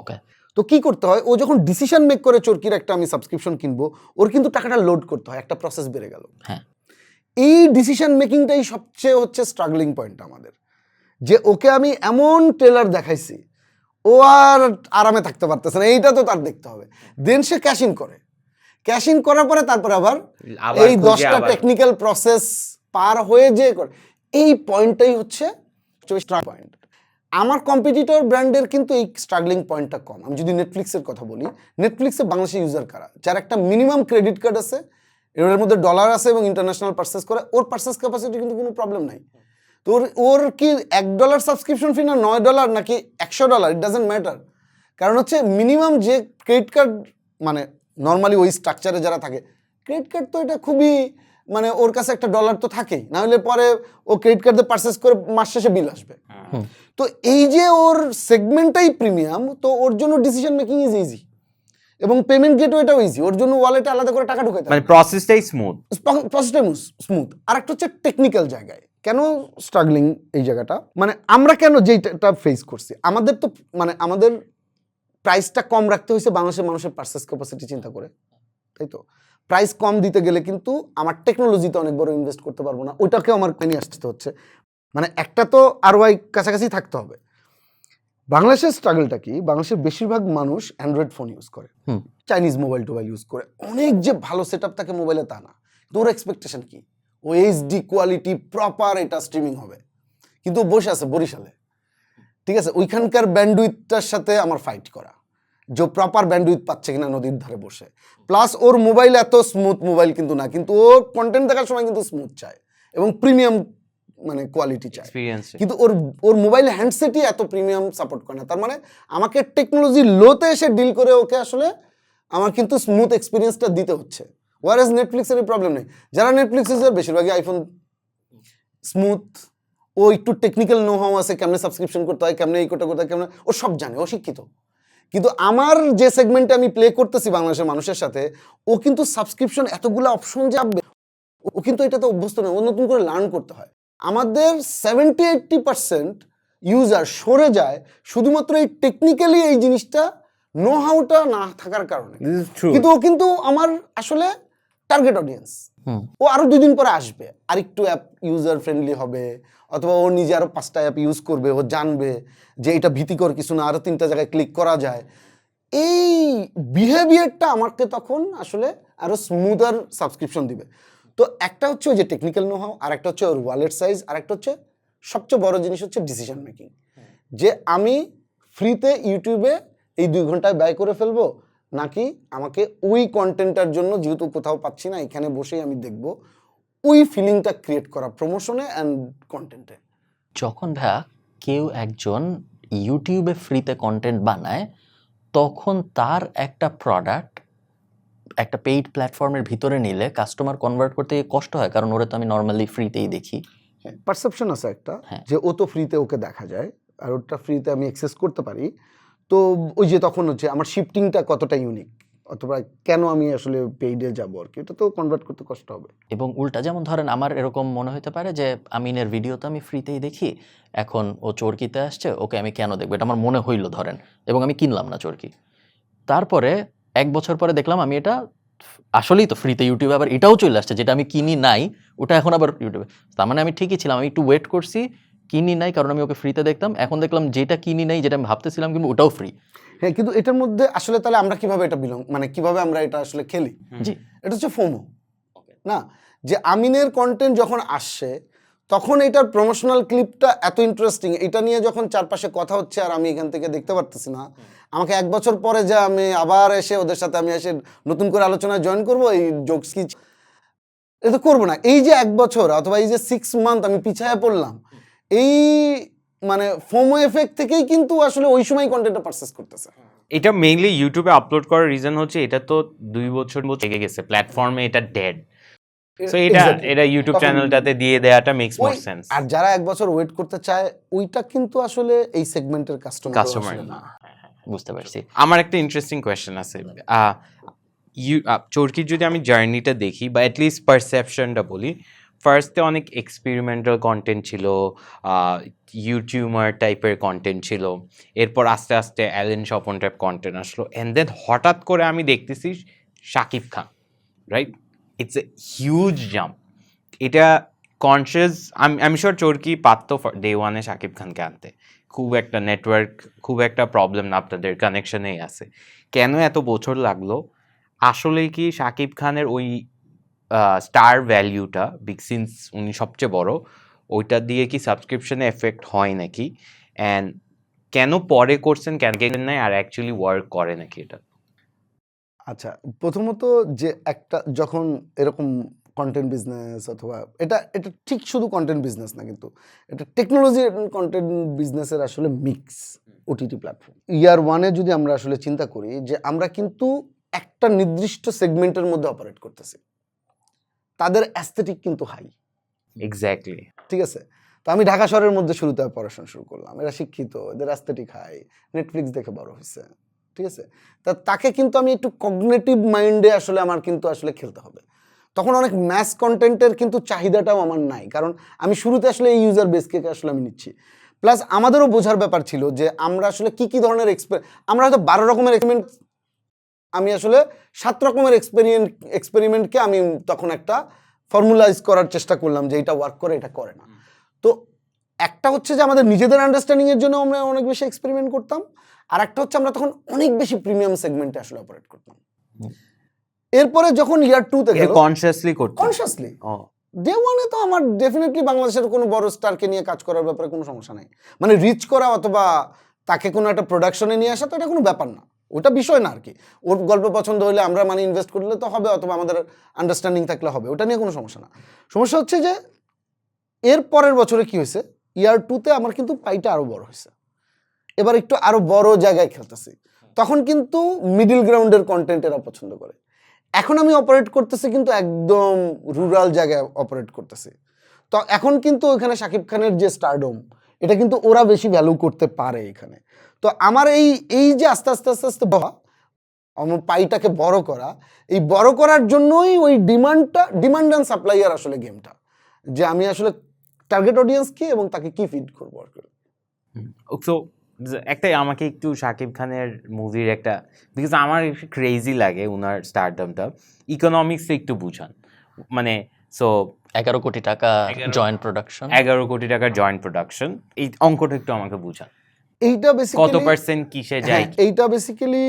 ওকে,
তো কি করতে হয়, ও যখন ডিসিশন মেক করে চরকির একটা আমি সাবস্ক্রিপশন কিনবো, ওর কিন্তু টাকাটা লোড করতে হয়, একটা প্রসেস বেড়ে গেল।
হ্যাঁ,
এই ডিসিশন মেকিংটাই সবচেয়ে হচ্ছে স্ট্রাগলিং পয়েন্ট আমাদের, যে ওকে আমি এমন ট্রেলার দেখাইছি, ও আর আরামে থাকতে পারতেছে না, এইটা তো তার দেখতে হবে। দেন সে ক্যাশ ইন করে, ক্যাশ ইন করার পরে তারপরে আবার এই 10টা টেকনিক্যাল প্রসেস পার হয়ে যে করে, এই পয়েন্টটাই হচ্ছে পয়েন্ট। আমার কম্পিটিটর ব্র্যান্ডের কিন্তু এই স্ট্রাগলিং পয়েন্টটা কম। আমি যদি নেটফ্লিক্সের কথা বলি, নেটফ্লিক্সে বাংলাদেশি ইউজার কারা, যার একটা মিনিমাম ক্রেডিট কার্ড আছে, এর মধ্যে ডলার আছে এবং ইন্টারন্যাশনাল পারচেস করে, ওর পারচেস ক্যাপাসিটি কিন্তু কোনো প্রবলেম নাই। তো ওর কি $1 সাবস্ক্রিপশন ফি না $9 নাকি $100, ইট ডাজেন্ট ম্যাটার। কারণ হচ্ছে মিনিমাম যে ক্রেডিট কার্ড, মানে নর্মালি ওই স্ট্রাকচারে যারা থাকে, ক্রেডিট কার্ড তো এটা খুবই, মানে ওর কাছে একটা ডলার তো থাকেই, না হলে পরে ও ক্রেডিট কার্ড দিয়ে পারচেস করে মাস শেষে বিল আসবে। তো এই যে ওর সেগমেন্টটাই প্রিমিয়াম, তো ওর জন্য ডিসিশন মেকিং ইজ ইজি, এবং পেমেন্ট গেটওয়েটাও ইজি, ওর জন্য ওয়ালেটে আলাদা করে টাকা ঢুকাতে,
মানে প্রসেসটাই স্মুথ।
আর একটা হচ্ছে টেকনিক্যাল জায়গায় কেন স্ট্রাগলিং, এই জায়গাটা মানে আমরা কেন যেটা ফেস করছি, আমাদের তো মানে আমাদের প্রাইসটা কম রাখতে হয়েছে বাংলাদেশের মানুষের পারচেস ক্যাপাসিটি চিন্তা করে, তাই তো। প্রাইস কম দিতে গেলে কিন্তু আমার টেকনোলজিতে অনেক বড় ইনভেস্ট করতে পারবো না, ওইটাকেও আমার নিয়ে আসতে হচ্ছে। মানে একটা তো আরওআই কাছাকাছি থাকতে হবে। বাংলাদেশের স্ট্রাগলটা কি, বাংলাদেশের বেশিরভাগ মানুষ অ্যান্ড্রয়েড ফোন ইউজ করে, চাইনিজ মোবাইল টোবাইল ইউজ করে, অনেক যে ভালো সেট আপ থাকে মোবাইলে তা না। তোর এক্সপেকটেশন কি, ও এইচডি কোয়ালিটি প্রপার এটা স্ট্রিমিং হবে, কিন্তু বসে আছে বরিশালে, ঠিক আছে, ওইখানকার ব্যান্ডউইথটার সাথে আমার ফাইট করা, যে প্রপার ব্যান্ডউইথ পাচ্ছে কিনা নদীর ধারে বসে, প্লাস ওর মোবাইল এত স্মুথ মোবাইল কিন্তু না, কিন্তু ও কন্টেন্ট দেখার সময় কিন্তু স্মুথ চায় এবং প্রিমিয়াম মানে কোয়ালিটি চায়, কিন্তু ওর মোবাইল হ্যান্ডসেটই এত প্রিমিয়াম সাপোর্ট করে না। তার মানে আমাকে টেকনোলজি লোতে এসে ডিল করে ওকে আসলে আমার কিন্তু স্মুথ এক্সপিরিয়েন্সটা দিতে হচ্ছে। ওয়ারেজ নেটফ্লিক্সের প্রবলেম নেই, যারা নেটফ্লিক্স ইউজার বেশিরভাগই আইফোন, স্মুথ, ও একটু টেকনিক্যাল নো হাউ আছে, কেমনে সাবস্ক্রিপশন করতে হয়, কেমনে এই করতে হয়, কেমনে, ও সব জানে, ও শিক্ষিত। কিন্তু আমার যে সেগমেন্টে আমি প্লে করতেছি বাংলাদেশের মানুষের সাথে, ও কিন্তু সাবস্ক্রিপশন এতগুলো অপশন যাবে, ও কিন্তু এটাতে অভ্যস্ত নয়, ও নতুন করে লার্ন করতে হয়। আমাদের 70-80% ইউজার সরে যায় শুধুমাত্র এই টেকনিক্যালি এই জিনিসটা নো হাউটা না থাকার কারণে।
This is true.
কিন্তু ও কিন্তু আমার আসলে টার্গেট অডিয়েন্স।
হুম।
ও আরো 2 দিন পরে আসবে, আরেকটু অ্যাপ ইউজার ফ্রেন্ডলি হবে, অথবা ও নিজে আরো 5টা অ্যাপ ইউজ করবে, ও জানবে যে এটা ভীতিকর কিছু না, আরো 3টা জায়গায় ক্লিক করা যায়। এই বিহেভিয়ারটা আমাকে তখন আসলে আরো স্মুদার সাবস্ক্রিপশন দিবে। তো একটা হচ্ছে ওই যে টেকনিক্যাল নো হাউ, আর একটা হচ্ছে ওর ওয়ালেট সাইজ, আর একটা হচ্ছে সবচেয়ে বড় জিনিস হচ্ছে ডিসিশন মেকিং। যে আমি ফ্রিতে ইউটিউবে এই 2 ঘন্টায় ব্যয় করে ফেলবো, নাকি আমাকে ওই কন্টেন্টটার জন্য যেহেতু কোথাও পাচ্ছি না এখানে বসেই আমি দেখব, ওই ফিলিংটা ক্রিয়েট করা প্রমোশনে অ্যান্ড কন্টেন্টে।
যখন ভাইয়া কেউ একজন ইউটিউবে ফ্রিতে কন্টেন্ট বানায়, তখন তার একটা প্রোডাক্ট একটা পেইড প্ল্যাটফর্মের ভিতরে নিলে কাস্টমার কনভার্ট করতে গিয়ে কষ্ট হয়, কারণ ওরা তো আমি নর্মালি ফ্রিতেই দেখি।
পারসেপশন আছে একটা,
হ্যাঁ।
যে ও তো ফ্রিতে ওকে দেখা যায় আর ওটা ফ্রিতে আমি অ্যাক্সেস করতে পারি। তো ওই যে তখন হচ্ছে আমার শিফটিংটা কতটা ইউনিক, অথবা কেন আমি আসলে পেইডে যাবো আর কি, এটা তো কনভার্ট করতে কষ্ট হবে।
এবং উল্টা, যেমন ধরেন আমার এরকম মনে হতে পারে যে আমিনের ভিডিও তো আমি ফ্রিতেই দেখি, এখন ও চরকিতে আসছে, ওকে আমি কেন দেখবো, এটা আমার মনে হইলো ধরেন, এবং আমি কিনলাম না চরকি। তারপরে 1 বছর পরে দেখলাম আমি এটা আসলেই তো ফ্রিতে ইউটিউবে আবার এটাও চলে আসছে, যেটা আমি কিনি নাই ওটা এখন আবার ইউটিউবে। তার মানে আমি ঠিকই ছিলাম, আমি একটু ওয়েট করছি, কিনি নাই কারণ আমি ওকে ফ্রিতে দেখতাম, এখন দেখলাম যেটা কিনি নাই, যেটা আমি ভাবতেছিলাম কিন্তু ওটাও ফ্রি।
হ্যাঁ, কিন্তু এটার মধ্যে আসলে তাহলে আমরা কিভাবে এটা মানে কিভাবে আমরা এটা আসলে খেলি,
জি।
এটা হচ্ছে ফোমো না, যে আমিনের কন্টেন্ট যখন আসছে তখন এটার প্রমোশনাল ক্লিপটা এত ইন্টারেস্টিং, এটা নিয়ে যখন চারপাশে কথা হচ্ছে আর আমি এখান থেকে দেখতে পারতেছি না, আমাকে 1 বছর পরে যে আমি আবার এসে ওদের সাথে আমি এসে নতুন করে আলোচনায় জয়েন করবো, এই জোকস কি এটা করবো না। এই যে 1 বছর অথবা এই যে 6 মান্থ আমি পিছায় পড়লাম, এই মানে ফোমো এফেক্ট থেকেই কিন্তু আসলে ওই সময় কন্টেন্টটা পারচেজ করতেছে।
এটা মেইনলি ইউটিউবে আপলোড করার রিজন হচ্ছে এটা তো 2 বছর থেকে গেছে প্ল্যাটফর্মে, এটা ডেড। সো এটা ইউটিউব চ্যানেলটাতে দিয়ে দেওয়াটা মেক্স মোর সেন্স।
আর যারা 1 বছর ওয়েট করতে চায় ওইটা কিন্তু আসলে এই সেগমেন্টের কাস্টমার
না।
বুঝতে পারছি।
আমার একটা ইন্টারেস্টিং কোয়েশ্চেন আছে। চরকির যদি আমি জার্নিটা দেখি বা অ্যাটলিস্ট পারসেপশনটা বলি, ফার্স্টে অনেক এক্সপেরিমেন্টাল কন্টেন্ট ছিল, ইউটিউবার টাইপের কন্টেন্ট ছিল, এরপর আস্তে আস্তে অ্যালেন স্বপন টাইপ কন্টেন্ট আসলো, অ্যান্ড দেন হঠাৎ করে আমি দেখতেছি Shakib Khan, right? It's a huge jump. এটা কনসিয়াস, আমি শিওর চরকি পারতো ডে ওয়ানে শাকিব খানকে আনতে, খুব একটা নেটওয়ার্ক, খুব একটা প্রবলেম না, আপনাদের কানেকশনেই আছে। কেন এত বছর লাগলো? আসলে কি শাকিব খানের ওই স্টার ভ্যালিউটা বিগ সিন্স উনি সবচেয়ে বড়, ওইটা দিয়ে কি সাবস্ক্রিপশনে এফেক্ট হয় নাকি? অ্যান্ড কেন পরে করছেন, কেন নাই, আর অ্যাকচুয়ালি ওয়ার্ক করে নাকি এটা?
আচ্ছা, প্রথমত যে একটা যখন এরকম কন্টেন্ট বিজনেস অথবা এটা ঠিক শুধু কন্টেন্ট বিজনেস না, কিন্তু এটা টেকনোলজি কন্টেন্ট বিজনেসের আসলে মিক্স ওটিটি প্ল্যাটফর্ম। ইয়ার ওয়ানে যদি আমরা আসলে চিন্তা করি যে আমরা কিন্তু একটা নির্দিষ্ট সেগমেন্টের মধ্যে অপারেট করতেছি, তাদের অ্যাস্থেটিক কিন্তু হাই,
এক্স্যাক্টলি।
ঠিক আছে? তো আমি ঢাকা শহরের মধ্যে শুরুতে পড়াশোনা শুরু করলাম, এরা শিক্ষিত, এদের অ্যাস্থেটিক হাই, নেটফ্লিক্স দেখে বড় হয়েছে, ঠিক আছে? তাকে কিন্তু আমি একটু কগনিটিভ মাইন্ডে আসলে আমার কিন্তু আসলে খেলতে হবে। তখন অনেক ম্যাস কন্টেন্টের কিন্তু চাহিদাটাও আমার নাই, কারণ আমি শুরুতে আসলে এই ইউজার বেসকে আসলে আমি নিচ্ছি। প্লাস আমাদেরও বোঝার ব্যাপার ছিল যে আমরা আসলে কি ধরনের আমরা হয়তো 12 রকমের এক্সপেরিমেন্ট, আমি আসলে 7 রকমের এক্সপেরিমেন্টকে আমি তখন একটা ফর্মুলাইজ করার চেষ্টা করলাম যে এটা ওয়ার্ক করে, এটা করে না। তো একটা হচ্ছে যে আমাদের নিজেদের আন্ডারস্ট্যান্ডিং এর জন্য আমরা অনেক বেশি এক্সপেরিমেন্ট করতাম, আর একটা হচ্ছে আমরা তখন অনেক বেশি প্রিমিয়াম সেগমেন্টে আসলে অপারেট করতাম। এরপরে যখন ইয়ার 2 তে গেল,
কনসিয়াসলি করতে,
কনসিয়াসলি ডে ওয়ানে তো আমার ডেফিনেটলি বাংলাদেশের কোনো বড় স্টারকে নিয়ে কাজ করার ব্যাপারে কোনো সমস্যা নাই, মানে রিচ করা অথবা তাকে কোনো একটা প্রোডাকশনে নিয়ে আসা তো এটা কোনো ব্যাপার না, ওটা বিষয় না আর কি। ওর গল্প পছন্দ হলে আমরা মানে ইনভেস্ট করলে তো হবে, অথবা আমাদের আন্ডারস্ট্যান্ডিং থাকলে হবে, ওটা নিয়ে কোনো সমস্যা না। সমস্যা হচ্ছে যে এর পরের বছরে কি হয়েছে, ইয়ার 2 তে আমার কিন্তু পাইটা আরো বড় হয়েছে, এবার একটু আরো বড় জায়গায় খেলতেছি, তখন কিন্তু মিডল গ্রাউন্ডের কন্টেন্ট এরা পছন্দ করে। এখন আমি অপারেট করতেছি কিন্তু একদম রুরাল জায়গায় অপারেট করতেছি, তো এখন কিন্তু ওখানে শাকিব খানের যে স্টারডম, এটা কিন্তু ওরা বেশি ভ্যালু করতে পারে এখানে। তো আমার এই যে আস্তে আস্তে আমার পাইটাকে বড় করা, এই বড় করার জন্যই ওই ডিমান্ড অ্যান্ড সাপ্লাই আর আসলে গেমটা, যে আমি আসলে টার্গেট অডিয়েন্স কি এবং তাকে কি ফিড করবো আর কি।
সো একটাই আমাকে একটু শাকিব খানের মুভির একটা, বিকজ আমার ক্রেজি লাগে ওনার স্টারডামটা, ইকোনমিক্সে একটু বুঝান, মানে সো
11 কোটি টাকা জয়েন্ট প্রোডাকশন,
11 কোটি টাকার জয়েন্ট প্রোডাকশন, এই অঙ্কটা একটু আমাকে বুঝান,
এইটা
কত
বেসিক্যালি
পার্সেন্ট কিসে যায়?
এইটা বেসিক্যালি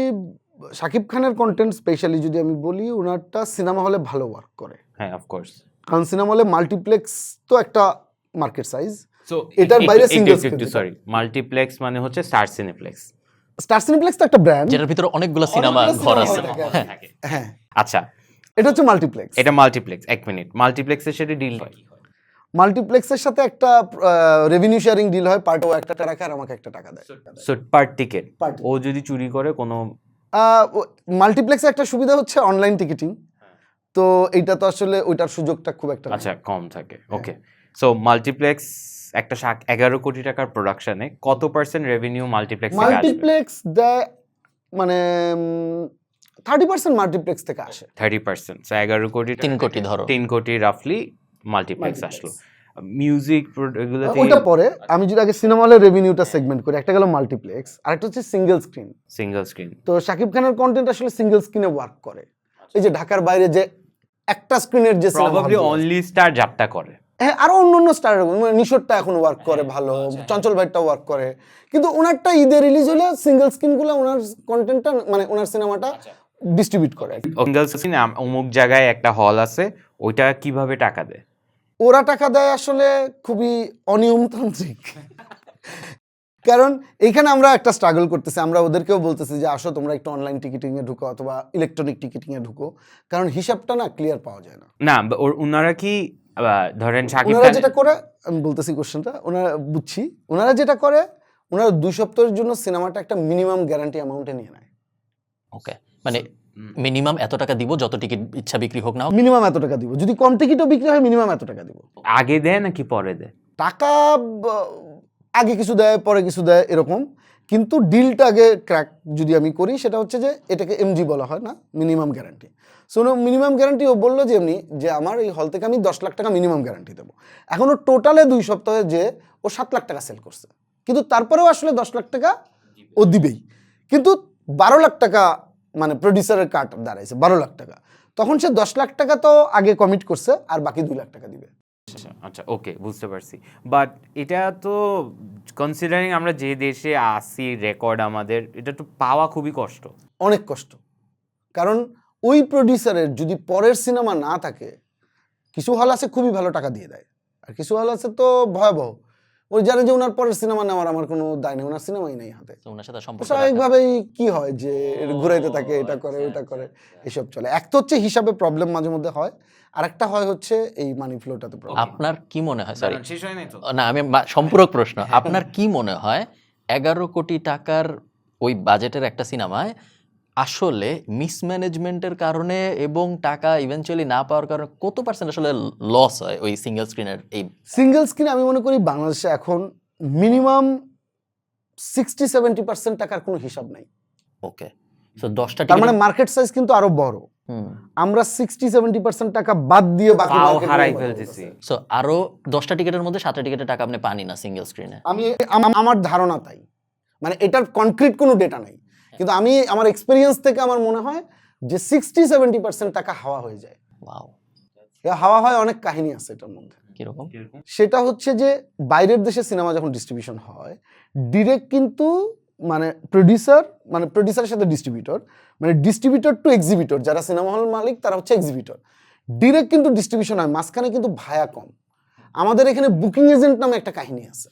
শাকিব খানের কন্টেন্ট স্পেশালি যদি আমি বলি, ওনারটা সিনেমা হলে ভালো ওয়ার্ক করে,
হ্যাঁ অফকোর্স।
কারণ সিনেমা হলে মাল্টিপ্লেক্স তো একটা মার্কেট সাইজ,
সো
এটার বাইরে single screen
একটু
দিতে
সরি, মাল্টিপ্লেক্স মানে হচ্ছে স্টার সিনেপ্লেক্স।
স্টার সিনেপ্লেক্স তো একটা ব্র্যান্ড,
যেটার ভিতরে অনেকগুলো সিনেমা
অনেকগুলো
ঘর
cinema
আছে।
hall থাকে। হ্যাঁ
আচ্ছা,
এটা হচ্ছে মাল্টিপ্লেক্স।
এটা মাল্টিপ্লেক্স, এক মিনিট, মাল্টিপ্লেক্সের সাথে ডিল হয়?
মাল্টিপ্লেক্সের সাথে একটা রেভিনিউ শেয়ারিং ডিল হয়, পার্ট ও একটা টাকা আর আমাকে একটা টাকা দেয়।
সো পার টিকেট,
Per ticket।
ও যদি চুরি করে কোনো,
মাল্টিপ্লেক্সের একটা সুবিধা হচ্ছে অনলাইন টিকিটিং, তো এইটা তো আসলে ওইটার সুযোগটা খুব একটা
আচ্ছা কম থাকে, ওকে। সো মাল্টিপ্লেক্স একটা 11 কোটি টাকার প্রোডাকশনে কত পার্সেন্ট রেভিনিউ মাল্টিপ্লেক্স থেকে আসবে?
মাল্টিপ্লেক্স দেয় মানে 30% মাল্টিপ্লেক্স থেকে আসে।
30%, সো 11 কোটি,
3 কোটি ধরো।
3 কোটি রাফলি মাল্টিপ্লেক্স আসলো। মিউজিক এগুলোতে
ওইটা পরে আমি যদি আগে সিনেমা হলের রেভিনিউটা সেগমেন্ট করি, একটা গেল মাল্টিপ্লেক্স আর একটা হচ্ছে সিঙ্গেল স্ক্রিন।
সিঙ্গেল স্ক্রিন,
তো শাকিব খানের কন্টেন্ট আসলে সিঙ্গেল স্ক্রিনে ওয়ার্ক করে, এই যে ঢাকার বাইরে যে একটা স্ক্রিনের যে
প্রবাবলি অনলি স্টার যাত্রা করে।
হ্যাঁ, আরো অন্য স্টার নিশোরটা এখন ওয়ার্ক করে ভালো, চঞ্চল ভাইটা ওয়ার্ক করে, কিন্তু ওনারটা ঈদে রিলিজ হলে সিঙ্গেল স্ক্রিন গুলো ওনার কন্টেন্টটা মানে ওনার সিনেমাটা ডিস্ট্রিবিউট করে।
সিঙ্গেল স্ক্রিন অমুক জায়গায় একটা হল আছে, ওইটা কিভাবে টাকা দেয়?
ওরা টাকা দেয় আসলে খুবই অনিয়মতান্ত্রিক, কারণ এইখানে আমরা একটা স্ট্রাগল করতেছি, আমরা ওদেরকেও বলতেছি যে আসো তোমরা একটু অনলাইন টিকিটিং এ ঢুকো অথবা ইলেকট্রনিক টিকিটিং এ ঢুকো, কারণ হিসাবটা না ক্লিয়ার পাওয়া যায় না।
না, ওনারা কি ধরেন শাকিব
ওনারা
খান,
যেটা করে, আমি বলতেছি কোশ্চেনটা, ওনারা বুঝছি, ওনারা যেটা করে, ওনারা 2 সপ্তাহের জন্য সিনেমাটা একটা মিনিমাম গ্যারান্টি অ্যামাউন্টে নিয়ে নেয়।
ওকে, মানে মিনিমাম এত টাকা দিব যত টিকিট ইচ্ছা বিক্রি হোক না হোক।
মিনিমাম এত টাকা দিব, যদি কম টিকিটও বিক্রি হয় মিনিমাম এত টাকা দিব।
আগে দেয় নাকি পরে দেয়?
টাকা আগে কিছু দেয় পরে কিছু দেয় এরকম, কিন্তু ডিলটা আগে ক্র্যাক যদি আমি করি সেটা হচ্ছে যে এটাকে এমজি বলা হয় না, minimum guarantee. So minimum guarantee ও বললো যে এমনি যে আমার এই হল থেকে আমি 10 লাখ টাকা মিনিমাম গ্যারান্টি দেবো। এখনও টোটালে 2 সপ্তাহে যে ও 7 লাখ টাকা সেল করছে, কিন্তু তারপরেও আসলে 10 লাখ টাকা ও দিবেই, কিন্তু 12 লাখ টাকা মানে প্রডিউসারের কাট দাঁড়াইছে 12 লাখ টাকা, তখন সে 10 লাখ টাকা তো আগে কমিট করছে আর বাকি 2 লাখ টাকা দিবে।
আচ্ছা ওকে, বুঝতে পারছি। বাট এটা তো কনসিডারিং আমরা যে দেশে আসি, রেকর্ড আমাদের, এটা তো পাওয়া খুবই কষ্ট।
অনেক কষ্ট, কারণ ওই প্রডিউসারের যদি পরের সিনেমা না থাকে, কিছু হল আছে খুবই ভালো টাকা দিয়ে দেয়, আর কিছু হল আছে তো ভয়াবহ, ওই জানে যে ওনার পরের সিনেমা নেওয়ার আমার কোনো দায় নেই, ওনার সিনেমাই নেই হাতে,
তো ওনার সাথে সম্পর্ক রাখা।
স্বাভাবিকভাবেই কি হয় যে ঘুরাইতে থাকে, এটা করে ওইটা করে, এসব চলে। এক তো হচ্ছে হিসাবে প্রবলেম মাঝে মধ্যে হয়, আর একটা হয় হচ্ছে এই মানি ফ্লোটাতে প্রবলেম।
আপনার কি মনে হয়, সরি
শেষ হয় নাই তো?
না আমি সম্পূরক প্রশ্ন, আপনার কি মনে হয় 11 কোটি টাকার ওই বাজেটের একটা সিনেমায় আসলে মিসম্যানেজমেন্টের কারণে এবং টাকা ইভেনচুয়ালি না পাওয়ার কারণে কত পার্সেন্ট আসলে লস হয় ওই সিঙ্গেল স্ক্রিনের? এই
সিঙ্গেল স্ক্রিন আমি মনে করি বাংলাদেশে এখন মিনিমাম 60-70% টাকার কোনো হিসাব নাই।
ওকে, সো 10টা
তার মানে
টিকিট,
মার্কেট সাইজ কিন্তু আরো বড়,
হুম,
আমরা 60-70% টাকা বাদ দিয়ে বাকি
পাও
market
হারাই
নিয়ে কথা
ফেলতেছি।
বলতেছি।
সো আরো 10টা টিকিটের মধ্যে 7টা টিকিটের টাকা আপনি পানি না সিঙ্গেল স্ক্রিনে।
আমার ধারণা তাই, মানে এটার কনক্রিট কোনো ডেটা নাই, কিন্তু আমি আমার এক্সপেরিয়েন্স থেকে আমার মনে হয় যে 60-70% টাকা হাওয়া হয়ে যায়।
ওয়াও,
হাওয়া হয়, অনেক কাহিনী আছে এটার মধ্যে।
কিরকম?
সেটা হচ্ছে যে বাইরের দেশে সিনেমা যখন ডিস্ট্রিবিউশন হয়, ডিরেক্ট কিন্তু মানে প্রডিউসারের সাথে ডিস্ট্রিবিউটর, মানে ডিস্ট্রিবিউটর টু এক্সিবিটর, যারা সিনেমা হল মালিক তারা হচ্ছে এক্সিবিটর, ডিরেক্ট কিন্তু ডিস্ট্রিবিউশন হয়, মাঝখানে কিন্তু ভায়া কম। আমাদের এখানে বুকিং এজেন্ট নামে একটা কাহিনী আছে,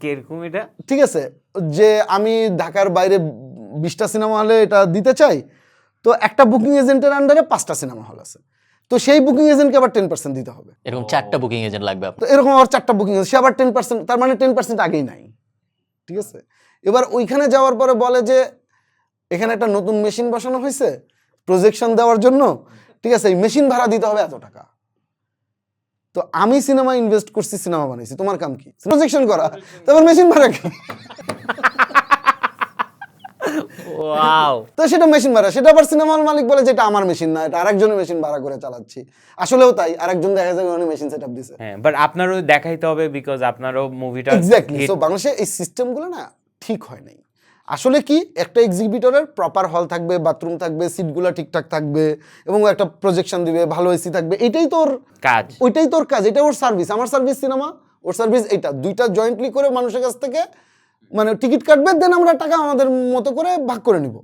কিরকম এটা?
ঠিক আছে, যে আমি ঢাকার বাইরে 20টা সিনেমা হলে এটা দিতে চাই, তো একটা বুকিং এজেন্টের আন্ডারে 5টা সিনেমা হল আছে, তো সেই বুকিং এজেন্টকে আবার 10% দিতে হবে,
এরকম 4টা বুকিং এজেন্ট লাগবে
তো
আপনার।
এরকম আবার 4টা বুকিং আছে, সে আবার 10%, তার মানে 10% আগেই নাই, ঠিক আছে। এবার ওইখানে যাওয়ার পরে বলে যে এখানে একটা নতুন মেশিন বসানো হয়েছে প্রজেকশন দেওয়ার জন্য, ঠিক আছে, এই মেশিন ভাড়া দিতে হবে এত টাকা। তো আমি সিনেমা ইনভেস্ট করছি, সিনেমা বানাইছি, তোমার কাম কি? প্রজেকশন করা, তারপর মেশিন ভাড়া কি?
ও ওয়াও
তো সেটা মেশিন ভাড়া, সেটা আবার সিনেমা হল মালিক বলে যে এটা আমার মেশিন না, এটা আরেকজনের মেশিন ভাড়া করে চালাচ্ছি। আসলেও তাই, আরেকজন দেখা যায় উনি মেশিন সেটআপ দিছে।
হ্যাঁ, বাট আপনারও দেখাইতে হবে বিকজ আপনারও মুভিটা
এক্স্যাক্টলি। সো বাংলাদেশে এই সিস্টেমগুলো না ঠিক হয় নাই। আসলে কি একটা এক্সিবিটরের প্রপার হল থাকবে, বাথরুম থাকবে, সিটগুলো ঠিকঠাক থাকবে এবং একটা প্রজেকশন দিবে, ভালো এসি থাকবে, এটাই তোর
কাজ।
ওইটাই তোর কাজ, এটা ওর সার্ভিস। আমার সার্ভিস সিনেমা, ওর সার্ভিস এইটা। দুইটা জয়েন্টলি করে মানুষের কাছ থেকে মানে টিকিট কাটবে, দেন আমরা টাকা আমাদের মতো করে ভাগ করে নিব।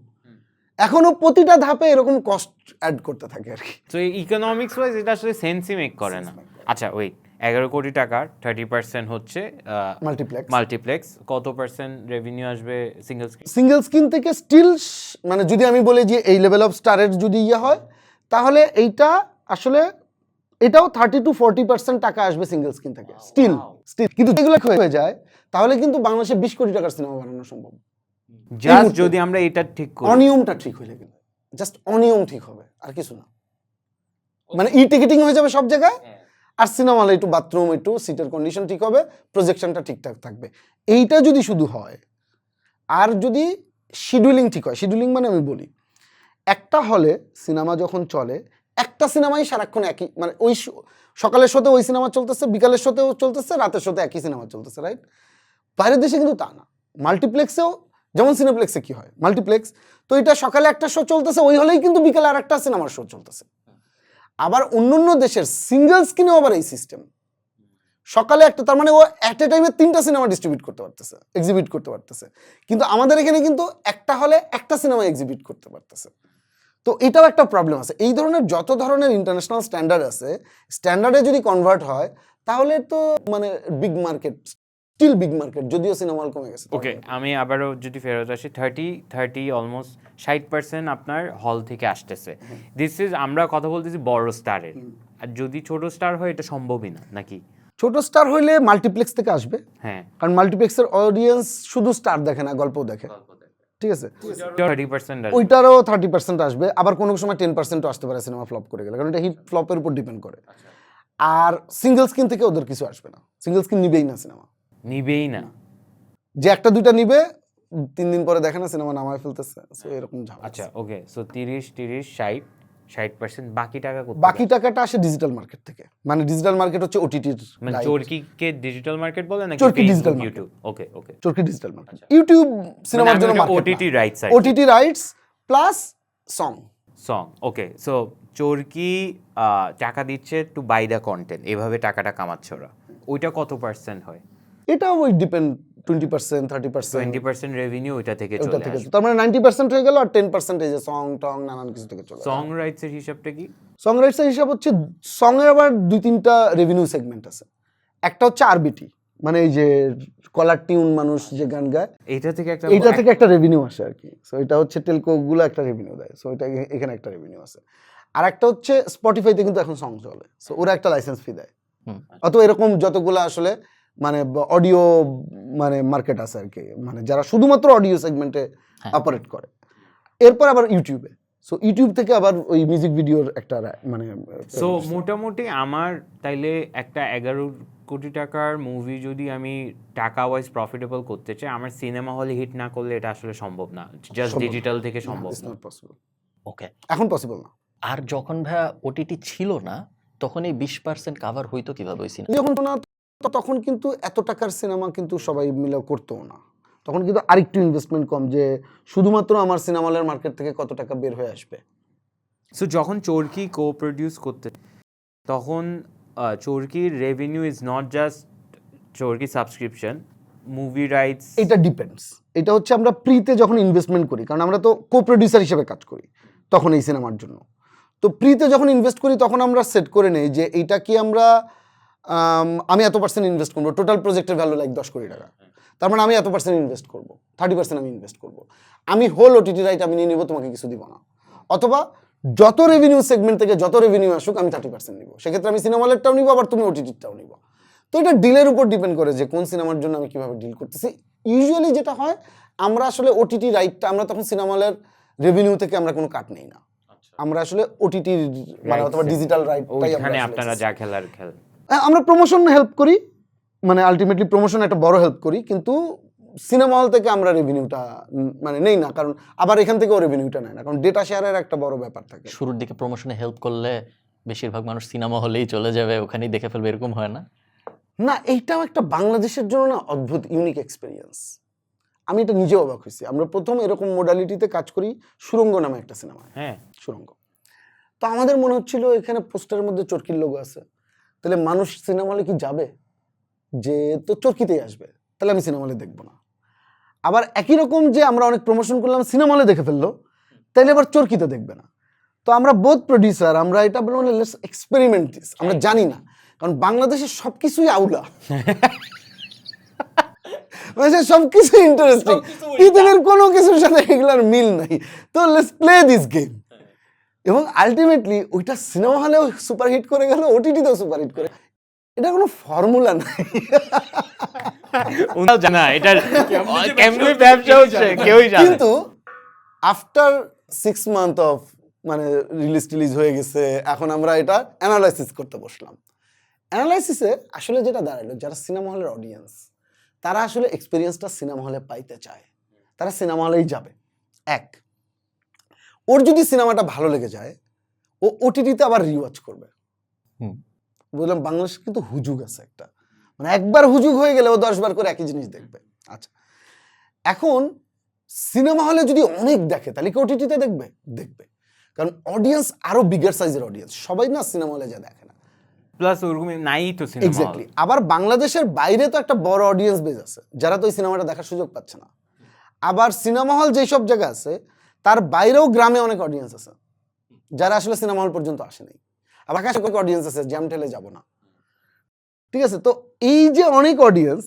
এখনো প্রতিটা ধাপে এরকম কস্ট অ্যাড করতে থাকে আর কি।
তো ইকোনমিক্স ওয়াইজ এটা আসলে সেন্সই মেক করে না। আচ্ছা ওয়েট, 11 কোটি টাকার 30% হচ্ছে মাল্টিপ্লেক্স, কত পার্সেন্ট রেভিনিউ আসবে সিঙ্গেল স্ক্রিন?
সিঙ্গেল স্ক্রিন থেকে স্টিল মানে যদি আমি বলি যে এই লেভেল অফ স্টারের যদি ইয়ে হয়, তাহলে এইটা আসলে এটাও 30-40% টাকা আসবে সিঙ্গেল স্ক্রিন থেকে স্টিল। কিন্তু এগুলো হয়ে যায় তাহলে কিন্তু বাংলাদেশে 20 কোটি টাকার সিনেমা বানানো সম্ভব,
জাস্ট যদি আমরা এটা ঠিক করি।
অনিয়মটা ঠিক হইলে। কিন্তু জাস্ট অনিয়ম ঠিক হবে, আর কিছু না। মানে টিকিটিং হয়ে যাবে সব জায়গায়, আর সিনেমা হলে একটু বাথরুম, একটু সিটের কন্ডিশন ঠিক হবে, প্রজেকশনটা ঠিকঠাক থাকবে। এইটা যদি শুধু হয়, আর যদি শিডিউলিং ঠিক হয়, শিডিউলিং মানে আমি বলি একটা হলে সিনেমা যখন চলে, একটা সিনেমাই সারাক্ষণ একই, মানে ওই সকালের শোতে ওই সিনেমা চলতেছে, বিকালের শোতেও চলতেছে, রাতের শোতে একই সিনেমা চলতেছে, রাইট? বাইরের দেশে কিন্তু তা না। মাল্টিপ্লেক্সেও যেমন সিনেপ্লেক্সে কি হয়, মাল্টিপ্লেক্স তো এটা সকালে একটা শো চলতেছে, ওই হলেই কিন্তু বিকালে আর একটা সিনেমার শো চলতেছে। আবার অন্যান্য দেশের সিঙ্গেল স্ক্রিনেও আবার এই সিস্টেম, সকালে একটা, তার মানে ও এট এ টাইমে 3টা সিনেমা ডিস্ট্রিবিউট করতে পারতেছে, এক্সিবিট করতে পারতেছে। কিন্তু আমাদের এখানে কিন্তু একটা হলে একটা সিনেমা এক্সিবিট করতে পারতেছে। তো এটাও একটা প্রবলেম আছে। এই ধরনের যত ধরনের ইন্টারন্যাশনাল স্ট্যান্ডার্ড আছে, স্ট্যান্ডার্ডে যদি কনভার্ট হয় তাহলে তো মানে big market, still big market, যদিও সিনেমা হল কমে গেছে।
ওকে, আমি আবারও যদি ফেরত আসি, 30 অলমোস্ট 60% আপনার হল থেকে আসতেছে। দিস ইজ, আমরা কথা বলতেছি বড় স্টারের। আর যদি ছোট স্টার হয় এটা সম্ভবই না নাকি?
ছোট স্টার হইলে মাল্টিপ্লেক্স থেকে আসবে,
হ্যাঁ,
কারণ মাল্টিপ্লেক্সের অডিয়েন্স শুধু স্টার দেখে না, গল্পও দেখে, ঠিক আছে?
30%
ওইটারও 30% আসবে। আবার কোনো সময় 10%ও আসতে পারে সিনেমা ফ্লপ করে গেলে, কারণ এটা হিট ফ্লপের উপর ডিপেন্ড করে। আর সিঙ্গেল স্ক্রিন থেকে ওদের কিছু আসবে না, সিঙ্গেল স্ক্রিন নিবেই না সিনেমা,
নিবেই না।
যে একটা দুইটা নিবে, 3 দিন পরে দেখে না সিনেমা নামায় ফেলতেছে, সো এরকম ঝামেলা।
আচ্ছা ওকে, সো 30-30-60 বাকি টাকা কোথায়?
বাকি টাকাটা আসে ডিজিটাল মার্কেট থেকে। মানে ডিজিটাল মার্কেট হচ্ছে ওটিটির,
মানে চরকিকে ডিজিটাল মার্কেট বলে নাকি
চরকি digital market।
ইউটিউব? ওকে ওকে,
চরকি ডিজিটাল মার্কেট, ইউটিউব সিনেমার জন্য মার্কেট,
ওটিটি রাইটস আর
ওটিটি রাইটস প্লাস সং।
ওকে, সো চরকি টাকা দিচ্ছে টু বাই দ্য কন্টেন্ট, এভাবে টাকাটা কামাচ্ছে ওরা। ওইটা কত পার্সেন্ট হয়?
এটা ওই ডিপেন্ড, 20%, 30%,
20% রেভিনিউ ওইটা থেকে
ওটা
চলে
থেকে,
আসে।
তার মানে 90% হয়ে গেল, আর 10% এই যে সং টং নানান কিছু থেকে চলে।
সং রাইটস এর হিসাবটা কি?
সং রাইটসের হিসাব হচ্ছে, সং এর আবার 2-3টা রেভিনিউ সেগমেন্ট আছে। একটা হচ্ছে আরবিটি, মানে এই যে কলার টিউন মানুষ যে গান গায়,
এইটা থেকে
একটা রেভিনিউ আসে আর কি। সো এটা হচ্ছে টেলকো গুলো একটা রেভিনিউ দেয়, সো এটা এখানে একটা রেভিনিউ আছে। আর একটা হচ্ছে স্পটিফাইতে কিন্তু এখন সং চলে, সো ওরা একটা লাইসেন্স ফি দেয়। অত এরকম যতগুলো আসলে মানে অডিও মানে মার্কেট আছে আর কি, মানে যারা শুধুমাত্র অডিও সেগমেন্টে অপারেট করে। এরপর আবার ইউটিউবে, সো ইউটিউব থেকে আবার ওই মিউজিক ভিডিওর একটা মানে,
সো মোটামুটি আমার তাইলে একটা 11 কোটি টাকার মুভি যদি আমি টাকা ওয়াইজ প্রফিটেবল করতে চাই, আমার সিনেমা হলে হিট না করলে এটা আসলে সম্ভব না, জাস্ট ডিজিটাল থেকে সম্ভব না।
ওকে,
এখন পসিবল না।
আর যখন ভাইয়া ওটিটি ছিল না, তখন এই 20% কাভার হইতো কিভাবে ওই সিনেমা?
যখন না, তখন কিন্তু এত টাকার সিনেমা কিন্তু সবাই মিলে করতো না। তখন কিন্তু আরেকটু ইনভেস্টমেন্ট কম, যে শুধুমাত্র আমার সিনেমা হলের মার্কেট থেকে কত টাকা বের হয়ে আসবে।
সো যখন চরকি কো প্রডিউস করতে, তখন চরকির revenue is not just Chorki subscription, movie rights.
এটা ডিপেন্ডস, এটা হচ্ছে আমরা প্রিতে যখন ইনভেস্টমেন্ট করি, কারণ আমরা তো কো প্রডিউসার হিসেবে কাজ করি তখন এই সিনেমার জন্য। তো প্রিতে যখন ইনভেস্ট করি তখন আমরা সেট করে নেই যে এইটা কি আমরা, আমি এত % ইনভেস্ট করবো, টোটাল প্রজেক্টের ভ্যালু লাইক 10 কোটি টাকা, তার মানে আমি এত % ইনভেস্ট করবো, 30% আমি ইনভেস্ট করবো, আমি হোল ওটিটি রাইট আমি নিয়ে নিবো, তোমাকে কিছু দিব না। অথবা যত রেভিনিউ সেগমেন্ট থেকে যত রেভিনিউ আসুক আমি 30% নিবো, সেক্ষেত্রে আমি সিনেমা হলেরটাও নিবো, আবার তুমি ওটিটিটাও নিবো। তো এটা ডিলের উপর ডিপেন্ড করে যে কোন সিনেমার জন্য আমি কিভাবে ডিল করতেছি। ইউজুয়ালি যেটা হয়, আমরা আসলে ওটিটি রাইটটা আমরা তখন সিনেমা হলের রেভিনিউ থেকে আমরা কোনো কাট নেই না, আমরা আসলে ওটিটির মানে অথবা ডিজিটাল রাইটটাই
ওইখানে আপনারা যা খেলার খেল।
আমরা প্রমোশন হেল্প করি, মানে আলটিমেটলি প্রমোশন একটা বড় হেল্প করি, কিন্তু সিনেমা হল থেকে আমরা রেভিনিউটা মানে নেই না, কারণ আবার এখান থেকেও রেভিনিউটা নেয় না, কারণ ডেটা শেয়ারের একটা বড় ব্যাপার থাকে।
শুরুর দিকে প্রমোশনে হেল্প করলে বেশিরভাগ মানুষ সিনেমা হলেই চলে যাবে, ওখানেই দেখে ফেলবে, এরকম হয় না?
না, এইটাও একটা বাংলাদেশের জন্য না অদ্ভুত ইউনিক এক্সপিরিয়েন্স। আমি এটা নিজেও অবাক হয়েছি। আমরা প্রথম এরকম মোডালিটিতে কাজ করি সুরঙ্গ নামে একটা সিনেমা।
হ্যাঁ,
সুরঙ্গ। তো আমাদের মনে হচ্ছিল এখানে পোস্টারের মধ্যে চরকির লোগো আছে, তাহলে মানুষ সিনেমা হলে কি যাবে? যে তো চরকিতেই আসবে, তাহলে আমি সিনেমা হলে দেখবো না। আবার একই রকম যে আমরা অনেক প্রমোশন করলাম, সিনেমা হলে দেখে ফেললো, তাইলে আবার চরকিতে দেখবে না। তো আমরা বোধ প্রডিউসার, আমরা এটা বলবো লেটস এক্সপেরিমেন্ট দিস। আমরা জানি না, কারণ বাংলাদেশের সবকিছুই আউলা, মানে সবকিছু ইন্টারেস্টিং, পৃথিবীর কোনো কিছুর সাথে এগুলার মিল নাই। তো লেটস প্লে দিস গেম। এবং আলটিমেটলি ওইটা সিনেমা হলেও সুপারহিট করে গেল, ওটিটিতেও সুপারহিট করে। এটা কোনো ফর্মুলা নাই।
ওনাও জানা এটার কেমনে ব্যবসা হচ্ছে কেউই জানে না।
কিন্তু আফটার 6 মান্থ অফ মানে রিলিজ হয়ে গেছে, এখন আমরা এটা অ্যানালাইসিস করতে বসলাম। অ্যানালাইসিসে আসলে যেটা দাঁড়ালো, যারা সিনেমা হলের অডিয়েন্স তারা আসলে এক্সপিরিয়েন্সটা সিনেমা হলে পাইতে চায়, তারা সিনেমা হলেই যাবে। এক, ওর যদি সিনেমাটা ভালো লেগে যায় ও ওটিটিতে আবার রিওয়াচ করবে। বললাম বাংলাদেশ কিন্তু হুজুগ আছে একটা, মানে একবার হুজুগ হয়ে গেলে ও 10 বার করে একই জিনিস দেখবে। আচ্ছা, এখন সিনেমা হলে যদি অনেক দেখে তাহলে কি ওটিটিতে দেখবে? দেখবে, কারণ অডিয়েন্স আরো বিগার সাইজের অডিয়েন্স, সবাই না সিনেমা হলে যা দেখে না।
প্লাস ওরকম নাই তো সিনেমা হল।
এক্স্যাক্টলি। আবার বাংলাদেশের বাইরে তো একটা বড় অডিয়েন্স বেজ আছে যারা তো ওই সিনেমাটা দেখার সুযোগ পাচ্ছে না। আবার সিনেমা হল যেসব জায়গা আছে তার বাইরেও গ্রামে অনেক অডিয়েন্স আছে যারা আসলে সিনেমা হল পর্যন্ত আসেনি। আবার কাছে অনেক অডিয়েন্স আছে জ্যাম ঠেলে যাব না, ঠিক আছে? তো এই যে অনেক অডিয়েন্স,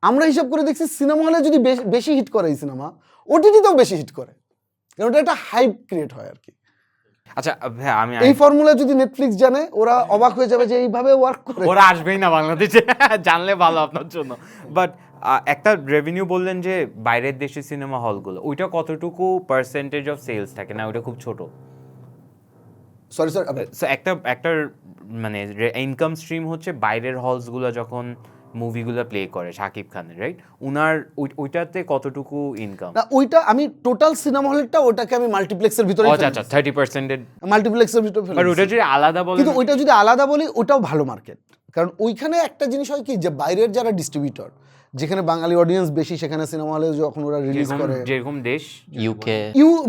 আমরা হিসাব করে দেখছি সিনেমা হলে যদি বেশি হিট করে এই সিনেমা, ওটিটিতেও বেশি হিট করে, কারণ ওটা একটা হাইপ ক্রিয়েট হয় আর কি।
আচ্ছা ভাই, আমি
এই ফর্মুলা যদি নেটফ্লিক্স জানে ওরা অবাক হয়ে যাবে যে এইভাবে ওয়ার্ক করে।
ওরা আসবেই না বাংলাদেশে, জানলে ভালো আপনার জন্য। বাট একটা রেভিনিউ বললেন যে বাইরের দেশের সিনেমা হলগুলো, ওইটা কতটুকু পার্সেন্টেজ অফ সেলস থাকে? না ওইটা খুব ছোট?
সরি স্যার,
সো একটা মানে ইনকাম স্ট্রিম হচ্ছে বাইরের হলসগুলো যখন মুভিগুলো প্লে করে শাকিব খানের, রাইট? উনার ওইটাতে কতটুকু ইনকাম?
না ওইটা আমি টোটাল সিনেমা হলটা ওটাকে আমি মাল্টিপ্লেক্সের ভিতরে
আচ্ছা আচ্ছা, 30%
মাল্টিপ্লেক্সের ভিতরে ফেলে
বাট ওটা যদি আলাদা বলেন,
কিন্তু ওইটা যদি আলাদা বলি ওটাও ভালো মার্কেট, কারণ ওইখানে একটা জিনিস হয় কি যে বাইরের যারা ডিস্ট্রিবিউটর, যেখানে বাঙালি অডিয়েন্স বেশি, সেখানে সিনেমা হলে যখন ওরা রিলিজ করে,
যেরকম দেশ
ইউকে,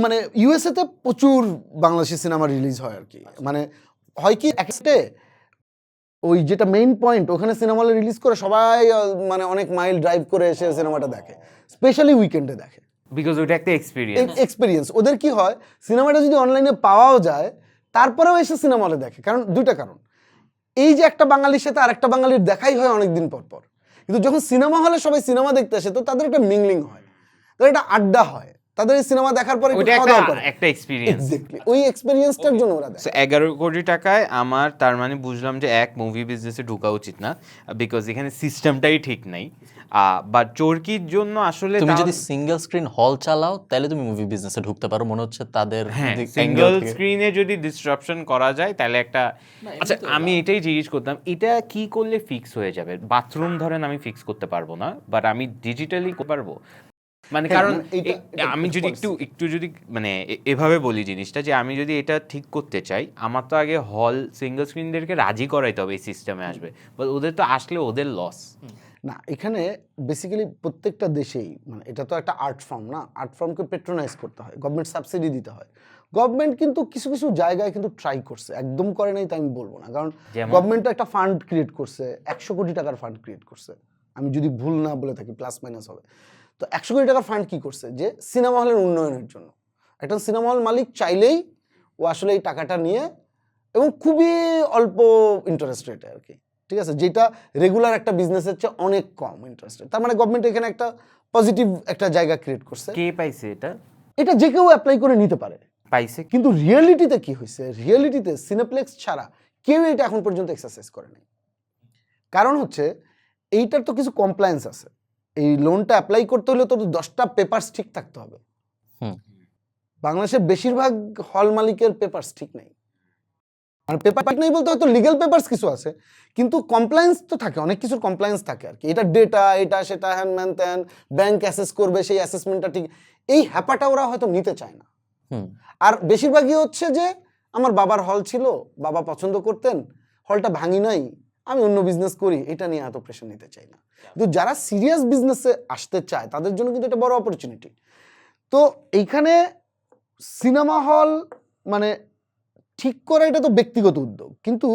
মানে ইউএসএ তে প্রচুর বাংলাদেশি সিনেমা রিলিজ হয় আর কি। মানে হয় কি একটা ওই যেটা মেইন পয়েন্ট, ওখানে সিনেমা হলে রিলিজ করে সবাই মানে অনেক মাইল ড্রাইভ করে এসে সিনেমাটা দেখে, স্পেশালি উইকেন্ডে দেখে,
বিকজ ওটা একটা এক্সপেরিয়েন্স।
এক্সপেরিয়েন্স। ওদের কি হয়, সিনেমাটা যদি অনলাইনে পাওয়াও যায় তারপরেও এসে সিনেমা হলে দেখে, কারণ দুইটা কারণ। এই যে একটা বাঙালির সাথে আরেকটা বাঙালির দেখাই হয় অনেকদিন পর পর, কিন্তু যখন সিনেমা হলে সবাই সিনেমা দেখতে আসে তো তাদের একটা মিংলিং হয়, তাদের একটা আড্ডা হয়, তাদের এই সিনেমা দেখার পরে
ওটা
খাওয়া দাওয়া করে।
একটা এক্সপেরিয়েন্স।
এক্স্যাক্টলি, ওই এক্সপেরিয়েন্সটার জন্য ওরা দেখে।
11 কোটি টাকায় আমার, তার মানে বুঝলাম যে এক মুভি বিজনেসে ঢোকা উচিত না, বিকজ এখানে সিস্টেমটাই ঠিক নাই। বাট চরকির জন্য আসলে
তুমি যদি সিঙ্গেল স্ক্রিন হল চালাও তাহলে তুমি মুভি বিজনেসে ঢুকতে পারো, মনে হচ্ছে তাদের
সিঙ্গেল স্ক্রিনে যদি ডিসরাপশন করা যায় তাহলে একটা। আচ্ছা, আমি এটাই জিজ্ঞেস করতাম, এটা কি করলে ফিক্স হয়ে যাবে? বাথরুম ধরেন আমি ফিক্স করতে পারবো না, বাট আমি ডিজিটালি পারবো। মানে কারণ আমি যদি একটু যদি মানে এভাবে বলি জিনিসটা, যে আমি যদি এটা ঠিক করতে চাই, আমার তো আগে হল সিঙ্গেল স্ক্রিনদেরকে রাজি করাইতে হবে এই সিস্টেমে আসবে, বাট ওদের তো আসলে ওদের লস
না। এখানে বেসিক্যালি প্রত্যেকটা দেশেই, মানে এটা তো একটা আর্ট ফর্ম না, আর্ট ফর্মকে পেট্রোনাইজ করতে হয়, গভর্নমেন্ট সাবসিডি দিতে হয়। গভর্নমেন্ট কিন্তু কিছু কিছু জায়গায় কিন্তু ট্রাই করছে, একদম করে নাই তাই আমি বলবো না, কারণ গভর্নমেন্ট একটা ফান্ড ক্রিয়েট করছে, 100 কোটি টাকার ফান্ড ক্রিয়েট করছে, আমি যদি ভুল না বলে থাকি, প্লাস মাইনাস হবে। তো 100 কোটি টাকার ফান্ড কি করছে, যে সিনেমা হলের উন্নয়নের জন্য। একটা সিনেমা হল মালিক চাইলেই ও আসলে এই টাকাটা নিয়ে, এবং খুবই অল্প ইন্টারেস্ট রেটে আর কি, ঠিক আছে, যেটা রেগুলার একটা বিজনেসের চেয়ে অনেক কম ইন্টারেস্ট রেট। তার মানে গভর্নমেন্ট এখানে একটা পজিটিভ একটা জায়গা ক্রিয়েট করছে।
কে পাইছে এটা?
এটা যে কেউ অ্যাপ্লাই করে নিতে পারে,
পাইছে।
কিন্তু রিয়েলিটিতে কি হয়েছে, রিয়েলিটিতে সিনেপ্লেক্স ছাড়া কেউ এটা এখন পর্যন্ত এক্সারসাইজ করে নাই। কারণ হচ্ছে এইটার তো কিছু কমপ্লায়েন্স আছে, এই লোনটা অ্যাপ্লাই করতে হলে তো 10টা পেপারস ঠিক থাকতে হবে। বাংলাদেশের বেশিরভাগ হল মালিকের পেপারস ঠিক নেই, মানে পেপার নাই বলতে হয়তো লিগ্যাল পেপারস কিছু আছে, কিন্তু কমপ্লায়েন্স তো থাকে, অনেক কিছুর কমপ্লায়েন্স থাকে আর কি। এটা ডেটা, এটা সেটা, হ্যান ম্যান ত্যান, ব্যাংক অ্যাসেস করবে, সেই অ্যাসেসমেন্টটা ঠিক, এই হ্যাপাটা ওরা হয়তো নিতে চায় না। আর বেশিরভাগই হচ্ছে যে আমার বাবার হল ছিল, বাবা পছন্দ করতেন, হলটা ভাঙি নাই, আমি অন্য বিজনেস করি, এটা নিয়ে এত প্রেশার নিতে চাই না। কিন্তু যারা সিরিয়াস বিজনেসে আসতে চায় তাদের জন্য কিন্তু এটা বড় অপরচুনিটি। তো এইখানে সিনেমা হল মানে ঠিক করা এটা তো ব্যক্তিগত উদ্যোগ, কিন্তু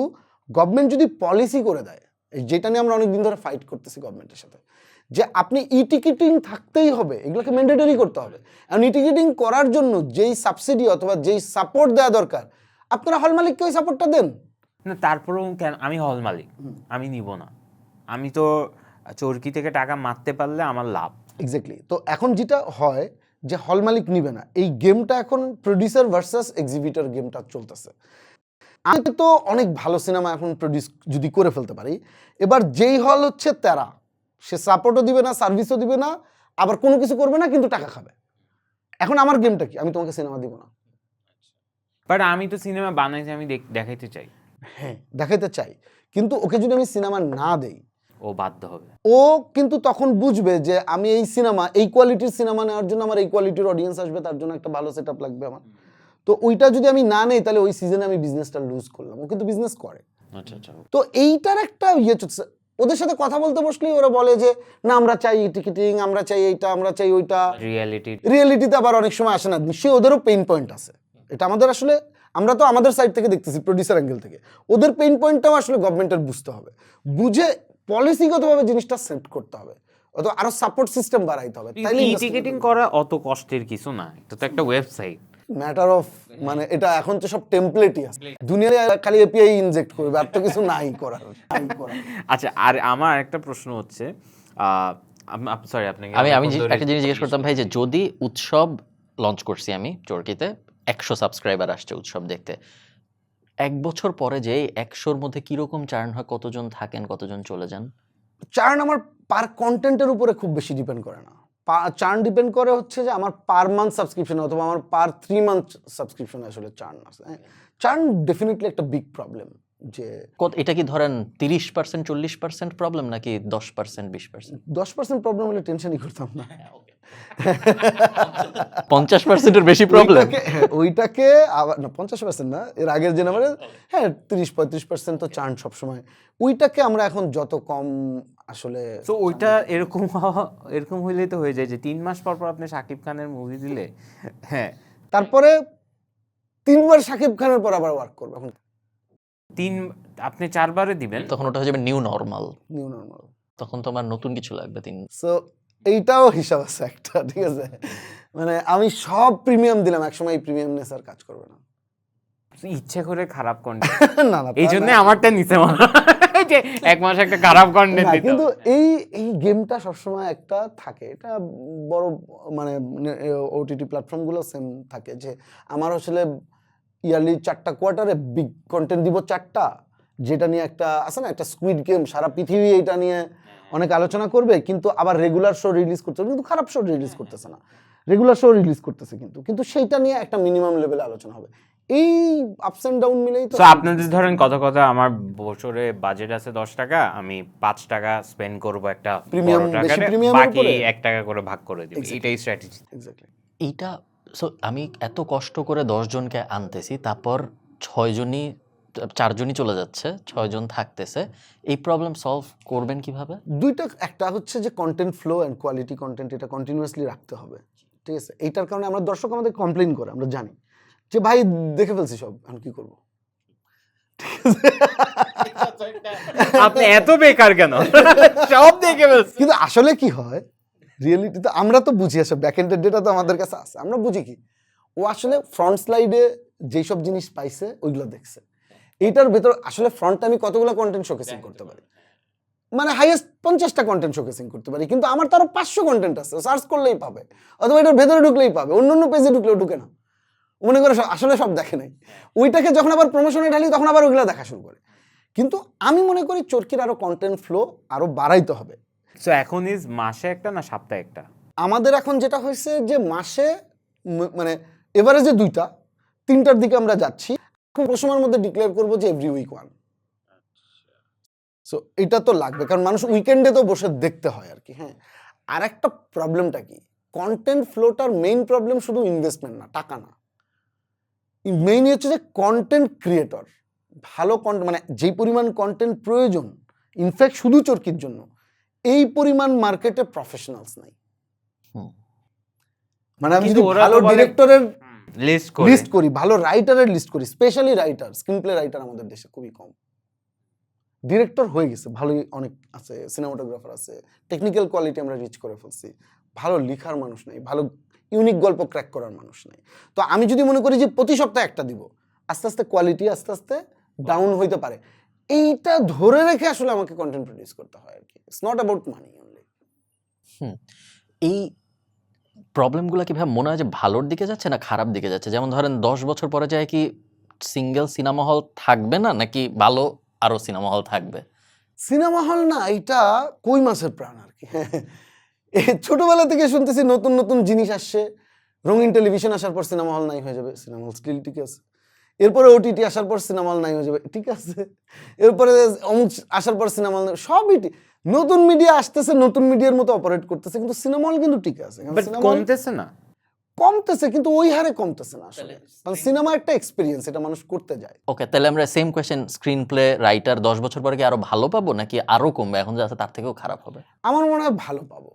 গভর্নমেন্ট যদি পলিসি করে দেয়, যেটা নিয়ে আমরা অনেকদিন ধরে ফাইট করতেছি গভর্নমেন্টের সাথে, যে আপনি ই টিকিটিং থাকতেই হবে, এগুলোকে ম্যান্ডেটরি করতে হবে। কারণ ই টিকিটিং করার জন্য যেই সাবসিডি অথবা যেই সাপোর্ট দেওয়া দরকার, আপনারা হল মালিককে ওই সাপোর্টটা দেন
না। তারপরেও কেন আমি হল মালিক, আমি নিব না? আমি তো চরকি থেকে টাকা মারতে পারলে আমার লাভ।
এক্স্যাক্টলি। তো এখন যেটা হয় যে হল মালিক নিবে না, এই গেমটা এখন প্রডিউসার ভার্সাস এক্সিবিটর গেমটা চলতেছে। আমি তো অনেক ভালো সিনেমা এখন প্রডিউস যদি করে ফেলতে পারি, এবার যেই হল হচ্ছে তেরা, সে সাপোর্টও দিবে না, সার্ভিসও দিবে না, আবার কোনো কিছু করবে না, কিন্তু টাকা খাবে। এখন আমার গেমটা কি? আমি তোমাকে সিনেমা দিব না।
বাট আমি তো সিনেমা বানাইছি, আমি দেখাইতে চাই।
হ্যাঁ, দেখাইতে চাই, কিন্তু ওকে যদি আমি সিনেমা না দেই,
ও বাধ্য হবে।
ও কিন্তু তখন বুঝবে যে আমি এই সিনেমা, এই কোয়ালিটির সিনেমা নেওয়ার জন্য আমার এই কোয়ালিটির অডিয়েন্স আসবে, তার জন্য একটা ভালো সেটআপ লাগবে আমার। তো ওইটা যদি আমি না নেই, তাহলে ওই সিজনে আমি বিজনেসটা লুজ করলাম। ও কিন্তু বিজনেস করে।
আচ্ছা আচ্ছা।
তো এইটার একটা ইয়ে চলছে। ওদের সাথে কথা বলতে বসলেই ওরা বলে যে না, আমরা চাই টিকিটিং, আমরা চাই এইটা, আমরা চাই ওইটা। রিয়েলিটিতে আবার অনেক সময় আসে না। নিশ্চয়ই ওদেরও পেইন পয়েন্ট আছে। এটা আমাদের আসলে, আমরা তো আমাদের সাইড থেকে দেখতেছি, প্রডিউসার অ্যাঙ্গেল থেকে। ওদের পেইন পয়েন্টটাও আসলে গভর্নমেন্টের বুঝতে হবে, বুঝে পলিসিগতভাবে জিনিসটা সেট করতে হবে, অথবা আরো সাপোর্ট সিস্টেম বাড়াইতে হবে। তাইলে
টিকেটিং করা অত কষ্টের কিছু না, এটা তো একটা ওয়েবসাইট।
ম্যাটার অফ মানে এটা এখন তো সব টেমপ্লেটই আছে, দুনিয়ায় খালি এপিআই ইনজেক্ট করবে, আর তো কিছু নাই করার।
আচ্ছা, আর আমার একটা প্রশ্ন হচ্ছে, সরি আপনাকে
আমি একটা জিনিস জিজ্ঞেস করতাম ভাই, যে যদি উৎসব লঞ্চ করছি আমি চরকিতে, 100 সাবস্ক্রাইবার আসছে উৎসব দেখতে, 1 বছর পরে যে 100-র মধ্যে কিরকম চার্ন হয়, কতজন থাকেন, কতজন চলে যান?
চার্ন আমার পার কন্টেন্টের উপরে খুব বেশি ডিপেন্ড করে না। চার্ন ডিপেন্ড করে হচ্ছে যে আমার পার মান্থ সাবস্ক্রিপশন অথবা আমার পার 3 মান্থ সাবস্ক্রিপশন আসলে চার্ন আছে। চার্ন ডেফিনেটলি একটা বিগ প্রবলেম। যে
এটা কি ধরেন 30%, 40% প্রবলেম, নাকি 10%, 20%?
10% প্রবলেম হলে টেনশনই করতাম না।
50%-এর বেশি প্রবলেম?
ওইটাকে আবার না, 50% না, এর আগের যে নাম্বারে, হ্যাঁ 30-35% তো চার্ন সবসময়। ওইটাকে আমরা এখন যত কম আসলে,
তো ওইটা এরকম হইলেই তো হয়ে যায় যে 3 মাস পর পর আপনি শাকিব খানের মুভি দিলে, হ্যাঁ,
তারপরে 3 বার শাকিব খানের পর আবার ওয়ার্ক করবে। এখন
আপনি 4 বারে দিবেন,
তখন ওটা হয়ে যাবে নিউ নরমাল।
New normal.
তখন তো আমার নতুন কিছু লাগবে।
সো এইটাও হিসাব আছে একটা, ঠিক আছে? মানে আমি সব প্রিমিয়াম দিলাম, একসময় এই প্রিমিয়ামনেস আর কাজ করবে না।
ইচ্ছে করে খারাপ কন্টেন্ট
না না,
এই জন্য আমারটা নিচে মনে হয় যে 1 মাস একটা খারাপ কন্টেন্ট দিতে।
কিন্তু এই গেমটা সবসময় একটা থাকে, এটা বড় মানে ওটিটি প্ল্যাটফর্মগুলো সেম থাকে, যে আমার আসলে ইয়ারলি 4টা কোয়ার্টারে বিগ কন্টেন্ট দিব 4টা, যেটা নিয়ে একটা আছে না, একটা স্কুইড গেম, সারা পৃথিবী এটা নিয়ে অনেক আলোচনা করবে, কিন্তু আবার রেগুলার শো রিলিজ করতে, কিন্তু খারাপ শো রিলিজ করতেছে না, রেগুলার শো রিলিজ করতেছে, কিন্তু সেইটা নিয়ে একটা মিনিমাম লেভেলে আলোচনা হবে। এই আপস এন্ড ডাউন মিলেই তো।
আপনাদের ধরেন কথা আমার বছরে বাজেট আছে 10 টাকা, আমি 5 টাকা স্পেন্ড করব একটা
প্রিমিয়াম, বেশি প্রিমিয়াম,
বাকি 1 টাকা করে ভাগ করে দিব, এটাই স্ট্র্যাটেজি।
এক্স্যাক্টলি।
এইটা সো আমি এত কষ্ট করে 10 জনকে আনতেছি, তারপর 4 জনই চলে যাচ্ছে, 6 জন থাকতেছে। এই প্রবলেম সলভ করবেন কিভাবে?
দুইটা, একটা হচ্ছে যে content flow and quality content, এটা কন্টিনিউয়াসলি রাখতে হবে, ঠিক আছে? এইটার কারণে আমরা দর্শক আমাদের কমপ্লেইন করে, আমরা জানি যে ভাই দেখে ফেলছি সব, এখন কি করবো?
আপনি এত বেকার কেন? সব দেখে ফেলছি।
কিন্তু আসলে কি হয় রিয়েলিটিতে, আমরা তো বুঝি, আসলে ব্যাক এন্ডের ডেটা তো আমাদের কাছে আছে, আমরা বুঝি কি ও আসলে ফ্রন্ট স্লাইডে যেই সব জিনিস পাইছে ওইগুলো দেখছে। এইটার ভেতর আসলে ফ্রন্টে আমি কতগুলো কন্টেন্ট শোকেসিং করতে পারি, মানে হাইয়েস্ট 50টা কন্টেন্ট শোকেসিং করতে পারি, কিন্তু আমার তো আরো 500 কন্টেন্ট আছে, সার্চ করলেই পাবে, অথবা এটার ভেতরে ঢুকলেই পাবে, অন্য পেজে ঢুকলেও ঢুকে না, মনে করে আসলে সব দেখে নাই। ওইটাকে যখন আবার প্রমোশনে ঢালি, তখন আবার ওইগুলো দেখা শুরু করে। কিন্তু আমি মনে করি চরকির আরো কন্টেন্ট ফ্লো আরো বাড়াইতে হবে।
সো এখন মাসে একটা না সপ্তাহে একটা?
আমাদের এখন যেটা হয়েছে যে মাসে মানে এভারেজে 2টা 3টার দিকে আমরা যাচ্ছি। খুব সময়ের মধ্যে ডিক্লেয়ার করবো যে এভরি উইক ওয়ান। সো এটা তো লাগবে, কারণ মানুষ উইকেন্ডে তো বসে দেখতে হয় আর কি। হ্যাঁ, আর একটা প্রবলেমটা কি, কন্টেন্ট ফ্লোটার মেইন প্রবলেম শুধু ইনভেস্টমেন্ট না, টাকা না, মেইন হচ্ছে যে কন্টেন্ট ক্রিয়েটর ভালো কন্টেন্ট, মানে যেই পরিমাণ কন্টেন্ট প্রয়োজন ইনফ্যাক্ট শুধু চরকির জন্য, এই পরিমাণ মার্কেটে প্রফেশনালস নাই। মানে আমি যদি ভালো ডিরেক্টরের লিস্ট করি, ভালো রাইটারের লিস্ট করি, specially writer, screen play writer আমাদের দেশে খুবই কম। ডিরেক্টর হয়ে গেছে ভালোই, অনেক আছে, সিনেমাটোগ্রাফার আছে, টেকনিক্যাল কোয়ালিটি আমরা রিচ করে ফেলছি, ভালো লেখার মানুষ নেই, ভালো ইউনিক গল্প ক্র্যাক করার মানুষ নেই। তো আমি যদি মনে করি যে প্রতি সপ্তাহে একটা দিব, আস্তে আস্তে কোয়ালিটি আস্তে আস্তে ডাউন হইতে পারে। এইটা ধরে রেখে আসলে আমাকে কন্টেন্ট প্রডিউস করতে হয় আর কি। It's not about money only.
এই প্রবলেমগুলো কি ভাই মনে হয় যে ভালোর দিকে যাচ্ছে না খারাপ দিকে যাচ্ছে? যেমন ধরেন 10 বছর পরে যায় কি সিঙ্গেল সিনেমা হল থাকবে না, নাকি ভালো আরো সিনেমা হল থাকবে?
সিনেমা হল না, এটা কই মাছের প্রাণ আর কি। ছোটবেলা থেকে শুনতেছি নতুন নতুন জিনিস আসছে, রঙিন টেলিভিশন আসার পর সিনেমা হল নাই হয়ে যাবে, সিনেমা হল স্টিল ঠিক আছে। এরপরে ওটিটি আসার পর সিনেমা হল নাই হয়ে যাবে, ঠিক আছে। এরপরে অমুক আসার পর সিনেমা হল, সবই নতুন মিডিয়া আসতেছে, নতুন মিডিয়ার মতো অপারেট করতেছে, কিন্তু সিনেমা হল কিন্তু ঠিক আছে।
কমতেছে না,
কমতেছে কিন্তু ওই হারে কমতেছে না আসলে, কারণ সিনেমা একটা এক্সপেরিয়েন্স, এটা মানুষ করতে যায়।
ওকে, তাহলে আমরা same question, screen play writer 10 বছর পরে কি আরো ভালো পাবো নাকি আরো কমবে, এখন যা আছে তার থেকেও খারাপ হবে?
আমার মনে হয় ভালো পাবো,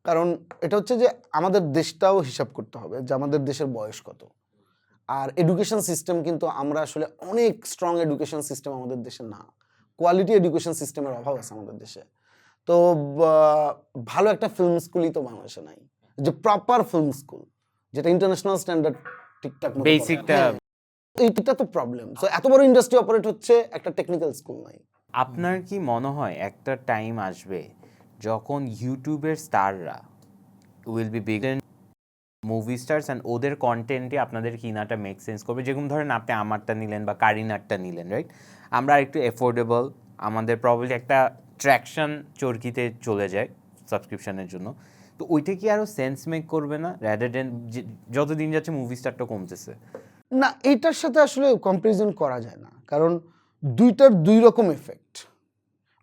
কারণ এটা হচ্ছে যে আমাদের দেশটাও হিসাব করতে হবে যে আমাদের দেশের বয়স কত, আর এডুকেশন সিস্টেম কিন্তু আমরা আসলে অনেক স্ট্রং এডুকেশন সিস্টেম আমাদের দেশে না, কোয়ালিটি এডুকেশন সিস্টেমের অভাব আছে আমাদের দেশে। তো ভালো একটা ফিল্ম স্কুলই তো বাংলাদেশে নাই, যে প্রপার ফিল্ম স্কুল যেটা ইন্টারন্যাশনাল স্ট্যান্ডার্ড ঠিকঠাক
বেসিকটা,
এইটা তো প্রবলেম। সো এত বড় ইন্ডাস্ট্রি অপারেট হচ্ছে, একটা টেকনিক্যাল স্কুল নাই।
আপনার কি মনে হয় একটা টাইম আসবে যখন ইউটিউবের স্টাররা will be big movie stars and ওদের কন্টেন্টে আপনাদের কিনাটা মেক সেন্স করবে? যেরকম ধরেন আপনি আমারটা নিলেন বা কারিনারটা নিলেন, রাইট? আমরা একটু এফোর্ডেবল, আমাদের প্রবলি একটা ট্র্যাকশন চরকিতে চলে যায় সাবস্ক্রিপশনের জন্য, তো ওইটা কি আরও সেন্স মেক করবে না র্যাদার দেন যতদিন যাচ্ছে মুভি স্টারটা কমতেছে?
না, এটার সাথে আসলে কম্পারিজন করা যায় না, কারণ দুইটার দুই রকম এফেক্ট।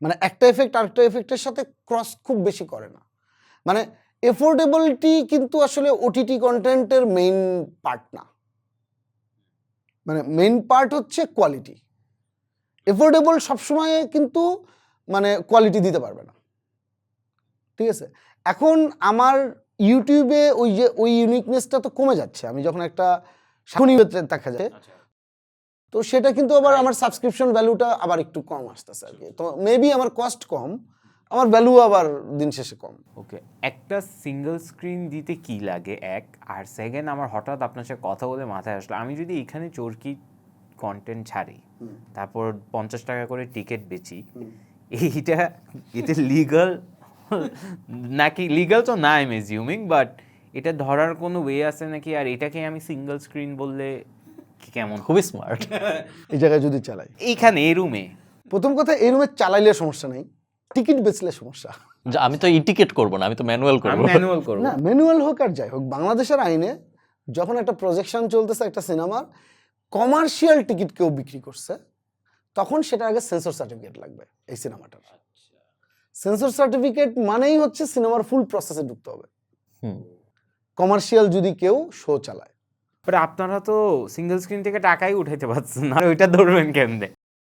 মানে একটা এফেক্ট আরেকটা এফেক্টের সাথে ক্রস খুব বেশি করে না। মানে এফোর্ডেবিলিটি কিন্তু আসলে ওটিটি কন্টেন্টের মেইন পার্ট না, মানে মেইন পার্ট হচ্ছে কোয়ালিটি। এফোর্ডেবল সবসময় কিন্তু মানে কোয়ালিটি দিতে পারবে না, ঠিক আছে। এখন আমার ইউটিউবে ওই ইউনিকনেসটা তো কমে যাচ্ছে, আমি যখন একটা দেখা যায়, তো সেটা কিন্তু আবার আমার সাবস্ক্রিপশন ভ্যালুটা আবার একটু কম আসতেছে আর কি। তো মেবি আমার কস্ট কম, আমার ভ্যালু আবার দিন শেষে কম।
ওকে, একটা সিঙ্গেল স্ক্রিন দিতে কি লাগে এক, আর সেকেন্ড আমার হঠাৎ আপনার সাথে কথা বলে মাথায় আসলো, আমি যদি এখানে চরকি কন্টেন্ট ছাড়ি, তারপর 50 টাকা করে টিকিট বেচি, এটা লিগাল নাকি? লিগাল তো না আই এম অ্যাজিউমিং, বাট এটা ধরার কোনো ওয়ে আছে নাকি? আর এটাকে আমি সিঙ্গেল স্ক্রিন বললে কেমন?
খুবই স্মার্ট।
এই জায়গায় যদি চালাই,
এইখানে এই রুমে,
প্রথম কথা এই রুমে চালাইলে সমস্যা নেই, টিকিট বেচলে সমস্যা।
আমি তো ই টিকেট করবো না, আমি তো ম্যানুয়াল করবো।
ম্যানুয়াল করব
না, ম্যানুয়াল হোক আর যাই হোক, বাংলাদেশের আইনে যখন একটা প্রজেকশন চলতেছে একটা সিনেমার, কমার্শিয়াল টিকিট কেউ বিক্রি করছে, তখন সেটা আগে সেন্সর সার্টিফিকেট লাগবে এই সিনেমাটার। সেন্সর সার্টিফিকেট মানেই হচ্ছে সিনেমার ফুল প্রসেসে ঢুকতে হবে কমার্শিয়াল যদি কেউ শো চালায়।
বাট আপনারা তো সিঙ্গেল স্ক্রিন থেকে টাকাই উঠাইতে পারছেন না, ওইটা ধরবেন কেমনে?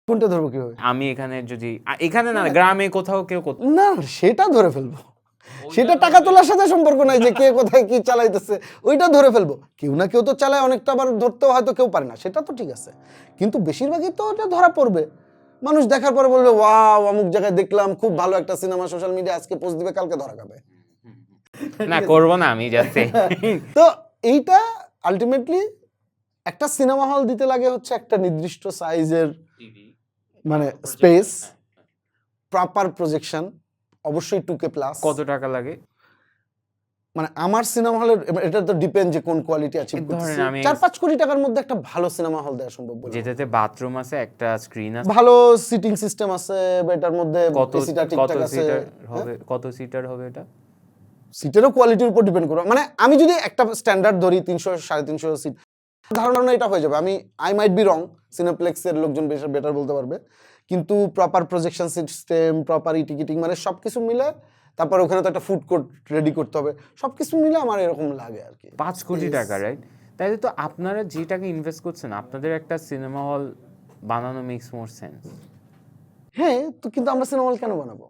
কোনটা ধরবো কিভাবে?
আমি এখানে যদি এখানে না, গ্রামে কোথাও কেউ
না, সেটা ধরে ফেলবো, সেটা টাকা তোলার সাথে সম্পর্ক নাই যে কে কোথায় কি চালাইতেছে, ওইটা ধরে ফেলবো। কেউ না কেউ তো চালায়, অনেকটা আবার ধরতেও হয়তো কেউ পারে না, সেটা তো ঠিক আছে, কিন্তু বেশিরভাগই তো ওটা ধরা পড়বে। মানুষ দেখার পরে বলবে ওয়াও অমুক জায়গায় দেখলাম খুব ভালো একটা সিনেমা, সোশ্যাল মিডিয়া আজকে পোস্ট দিবে, কালকে ধরা খাবে।
না করবো না আমি যাচ্ছে।
তো এইটা আলটিমেটলি একটা সিনেমা হল দিতে লাগে হচ্ছে একটা নির্দিষ্ট সাইজের মানে স্পেস, প্রপার প্রজেকশন, অবশ্যই 2K+।
কত টাকা লাগে?
মানে আমার সিনেমা হলের, এটা তো ডিপেন্ড যে কোন কোয়ালিটি আছে।
ধরেন আমি
4-5 কোটি টাকার মধ্যে একটা ভালো সিনেমা হল দেওয়া সম্ভব বলে,
যেটাতে বাথরুম আছে, একটা স্ক্রিন আছে,
ভালো সিটিং সিস্টেম আছে, এটার মধ্যে এসিটা ঠিকঠাক আছে।
কত সিটার হবে এটা?
সিটেরও কোয়ালিটির উপর ডিপেন্ড করে, মানে আমি যদি একটা স্ট্যান্ডার্ড ধরি 300-350 সিট, ধারণা এটা হয়ে যাবে। আই মাইট বি রং, সিনেপ্লেক্সের লোকজন বেশি বেটার বলতে পারবে, কিন্তু proper projection system, proper ticketing, মানে সবকিছু মিলে, তারপর ওখানে তো একটা ফুড কোর্ট রেডি করতে হবে, সবকিছু মিলে আমার এরকম লাগে আর কি।
5 কোটি টাকা, রাইট? তাইলে তো আপনারা যে টাকা ইনভেস্ট করছেন, আপনাদের একটা সিনেমা হল বানানো মেক্স মোর সেন্স।
হ্যাঁ, তো কিন্তু আমরা সিনেমা হল কেন বানাবো?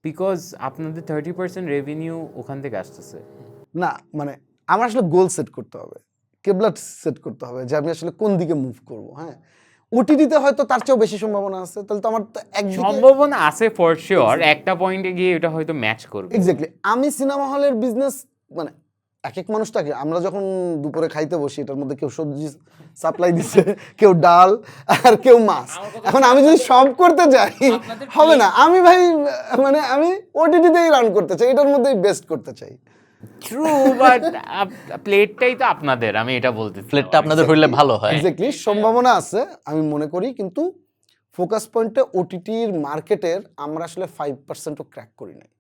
বিকজ আপনাদের 30% রেভিনিউ ওখান থেকে আসতেছে।
না, মানে আমার আসলে গোল সেট করতে হবে, কেবলা সেট করতে হবে যে আমি আসলে কোন দিকে মুভ করব। হ্যাঁ, ওটিটিতে হয়তো তার চেয়েও বেশি সম্ভাবনা আছে, তাহলে তো আমার তো একদিকে
সম্ভাবনা আছে ফর শিওর, একটা পয়েন্টে গিয়ে এটা হয়তো ম্যাচ করবে।
এক্স্যাক্টলি। আমি সিনেমা হলের বিজনেস, মানে এক এক মানুষ থাকে, আমরা যখন দুপুরে খাইতে বসি এটার মধ্যে কেউ সবজি সাপ্লাই দিচ্ছে, কেউ ডাল, আর কেউ মাছ। এখন আমি যদি সব করতে যাই হবে না। আমি ভাই মানে আমি ওটিটিতেই রান করতে চাই, এটার মধ্যেই বেস্ট করতে চাই।
ট্রু, বাট প্লেটটাই তো আপনাদের, আমি এটা বলতে
প্লেটটা আপনাদের হইলে ভালো হয়।
এক্স্যাক্টলি, সম্ভাবনা আছে আমি মনে করি, কিন্তু ফোকাস পয়েন্টে ওটিটির মার্কেটের আমরা আসলে 5%ও ক্র্যাক করি নাই।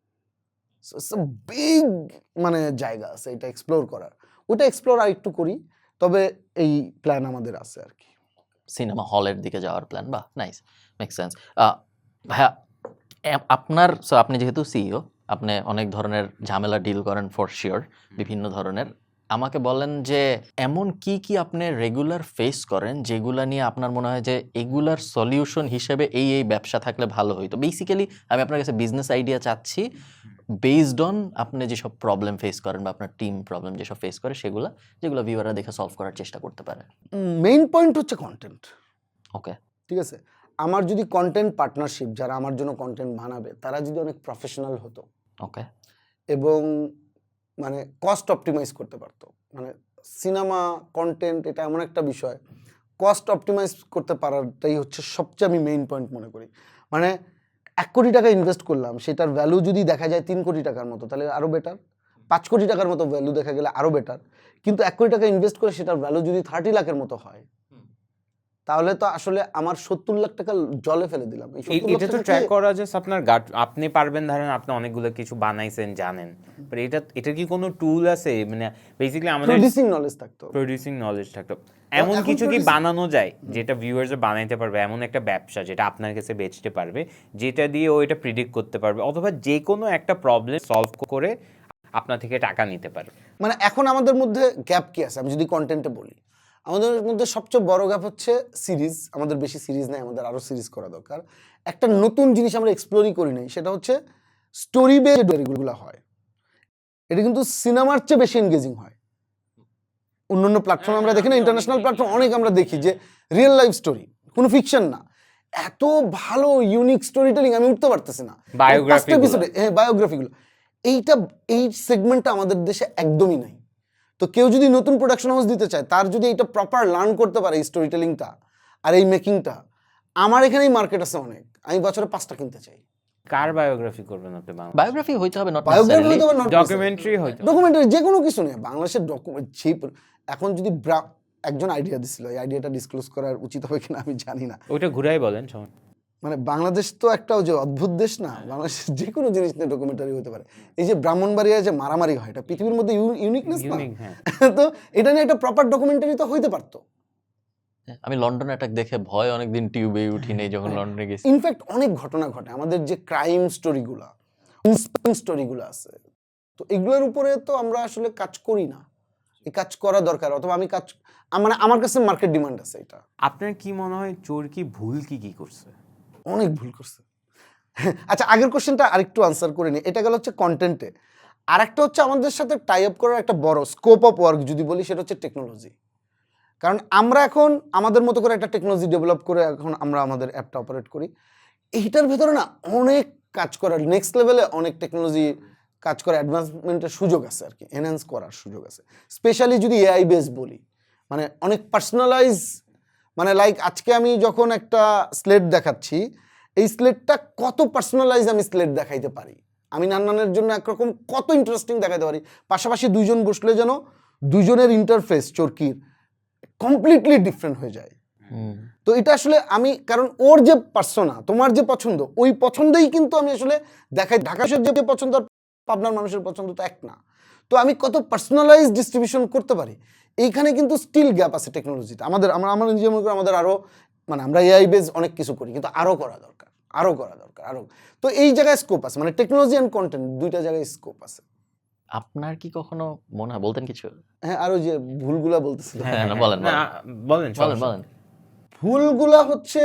সো ইটস আ বিগ মানে জায়গা আছে এটা এক্সপ্লোর করার, ওটা এক্সপ্লোর আর একটু করি, তবে এই প্ল্যান আমাদের আছে আর কি।
সিনেমা হলের দিকে যাওয়ার প্ল্যান, বাহ, নাইস, মেক সেন্স। ভাইয়া, আপনার আপনি যেহেতু সিইও, আপনি অনেক ধরনের ঝামেলা ডিল করেন ফর শিওর, বিভিন্ন ধরনের। আমাকে বলেন যে এমন কি কি আপনি রেগুলার ফেস করেন যেগুলা নিয়ে আপনার মনে হয় যে এগুলার সলিউশন হিসেবে এই ব্যবসা থাকলে ভালো হইতো। বেসিক্যালি আমি আপনার কাছে বিজনেস আইডিয়া চাচ্ছি বেসড অন আপনি যেসব প্রবলেম ফেস করেন বা আপনার টিম প্রবলেম যেসব ফেস করে সেগুলো, যেগুলো ভিউয়াররা দেখে সলভ করার চেষ্টা করতে পারে।
মেইন পয়েন্ট হচ্ছে কন্টেন্ট।
ওকে,
ঠিক আছে, আমার যদি কন্টেন্ট পার্টনারশিপ, যারা আমার জন্য কন্টেন্ট বানাবে, তারা যদি অনেক প্রফেশনাল হতো
ওকে,
এবং মানে কস্ট অপটিমাইজ করতে পারতো। মানে সিনেমা কন্টেন্ট এটা এমন একটা বিষয়, কস্ট অপটিমাইজ করতে পারাটাই হচ্ছে সবচেয়ে আমি মেইন পয়েন্ট মনে করি। মানে 1 কোটি টাকা ইনভেস্ট করলাম, সেটার ভ্যালু যদি দেখা যায় 3 কোটি টাকার মতো, তাহলে আরও বেটার। 5 কোটি টাকার মতো ভ্যালু দেখা গেলে আরও বেটার। কিন্তু 1 কোটি টাকা ইনভেস্ট করে সেটার ভ্যালু যদি 30 লাখের মতো হয়, তাহলে তো আসলে আমার 70 লাখ টাকা জলে ফেলে দিলাম। এই 70 লাখ
এটা তো
টাকা
ট্র্যাক
কি-
করা জাস্ট আপনার গাট, আপনি পারবেন, ধরেন আপনি অনেকগুলো কিছু বানাইছেন, জানেন, বাট এটা কি কোনো টুল আছে? মানে বেসিক্যালি আমাদের
প্রডিউসিং নলেজ থাকতো।
প্রোডিউসিং নলেজ থাকতো। এমন
এখন
কিছু কি
producing-
বানানো যায় যেটা ভিউয়ার্স বানাইতে পারবে, এমন একটা ব্যবসা যেটা আপনার কাছে বেচতে পারবে, যেটা দিয়ে ও এটা প্রিডিক্ট করতে পারবে, অথবা যে কোনো একটা প্রবলেম সলভ করে আপনার থেকে টাকা নিতে পারবে?
মানে এখন আমাদের মধ্যে গ্যাপ কি আছে, আমি যদি কন্টেন্টে বলি, আমাদের মধ্যে সবচেয়ে বড় গ্যাপ হচ্ছে সিরিজ। আমাদের বেশি সিরিজ নেই, আমাদের আরো সিরিজ করা দরকার। একটা নতুন জিনিস আমরা এক্সপ্লোরই করি নাই, সেটা হচ্ছে স্টোরি বেসড যেগুলো হয়, এটা কিন্তু সিনেমার চেয়ে বেশি এনগেজিং হয়। অন্যান্য প্ল্যাটফর্ম আমরা দেখি না, ইন্টারন্যাশনাল প্ল্যাটফর্ম অনেক আমরা দেখি যে রিয়েল লাইফ স্টোরি, কোনো ফিকশন না, এত ভালো ইউনিক স্টোরি টেলিং আমি উঠতে পারতেছি না।
বায়োগ্রাফি,
বায়োগ্রাফিগুলো, এই সেগমেন্টটা আমাদের দেশে একদমই নাই। তো কেউ যদি নতুন প্রোডাকশন হাউস দিতে চায়, তার যদি এটা প্রপার লার্ন করতে পারে এই স্টোরি টেলিংটা আর এই মেকিংটা, আমার এখানেই মার্কেট আছে অনেক, আমি বছরে 5টা কিনতে চাই।
কার বায়োগ্রাফি করবেন আপনি?
বায়োগ্রাফি হইতে হবে, নট
বায়োগ্রাফি
নেসেসারিলি
হতে পারে,
ডকুমেন্টারি হয়তো,
ডকুমেন্টারি, যে কোনো কিছু নেই বাংলাদেশের ডকুমেন্ট। এখন যদি একজন আইডিয়া দিছিল, এই আইডিয়াটা ডিসক্লোজ করার উচিত হবে কিনা আমি জানি না।
ওইটা ঘুরাই বলেন সবাই।
মানে বাংলাদেশ তো একটা যে অদ্ভুত দেশ না, বাংলাদেশের যে কোনো জিনিস নিয়ে ডকুমেন্টারি হতে পারে। এই যে ব্রাহ্মণবাড়িয়ায় যে মারামারি হয়, এটা পৃথিবীর মধ্যে ইউনিকনেস না?
ইউনিক, হ্যাঁ।
তো এটা নিয়ে একটা প্রপার ডকুমেন্টারি তো হইতে পারতো।
আমি লন্ডন অ্যাটাক দেখে ভয় অনেকদিন টিউবে উঠি নেই যখন লন্ডনে গেছি।
ইনফ্যাক্ট অনেক ঘটনা ঘটে আমাদের, যে ক্রাইম স্টোরিগুলা, ইন্সপায়ারিং স্টোরিগুলো আছে, তো এগুলোর উপরে তো আমরা আসলে কাজ করি না। এই কাজ করা দরকার, অথবা আমি কাজ, মানে আমার কাছে মার্কেট ডিমান্ড আছে এটা।
আপনার কি মনে হয় চোরকি ভুল কি করছে?
অনেক ভুল করছে। আচ্ছা, আগের কোশ্চেনটা আরেকটু আনসার করে নি। এটা গেল হচ্ছে কন্টেন্টে। আর একটা হচ্ছে আমাদের সাথে টাই আপ করার একটা বড় স্কোপ অফ ওয়ার্ক যদি বলি, সেটা হচ্ছে টেকনোলজি। কারণ আমরা এখন আমাদের মতো করে একটা টেকনোলজি ডেভেলপ করে এখন আমরা আমাদের অ্যাপটা অপারেট করি। এইটার ভেতরে না অনেক কাজ করার, নেক্সট লেভেলে অনেক টেকনোলজি কাজ করার, অ্যাডভান্সমেন্টের সুযোগ আছে আর কি, এনহ্যান্স করার সুযোগ আছে। স্পেশালি যদি এআই বেস বলি, মানে অনেক পার্সোনালাইজ, মানে লাইক আজকে আমি যখন একটা স্লেট দেখাচ্ছি, এই স্লেটটা কত পার্সোনালাইজ আমি স্লেট দেখাইতে পারি, আমি নান্নানের জন্য একরকম কত ইন্টারেস্টিং দেখাইতে পারি। পাশাপাশি দুইজন বসলে যেন দুইজনের ইন্টারফেস চরকির কমপ্লিটলি ডিফারেন্ট হয়ে যায়। তো এটা আসলে আমি, কারণ ওর যে পার্সোনা, তোমার যে পছন্দ, ওই পছন্দই কিন্তু আমি আসলে দেখাই। ঢাকার যে পছন্দ আর পাবনার মানুষের পছন্দ তো এক না। তো আমি কত পার্সোনালাইজ ডিস্ট্রিবিউশন করতে পারি, এইখানে কিন্তু স্টিল গ্যাপ আছে টেকনোলজিতে। আমরা নিজে মনে করি আমাদের আরও মানে আমরা এআই বেজ অনেক কিছু করি, কিন্তু আরও করা দরকার। তো এই জায়গায় স্কোপ আছে, মানে টেকনোলজি অ্যান্ড কন্টেন্ট দুইটা জায়গায় স্কোপ আছে।
আপনার কি কখনো মনে হয়, বলতেন কিছু?
হ্যাঁ, আরও যে ভুলগুলা বলতেছিলাম,
বলেন
বলেন।
ভুলগুলা হচ্ছে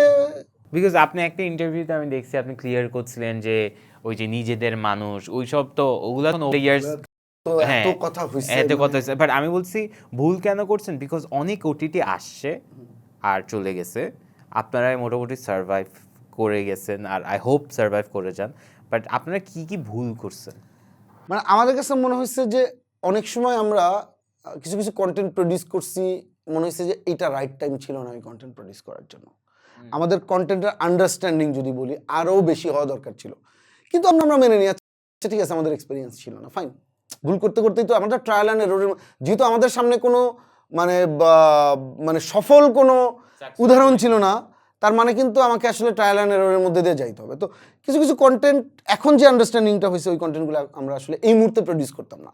বিকজ আপনি একটা ইন্টারভিউতে আমি দেখছি আপনি ক্লিয়ার করছিলেন যে ওই যে নিজেদের মানুষ ওইসব, তো ওগুলা ইয়ার্স
তো
হ্যাঁ,
এত কথা হয়েছে,
এত কথা হয়েছে, বাট আমি বলছি ভুল কেন করছেন, বিকজ অনেক ওটিটি আসছে আর চলে গেছে, আপনারা মোটামুটি সার্ভাইভ করে গেছেন, আর আই হোপ সার্ভাইভ করে যান, বাট আপনারা কি কি ভুল করছেন?
মানে আমাদের কাছে মনে হয়েছে যে অনেক সময় আমরা কিছু কিছু কন্টেন্ট প্রডিউস করছি, মনে হয়েছে যে এটা রাইট টাইম ছিল না ওই কন্টেন্ট প্রডিউস করার জন্য। আমাদের কন্টেন্টের আন্ডারস্ট্যান্ডিং যদি বলি আরও বেশি হওয়া দরকার ছিল, কিন্তু আমরা মেনে নিয়ে আচ্ছা ঠিক আছে, আমাদের এক্সপিরিয়েন্স ছিল না, ফাইন। ভুল করতে করতেই তো আমাদের ট্রায়াল অ্যান্ড এররের, যেহেতু আমাদের সামনে কোনো মানে সফল কোনো উদাহরণ ছিল না, তার মানে কিন্তু আমাকে আসলে ট্রায়াল অ্যান্ড এররের মধ্যে দিয়ে যাইতে হবে। তো কিছু কিছু কন্টেন্ট এখন যে আন্ডারস্ট্যান্ডিংটা হয়েছে ওই কন্টেন্টগুলো আমরা আসলে এই মুহূর্তে প্রডিউস করতাম না।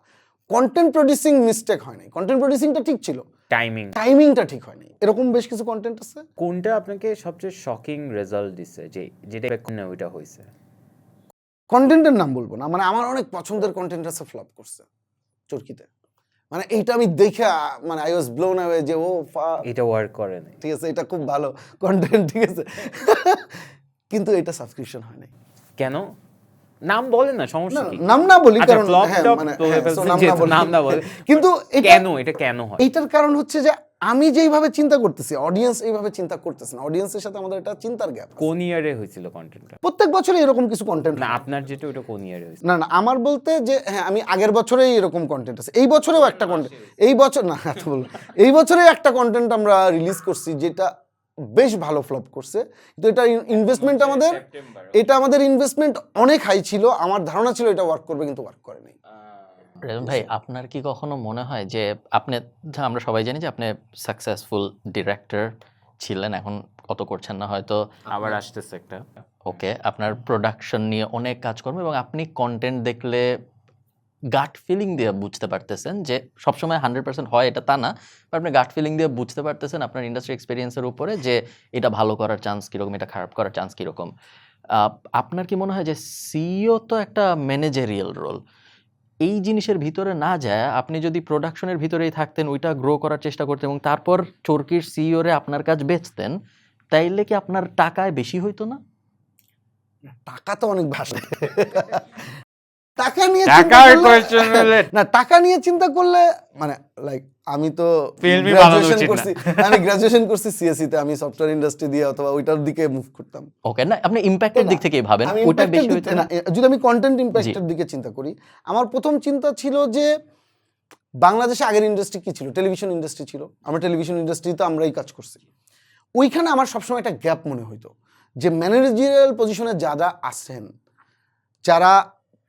কন্টেন্ট প্রডিউসিং মিস্টেক হয় নাই, কন্টেন্ট প্রডিউসিংটা ঠিক ছিল, টাইমিংটা ঠিক হয়নি, এরকম বেশ কিছু কন্টেন্ট আছে।
কোনটা আপনাকে সবচেয়ে শকিং রেজাল্ট দিছে, যে যেটা ওইটা হয়েছে?
কন্টেন্টের নাম বলবো না, মানে আমার অনেক পছন্দের কন্টেন্ট আছে ফ্লপ করছে চরকিতে, মানে এইটা আমি দেখে মানে আই ওয়াজ ব্লোন অ্যাওয়ে যে
এটা ওয়ার্ক করে না,
ঠিক আছে, এটা খুব ভালো কন্টেন্ট, ঠিক আছে, কিন্তু এটা সাবস্ক্রিপশন হয় নাই।
কেন? নাম বলেন না, সমস্যা কি?
নাম না বলি
আচ্ছা,
কারণ
flop
হ্যাঁ,
top
মানে
তো
হ্যাঁ, so
নাম না বলে,
কিন্তু
এটা কেন হয়?
এইটার কারণ হচ্ছে যে আমি যেইভাবে চিন্তা করতেছি অডিয়েন্স এইভাবে চিন্তা করতেছে না, অডিয়েন্সের সাথে আমাদের একটা চিন্তার গ্যাপ।
কোন ইয়ারে হয়েছিল কন্টেন্টটা?
প্রত্যেক বছরই এরকম কিছু কন্টেন্ট
না, আপনার যেটা ওটা কোন ইয়ারে হয়েছিল?
না আমার বলতে যে হ্যাঁ, আমি আগের বছরেই এরকম কন্টেন্ট আছে, এই বছরেও একটা কন্টেন্ট, এই বছর না এত বলবো, এই বছরেই একটা কন্টেন্ট আমরা রিলিজ করছি যেটা বেশ ভালো ফ্লপ করছে, তো এটা ইনভেস্টমেন্ট আমাদের ইনভেস্টমেন্ট অনেক হাই ছিল, আমার ধারণা ছিল এটা ওয়ার্ক করবে, কিন্তু ওয়ার্ক করেনি।
রেজন ভাই, আপনার কি কখনো মনে হয় যে আপনি, আমরা সবাই জানি যে আপনি সাকসেসফুল ডিরেক্টর ছিলেন, এখন কত করছেন না হয়তো,
আবার আসতেছে একটা,
ওকে, আপনার প্রোডাকশন নিয়ে অনেক কাজকর্ম, এবং আপনি কন্টেন্ট দেখলে গাট ফিলিং দিয়ে বুঝতে পারতেছেন, যে সবসময় 100% হয় এটা তা না, বাট আপনি গাট ফিলিং দিয়ে বুঝতে পারতেছেন আপনার ইন্ডাস্ট্রি এক্সপিরিয়েন্সের উপরে যে এটা ভালো করার চান্স কীরকম, এটা খারাপ করার চান্স কীরকম। আপনার কি মনে হয় যে সিইও তো একটা ম্যানেজারিয়াল রোল, এই জিনিসের ভিতরে না যায় আপনি যদি প্রোডাকশনের ভিতরেই থাকতেন, ওইটা গ্রো করার চেষ্টা করতেন এবং তারপর চরকির সিইওরে আপনার কাজ বেচতেন, তাইলে কি আপনার টাকায় বেশি হইতো না?
টাকা তো অনেক ভাষা, টাকা নিয়ে টাকা নিয়ে চিন্তা করলে মানে লাইক আমি তো গ্রাজুয়েশন করছি সিএসসি তে, আমি সফটওয়্যার ইন্ডাস্ট্রি দিয়ে অথবা ওইটার দিকে মুভ করতাম।
ওকে, না আপনি ইমপ্যাক্টের দিক থেকে ভাবেন, ওটা বেশি হইতো না।
যদি আমি কন্টেন্ট ইমপ্যাক্টের দিকে চিন্তা করি, আমার প্রথম চিন্তা ছিল যে বাংলাদেশে আগের ইন্ডাস্ট্রি কি ছিল, টেলিভিশন ইন্ডাস্ট্রি ছিল, আমরা টেলিভিশন ইন্ডাস্ট্রিতে আমরাই কাজ করছি, ওইখানে আমার সবসময় একটা গ্যাপ মনে হইতো যে ম্যানেজারিয়াল পজিশনে যারা আছেন, যারা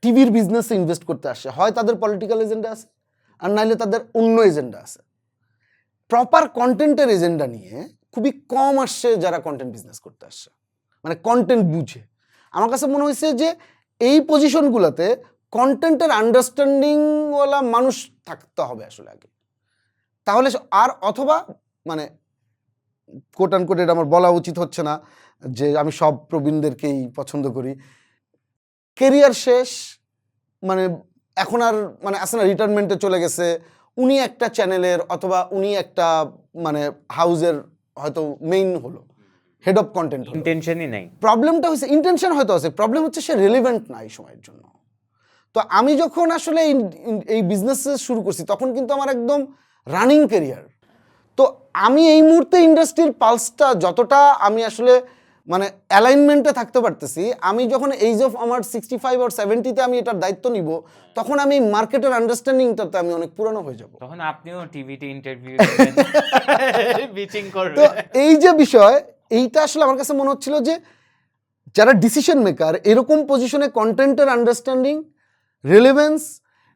টিভির বিজনেসে ইনভেস্ট করতে আসে, হয় তাদের পলিটিক্যাল এজেন্ডা আছে আর নাইলে তাদের অন্য এজেন্ডা আছে, প্রপার কন্টেন্টের এজেন্ডা নিয়ে খুবই কম আসছে যারা কন্টেন্ট বিজনেস করতে আসছে, মানে কন্টেন্ট বুঝে। আমার কাছে মনে হয়েছে যে এই পজিশনগুলোতে কন্টেন্টের আন্ডারস্ট্যান্ডিংওয়ালা মানুষ থাকতে হবে আসলে আগে, তাহলে আর অথবা মানে কোট অ্যান্ড কোট, এটা আমার বলা উচিত হচ্ছে না যে আমি সব প্রবীণদেরকেই পছন্দ করি, কেরিয়ার শেষ, মানে এখন আর মানে আসলে রিটায়ারমেন্টে চলে গেছে, উনি একটা চ্যানেলের অথবা উনি একটা মানে হাউজের হয়তো মেইন হলো, হেড অফ কন্টেন্ট,
ইন্টেনশনই নাই।
প্রবলেমটা হচ্ছে ইন্টেনশন হয়তো আছে, প্রবলেম হচ্ছে সে রেলিভেন্ট না এই সময়ের জন্য। তো আমি যখন আসলে এই বিজনেস শুরু করছি তখন কিন্তু আমার একদম রানিং কেরিয়ার, তো আমি এই মুহূর্তে ইন্ডাস্ট্রির পালসটা যতটা আমি আসলে মানে অ্যালাইনমেন্টে থাকতে পারতেছি, আমি যখন এইজ অফ আমার 65 or 70-তে আমি এটার দায়িত্ব নিব, তখন আমি মার্কেটের আন্ডারস্ট্যান্ডিংটাতে আমি অনেক পুরানো হয়ে যাব,
তখন আপনিও টিভিতে ইন্টারভিউ দিবেন, বিচিং করবেন।
তো এই যে বিষয়, এইটা আসলে আমার কাছে মনে হচ্ছিল যে যারা ডিসিশন মেকার এরকম পজিশনে কন্টেন্টের আন্ডারস্ট্যান্ডিং, রেলেভেন্স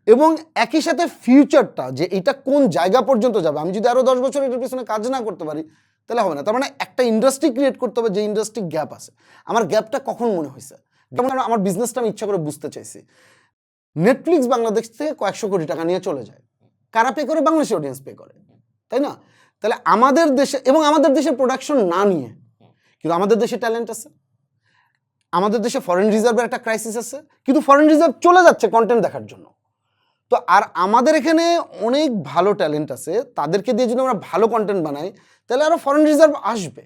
এবং একই সাথে ফিউচারটা, যে এটা কোন জায়গা পর্যন্ত যাবে, আমি যদি আরো 10 বছর এটার পিছনে কাজ না করতে পারি তাহলে হবে না। তার মানে একটা ইন্ডাস্ট্রি ক্রিয়েট করতে হবে, যে ইন্ডাস্ট্রি গ্যাপ আছে। আমার গ্যাপটা কখন মনে হয়েছে, যেমন আমার বিজনেসটা আমি ইচ্ছা করে বুঝতে চাইছি, নেটফ্লিক্স বাংলাদেশ থেকে কয়েকশো কোটি টাকা নিয়ে চলে যায়, কারা পে করে? বাংলাদেশি অডিয়েন্স পে করে, তাই না? তাহলে আমাদের দেশে, এবং আমাদের দেশে প্রোডাকশন না নিয়ে, কিন্তু আমাদের দেশে ট্যালেন্ট আছে, আমাদের দেশে ফরেন রিজার্ভের একটা ক্রাইসিস আছে, কিন্তু ফরেন রিজার্ভ চলে যাচ্ছে কন্টেন্ট দেখার জন্য। তো আর আমাদের এখানে অনেক ভালো ট্যালেন্ট আছে, তাদেরকে দিয়ে যদি আমরা ভালো কন্টেন্ট বানাই তাহলে আরও ফরেন রিজার্ভ আসবে।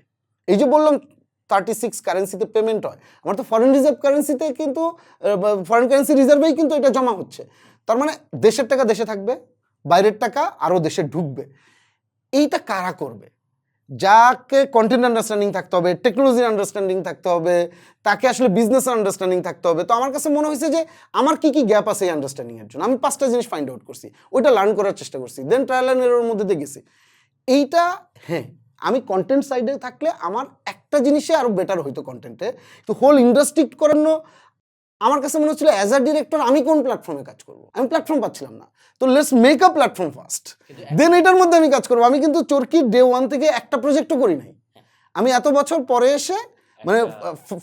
এই যে বললাম 36 কারেন্সিতে পেমেন্ট হয়, আমার তো ফরেন রিজার্ভ কারেন্সিতে কিন্তু ফরেন কারেন্সি রিজার্ভেই কিন্তু এটা জমা হচ্ছে। তার মানে দেশের টাকা দেশে থাকবে, বাইরের টাকা আরও দেশে ঢুকবে। এইটা কারা করবে? যাকে কন্টেন্ট আন্ডারস্ট্যান্ডিং থাকতে হবে, টেকনোলজির আন্ডারস্ট্যান্ডিং থাকতে হবে, তাকে আসলে বিজনেস আন্ডারস্ট্যান্ডিং থাকতে হবে। তো আমার কাছে মনে হয়েছে যে আমার কি কি গ্যাপ আছে এই আন্ডারস্ট্যান্ডিংয়ের জন্য। আমি 5টা জিনিস ফাইন্ড আউট করছি, ওইটা লার্ন করার চেষ্টা করছি, দেন ট্রায়াল অ্যান্ড এররের মধ্যে দিয়ে গেছি। এইটা হ্যাঁ, আমি কন্টেন্ট সাইডে থাকলে আমার একটা জিনিসে আরও বেটার হইতো কন্টেন্টে, তো হোল ইন্ডাস্ট্রি করানো আমার কাছে মনে হচ্ছিল অ্যাজ আ ডিরেক্টর আমি কোন প্ল্যাটফর্মে কাজ করবো, আমি প্ল্যাটফর্ম পাচ্ছিলাম না। তো let's make a platform first, then এটার মধ্যে আমি কাজ করবো। আমি কিন্তু চরকি ডে 1 থেকে একটা প্রজেক্টও করি নাই। আমি এত বছর পরে এসে, মানে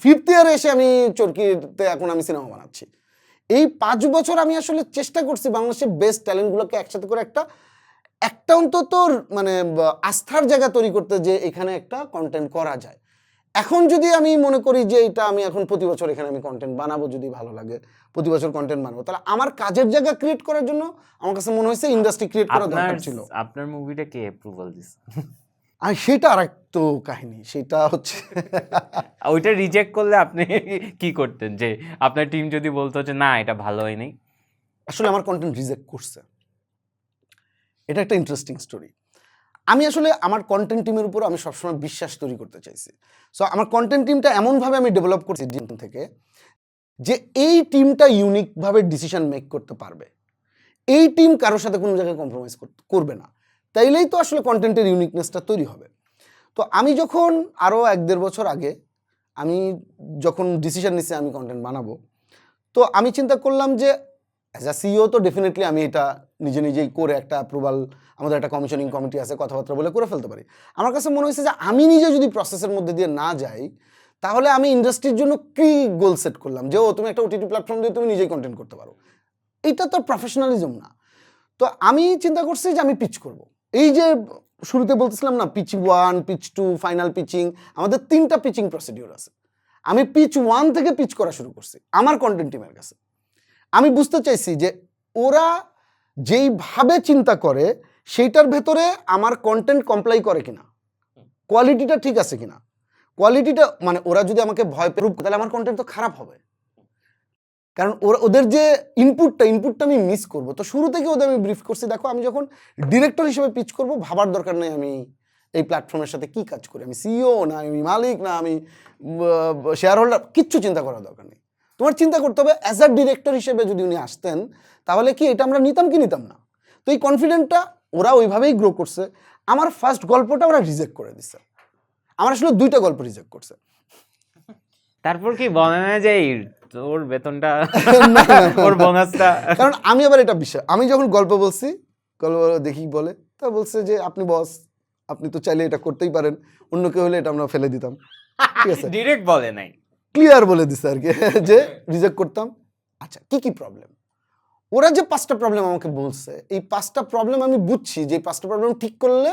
5th ইয়ারে এসে আমি চরকিতে এখন আমি সিনেমা বানাচ্ছি। এই 5 বছর আমি আসলে চেষ্টা করছি বাংলাদেশের বেস্ট ট্যালেন্টগুলোকে একসাথে করে একটা অন্তত মানে আস্থার জায়গা তৈরি করতে, যে এখানে একটা কন্টেন্ট করা যায়। এখন যদি আমি মনে করি যে এটা আমি এখন প্রতি বছর এখানে আমি কন্টেন্ট বানাবো, যদি ভালো লাগে প্রতি বছর কন্টেন্ট বানাবো, তাহলে আমার কাজের জায়গা ক্রিয়েট করার জন্য আমার কাছে মনে হয়েছে ইন্ডাস্ট্রি ক্রিয়েট করা দরকার ছিল।
আপনার মুভিটা কে অ্যাপ্রুভাল দিছে?
আর সেটা আরেক তো কাহিনী, সেটা হচ্ছে
ওইটা রিজেক্ট করলে আপনি কি করতেন? যে আপনার টিম যদি বলতো যে না এটা ভালো হয়নি।
আসলে আমার কন্টেন্ট রিজেক্ট করছে, এটা একটা ইন্টারেস্টিং স্টোরি। আমি আসলে আমার কন্টেন্ট টিমের উপর আমি সবসময় বিশ্বাস তৈরি করতে চাইছি। সো আমার কন্টেন্ট টিমটা এমনভাবে আমি ডেভেলপ করছি দিন থেকে, যে এই টিমটা ইউনিকভাবে ডিসিশন মেক করতে পারবে, এই টিম কারোর সাথে কোনো জায়গায় কম্প্রোমাইজ করবে না, তাইলেই তো আসলে কন্টেন্টের ইউনিকনেসটা তৈরি হবে। তো আমি যখন আরও 1-1.5 বছর আগে আমি যখন ডিসিশন নিচ্ছি আমি কন্টেন্ট বানাবো, তো আমি চিন্তা করলাম যে অ্যাজ আ সিইও তো ডেফিনেটলি আমি এটা নিজেই করে একটা অ্যাপ্রুভাল, আমাদের একটা কমিশনিং কমিটি আছে, কথাবার্তা বলে করে ফেলতে পারি। আমার কাছে মনে হয়েছে যে আমি নিজে যদি প্রসেসের মধ্যে দিয়ে না যাই, তাহলে আমি ইন্ডাস্ট্রির জন্য কি গোল সেট করলাম যে তুমি একটা ওটিটি প্ল্যাটফর্ম দিয়ে তুমি নিজেই কন্টেন্ট করতে পারো, এটা তো প্রফেশনালিজম না। তো আমি চিন্তা করছি যে আমি পিচ করব। এই যে শুরুতে বলতেছিলাম না, পিচ 1, পিচ 2, ফাইনাল পিচিং, আমাদের 3টা পিচিং প্রসিডিউর আছে। আমি পিচ 1 থেকে পিচ করা শুরু করছি আমার কন্টেন্ট টিমের কাছে। আমি বুঝতে চাইছি যে ওরা যেইভাবে চিন্তা করে সেইটার ভেতরে আমার কন্টেন্ট কমপ্লাই করে কিনা, কোয়ালিটিটা ঠিক আছে কিনা। কোয়ালিটিটা মানে ওরা যদি আমাকে ভয় প্রুভ করে, তাহলে আমার কন্টেন্ট তো খারাপ হবে, কারণ ওদের যে ইনপুটটা আমি মিস করব। তো শুরু থেকে ওদের আমি ব্রিফ করছি, দেখো আমি যখন ডিরেক্টর হিসেবে পিচ করব, ভাবার দরকার নেই আমি এই প্ল্যাটফর্মের সাথে কি কাজ করি, আমি সিইও না, আমি মালিক না, আমি শেয়ার হোল্ডার, কিচ্ছু চিন্তা করার দরকার নেই। তোমার চিন্তা করতে হবে অ্যাজ আ ডিরেক্টর হিসেবে যদি উনি আসতেন তাহলে কি এটা আমরা নিতাম কি নিতাম না। তো এই কনফিডেন্টটা ওরা ওইভাবেই গ্রো করছে। আমার ফার্স্ট গল্পটা ওরা রিজেক্ট করে দিচ্ছে, আমার আসলে 2টা গল্প রিজেক্ট করছে।
তারপর কি বলে না যে ওর বেতনটা ওর বোনাসটা,
কারণ আমি আবার এটা বিষয়, আমি যখন গল্প বলছি, গল্প দেখি বলে, তা বলছে যে আপনি বস, আপনি তো চাইলে এটা করতেই পারেন, অন্য কেউ হলে এটা আমরা ফেলে দিতাম। ঠিক আছে,
ডিরেক্ট বলে নাই,
ক্লিয়ার বলে দিছে আর কি যে রিজেক্ট করতাম। আচ্ছা কি কি প্রবলেম, ওরা যে 5টা প্রবলেম আমাকে বলছে, এই 5টা প্রবলেম আমি বুঝছি যে এই 5টা প্রবলেম ঠিক করলে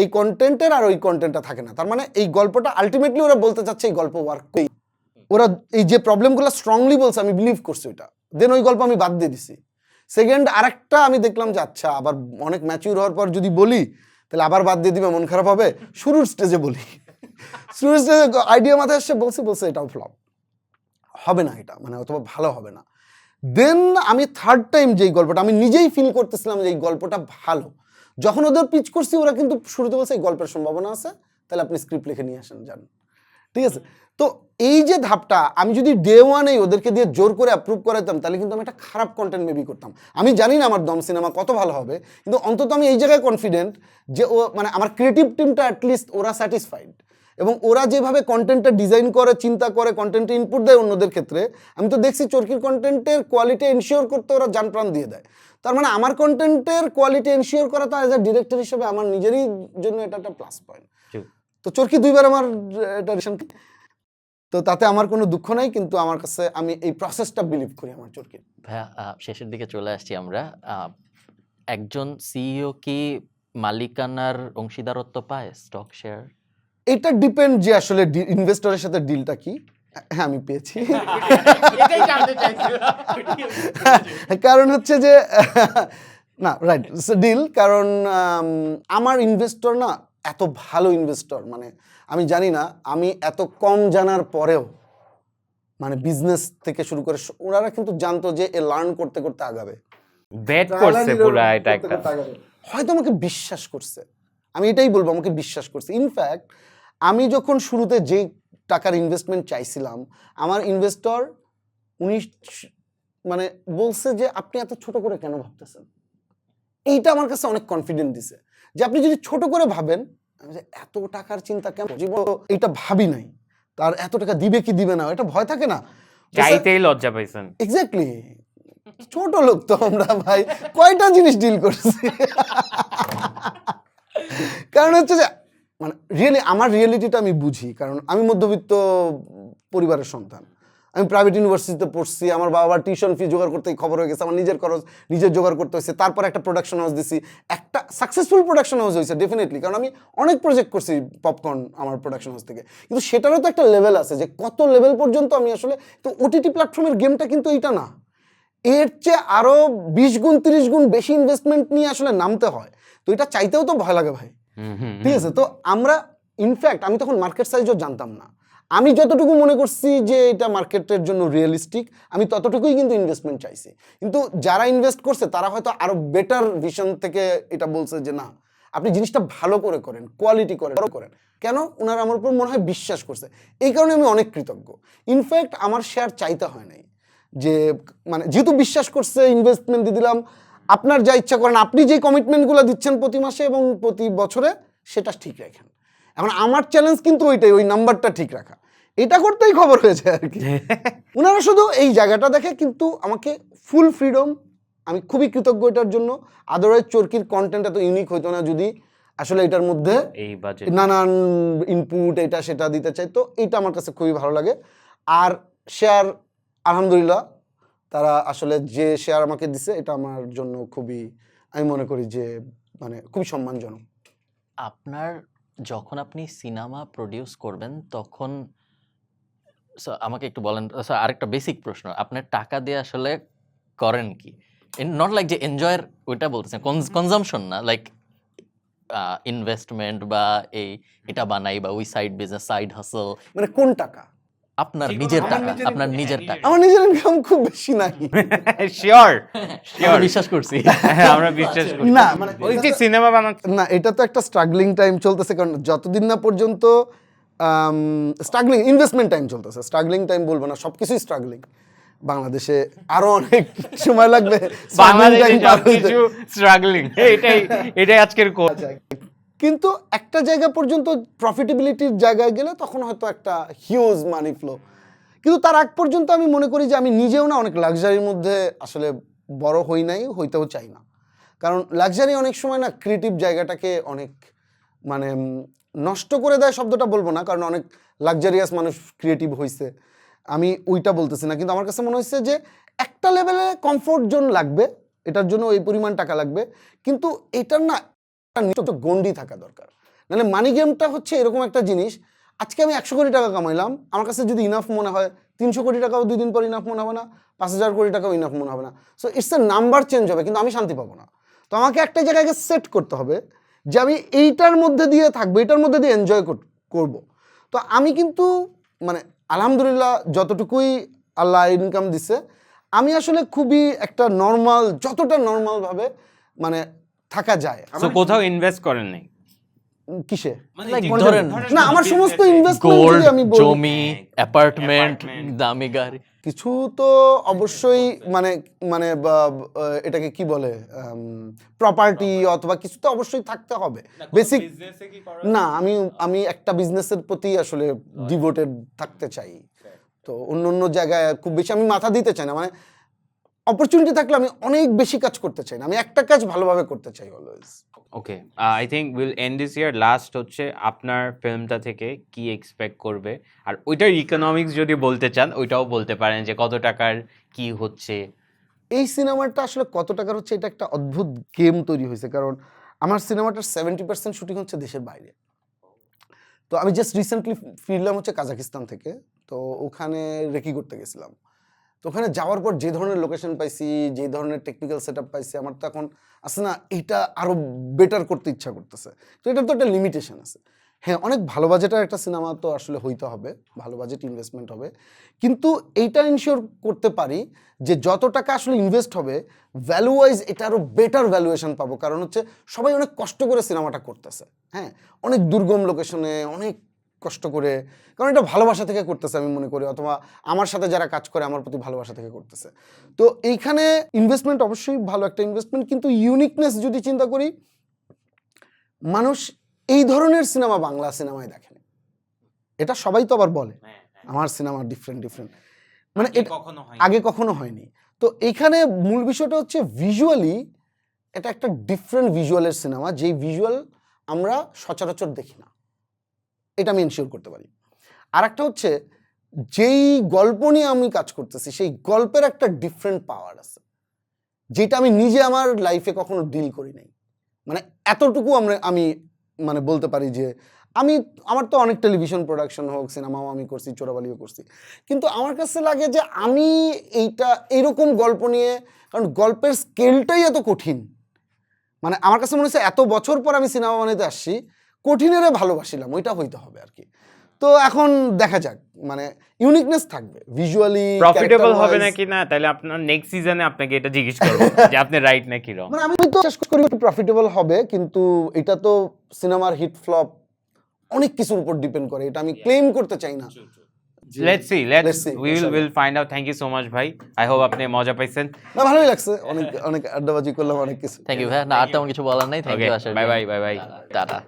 এই কন্টেন্টের আর ওই কন্টেন্টটা থাকে না। তার মানে এই গল্পটা আলটিমেটলি ওরা বলতে চাচ্ছে এই গল্প ওয়ার্ক করি। ওরা এই যে প্রবলেমগুলো স্ট্রংলি বলছে, আমি বিলিভ করছি ওইটা, দেন ওই গল্প আমি বাদ দিয়ে দিছি। সেকেন্ড আরেকটা আমি দেখলাম যে আচ্ছা আবার অনেক ম্যাচিউর হওয়ার পর যদি বলি তাহলে আবার বাদ দিয়ে দিবে, মন খারাপ হবে, শুরুর স্টেজে বলি। শুরুর স্টেজে আইডিয়া মাথায় আসছে, বলছে এটাও ফ্লপ হবে না, এটা মানে অথবা ভালো হবে না। দেন আমি থার্ড টাইম যেই গল্পটা আমি নিজেই ফিল করতেছিলাম যে এই গল্পটা ভালো, যখন ওদের পিচ করছি ওরা কিন্তু শুরুতে বলছে এই গল্পের সম্ভাবনা আছে, তাহলে আপনি স্ক্রিপ্ট লিখে নিয়ে আসেন যান। ঠিক আছে, তো এই যে ধাপটা আমি যদি ডে 1 ওদেরকে দিয়ে জোর করে অ্যাপ্রুভ করাতাম, তাহলে কিন্তু আমি একটা খারাপ কন্টেন্ট মেবি করতাম। আমি জানি না আমার দম সিনেমা কত ভালো হবে, কিন্তু অন্তত আমি এই জায়গায় কনফিডেন্ট যে ও মানে আমার ক্রিয়েটিভ টিমটা অ্যাটলিস্ট ওরা স্যাটিসফাইড, এবং ওরা যেভাবে কন্টেন্টটা ডিজাইন করে, চিন্তা করে, কন্টেন্টে ইনপুট দেয় অন্যদের ক্ষেত্রে, আমি তো দেখছি চরকির কন্টেন্টের কোয়ালিটি এনশিওর করতে ওরা জান প্রাণ দিয়ে দেয়। তার মানে আমার কন্টেন্টের কোয়ালিটি এনশিওর করা তো অ্যাজ আ ডিরেক্টর হিসেবে আমার নিজেরই জন্য এটা একটা প্লাস পয়েন্ট। তো চরকি 2বার আমার এটা রিসেন্ট, তো তাতে আমার কোনো দুঃখ নাই, কিন্তু আমার কাছে আমি এই প্রসেসটা বিলিভ করি আমার চরকির।
ভাইয়া শেষের দিকে চলে আসছি আমরা। একজন সিইও কি মালিকানার অংশীদারত্ব পায় স্টক শেয়ার?
এটা ডিপেন্ড যে আসলে ইনভেস্টরের সাথে ডিলটা কি। হ্যাঁ আমি পেয়েছি। কারণ হচ্ছে যে না রাইট ডিল, কারণ আমার ইনভেস্টর না এত ভালো ইনভেস্টর, মানে আমি জানি না, আমি এত কম জানার পরেও মানে বিজনেস থেকে শুরু করে ওনারা কিন্তু জানতো যে এ লার্ন করতে করতে আগাবে,
বেট করছে পুরো এটা একটা।
হয়তো আমাকে বিশ্বাস করছে, আমি এটাই বলবো, আমাকে বিশ্বাস করছে। ইনফ্যাক্ট আমি যখন শুরুতে যে টাকার ইনভেস্টমেন্ট চাইছিলাম, আমার ইনভেস্টর উনি মানে বলছে যে আপনি এত ছোট করে কেন ভাবতেছেন। এইটা আমার কাছে অনেক কনফিডেন্ট দিছে যে আপনি যদি ছোট করে ভাবেন, এত টাকার চিন্তা কেন, জীবন এটা ভাবি নাই, তার এত টাকা দিবে কি দিবে না এটা ভয় থাকে না,
চাইতেই লজ্জা পাইছেন।
এক্স্যাক্টলি। ছোট লোক তো আমরা ভাই, কয়টা জিনিস ডিল করছি। কারণ হচ্ছে যে মানে রিয়েলি আমার রিয়েলিটিটা আমি বুঝি, কারণ আমি মধ্যবিত্ত পরিবারের সন্তান, আমি প্রাইভেট ইউনিভার্সিটিতে পড়ছি, আমার বাবার টিউশন ফি জোগাড় করতেই খবর হয়ে গেছে, আমার নিজের খরচ নিজের জোগাড় করতে হয়েছে, তারপর একটা প্রোডাকশন হাউস দিছি, একটা সাকসেসফুল প্রোডাকশন হাউস হয়েছে ডেফিনেটলি, কারণ আমি অনেক প্রজেক্ট করছি পপকর্ন আমার প্রোডাকশন হাউস থেকে, কিন্তু সেটারও তো একটা লেভেল আছে যে কত লেভেল পর্যন্ত আমি আসলে, তো ওটিটি প্ল্যাটফর্মের গেমটা কিন্তু এইটা না, এর চেয়ে আরো 20 গুণ 30 গুণ বেশি ইনভেস্টমেন্ট নিয়ে আসলে নামতে হয়, তো এটা চাইতেও তো ভয় লাগে ভাই, ঠিক আছে। তো আমরা ইনফ্যাক্ট আমি তখন মার্কেট সাইজও জানতাম না, আমি যতটুকু মনে করছি যে এটা মার্কেটের জন্য রিয়েলিস্টিক, আমি ততটুকুই কিন্তু ইনভেস্টমেন্ট চাইছি, কিন্তু যারা ইনভেস্ট করছে তারা হয়তো আরো বেটার ভিশন থেকে এটা বলছে যে না আপনি জিনিসটা ভালো করে করেন, কোয়ালিটি করেন, কেন ওনারা আমার উপর মনে হয় বিশ্বাস করছে, এই কারণে আমি অনেক কৃতজ্ঞ। ইনফ্যাক্ট আমার শেয়ার চাইতে হয় নাই, যে মানে যেহেতু বিশ্বাস করছে ইনভেস্টমেন্ট দিয়ে দিলাম, আপনার যা ইচ্ছা করেন, আপনি যে কমিটমেন্টগুলো দিচ্ছেন প্রতি মাসে এবং প্রতি বছরে সেটা ঠিক রাখেন। এখন আমার চ্যালেঞ্জ কিন্তু ওইটাই, ওই নাম্বারটা ঠিক রাখা, এটা করতেই খবর হয়েছে আর কি। ওনারা শুধু এই জায়গাটা দেখে, কিন্তু আমাকে ফুল ফ্রিডম, আমি খুবই কৃতজ্ঞ এটার জন্য। আদারওয়াইজ চরকির কন্টেন্ট এত ইউনিক হইতো না যদি আসলে এটার মধ্যে
এই বাজেট
নানান ইনপুট এটা সেটা দিতে চাই, তো এটা আমার কাছে খুবই ভালো লাগে। আর শেয়ার আলহামদুলিল্লাহ তারা আসলে যে শেয়ার আমাকে দিছে এটা আমার জন্য খুবই, আমি মনে করি যে মানে খুবই সম্মানজনক।
আপনার যখন আপনি সিনেমা প্রডিউস করবেন তখন আমাকে একটু বলেন, আরেকটা বেসিক প্রশ্ন, আপনার টাকা দিয়ে আসলে করেন কি? নট লাইক যে এনজয়ের ওইটা বলতেছেন, কনজাম্পশন না, লাইক ইনভেস্টমেন্ট বা এটা বানাই বা ওই সাইড বিজনেস সাইড হাসল,
মানে কোন টাকা?
আপনার নিজের টাকা, আপনার নিজের টাকা।
আমার নিজের ইনকাম খুব বেশি নাই।
শিওর
আমরা বিশ্বাস করছি।
আমরা বিশ্বাস করি
না মানে
ওই যে সিনেমা বানাচ্ছে
না, এটা তো একটা স্ট্রাগলিং টাইম চলতেছে, কারণ যতদিন না পর্যন্ত স্ট্রাগলিং ইনভেস্টমেন্ট টাইম চলতেছে, স্ট্রাগলিং টাইম বলবো না, সবকিছুই স্ট্রাগলিং। বাংলাদেশে আরো অনেক সময় লাগবে
বাংলাদেশে সবকিছু স্ট্রাগলিং, এটাই আজকের কোচ।
কিন্তু একটা জায়গা পর্যন্ত প্রফিটেবিলিটির জায়গায় গেলে তখন হয়তো একটা হিউজ মানি ফ্লো, কিন্তু তার আগ পর্যন্ত আমি মনে করি যে আমি নিজেও না অনেক লাক্সারির মধ্যে আসলে বড় হই নাই, হইতেও চাই না, কারণ লাক্সারি অনেক সময় না ক্রিয়েটিভ জায়গাটাকে অনেক মানে নষ্ট করে দেয়, শব্দটা বলবো না, কারণ অনেক লাক্সারিয়াস মানুষ ক্রিয়েটিভ হয়েছে, আমি ওইটা বলতেছি না, কিন্তু আমার কাছে মনে হচ্ছে যে একটা লেভেলে কমফোর্ট জোন লাগবে, এটার জন্য এই পরিমাণ টাকা লাগবে, কিন্তু এটার না একটা গন্ডি থাকা দরকার। নাহলে মানি গেমটা হচ্ছে এরকম একটা জিনিস, আজকে আমি 100 কোটি টাকা কামাইলাম, আমার কাছে যদি ইনাফ মনে হয় 300 কোটি টাকাও 2 দিন পর ইনাফ মনে হবে না, 5000 কোটি টাকাও ইনাফ মনে হবে না, so it's a number change হবে, কিন্তু আমি শান্তি পাবো না। তো আমাকে একটা জায়গায় সেট করতে হবে যে আমি এইটার মধ্যে দিয়ে থাকবো, এটার মধ্যে দিয়ে এনজয় করব। তো আমি কিন্তু মানে আলহামদুলিল্লাহ যতটুকুই আল্লাহ ইনকাম দিছে, আমি আসলে খুবই একটা নর্মাল, যতটা নর্মাল ভাবে মানে থাকা যায়।
সো কোথাও ইনভেস্ট করেন নাই?
কিসে?
Like ধরেন
না আমার সমস্ত ইনভেস্টমেন্ট
গোল্ড,
যদি আমি বলি,
জমি, অ্যাপার্টমেন্ট, দামি গাড়ি,
কিছু তো অবশ্যই মানে মানে এটাকে কি বলে প্রপার্টি অথবা কিছু তো অবশ্যই থাকতে হবে বেসিক। না আমি একটা বিজনেসের প্রতি আসলে ডিভোটেড থাকতে চাই, তো অন্য জায়গায় খুব বেশি আমি মাথা দিতে চাই না, মানে অপরচুনিটি থাকলে আমি অনেক বেশি কাজ করতে চাই না, আমি একটা কাজ ভালোভাবে করতে চাই always.
Okay, I think will end this year. Last হচ্ছে আপনার ফিল্মটা থেকে কি এক্সপেক্ট করবে, আর ওইটার ইকোনমিক্স যদি বলতে চান ওইটাও বলতে পারেন, যে কত টাকার কি হচ্ছে।
এই সিনেমাটা আসলে কত টাকার হচ্ছে এটা একটা অদ্ভুত গেম তৈরি হয়েছে, কারণ আমার সিনেমাটার 70% শুটিং হচ্ছে দেশের বাইরে। তো আমি জাস্ট রিসেন্টলি ফিরলাম হচ্ছে কাজাকিস্তান থেকে, তো ওখানে রেকি করতে গেছিলাম। তো ওখানে যাওয়ার পর যে ধরনের লোকেশন পাইছি, যে ধরনের টেকনিক্যাল সেট আপ পাইছি, আমার তো এখন আছে না এটা আরো বেটার করতে ইচ্ছা করতেছে। তো এটার তো একটা লিমিটেশন আছে। হ্যাঁ, অনেক ভালো বাজেটের একটা সিনেমা তো আসলে হইতে হবে, ভালো বাজেট ইনভেস্টমেন্ট হবে, কিন্তু এইটা ইনশিওর করতে পারি যে যত টাকা আসলে ইনভেস্ট হবে ভ্যালু ওয়াইজ এটা আরো বেটার ভ্যালুয়েশন পাবো। কারণ হচ্ছে সবাই অনেক কষ্ট করে সিনেমাটা করতেছে, হ্যাঁ, অনেক দুর্গম লোকেশনে অনেক কষ্ট করে, কারণ এটা ভালোবাসা থেকে করতেছে আমি মনে করি, অথবা আমার সাথে যারা কাজ করে আমার প্রতি ভালোবাসা থেকে করতেছে। তো এইখানে ইনভেস্টমেন্ট অবশ্যই ভালো একটা ইনভেস্টমেন্ট, কিন্তু ইউনিকনেস যদি চিন্তা করি, মানুষ এই ধরনের সিনেমা বাংলা সিনেমায় দেখে না। এটা সবাই তো আবার বলে আমার সিনেমা ডিফারেন্ট, মানে এটা আগে কখনো হয়নি। তো এখানে মূল বিষয়টা হচ্ছে ভিজুয়ালি এটা একটা ডিফারেন্ট ভিজুয়ালের সিনেমা, যেই ভিজুয়াল আমরা সচরাচর দেখি না, এটা আমি এনশিওর করতে পারি। আর একটা হচ্ছে যেই গল্প নিয়ে আমি কাজ করতেছি সেই গল্পের একটা ডিফারেন্ট পাওয়ার আছে, যেটা আমি নিজে আমার লাইফে কখনো ডিল করি নাই। মানে এতটুকু আমি মানে বলতে পারি যে আমার তো অনেক টেলিভিশন প্রোডাকশন হোক, সিনেমাও আমি করছি, চোরাবালিও করছি, কিন্তু আমার কাছে লাগে যে আমি এইরকম গল্প নিয়ে, কারণ গল্পের স্কেলটাই এত কঠিন, মানে আমার কাছে মনে হচ্ছে এত বছর পর আমি সিনেমা বানাইতে আসছি, কঠিনেরে ভালোবাসিলাম, ওইটা হইতে হবে আর কি। তো এখন দেখা যাক, মানে ইউনিকনেস থাকবে, ভিজুয়ালি
প্রফিটেবল হবে নাকি না, তাহলে আপনার নেক্সট সিজনে আপনাকে এটা জিজ্ঞেস করব যে আপনি রাইট নাকি রং।
মানে আমি তো চেষ্টা করি প্রফিটেবল হবে, কিন্তু এটা তো সিনেমার হিট ফ্লপ অনেক কিছুর উপর ডিপেন্ড করে, এটা আমি ক্লেম করতে চাই না।
Let's see. We'll find out. Thank you so much, ভাই। I hope আপনি মজা পাইছেন।
না, ভালোই লাগছে, অনেক আড্ডাবাজি করলাম, অনেক কিছু।
থ্যাংক ইউ ভাই, না আর তেমন কিছু বলার নাই। Thank you.
Bye bye.
Tata.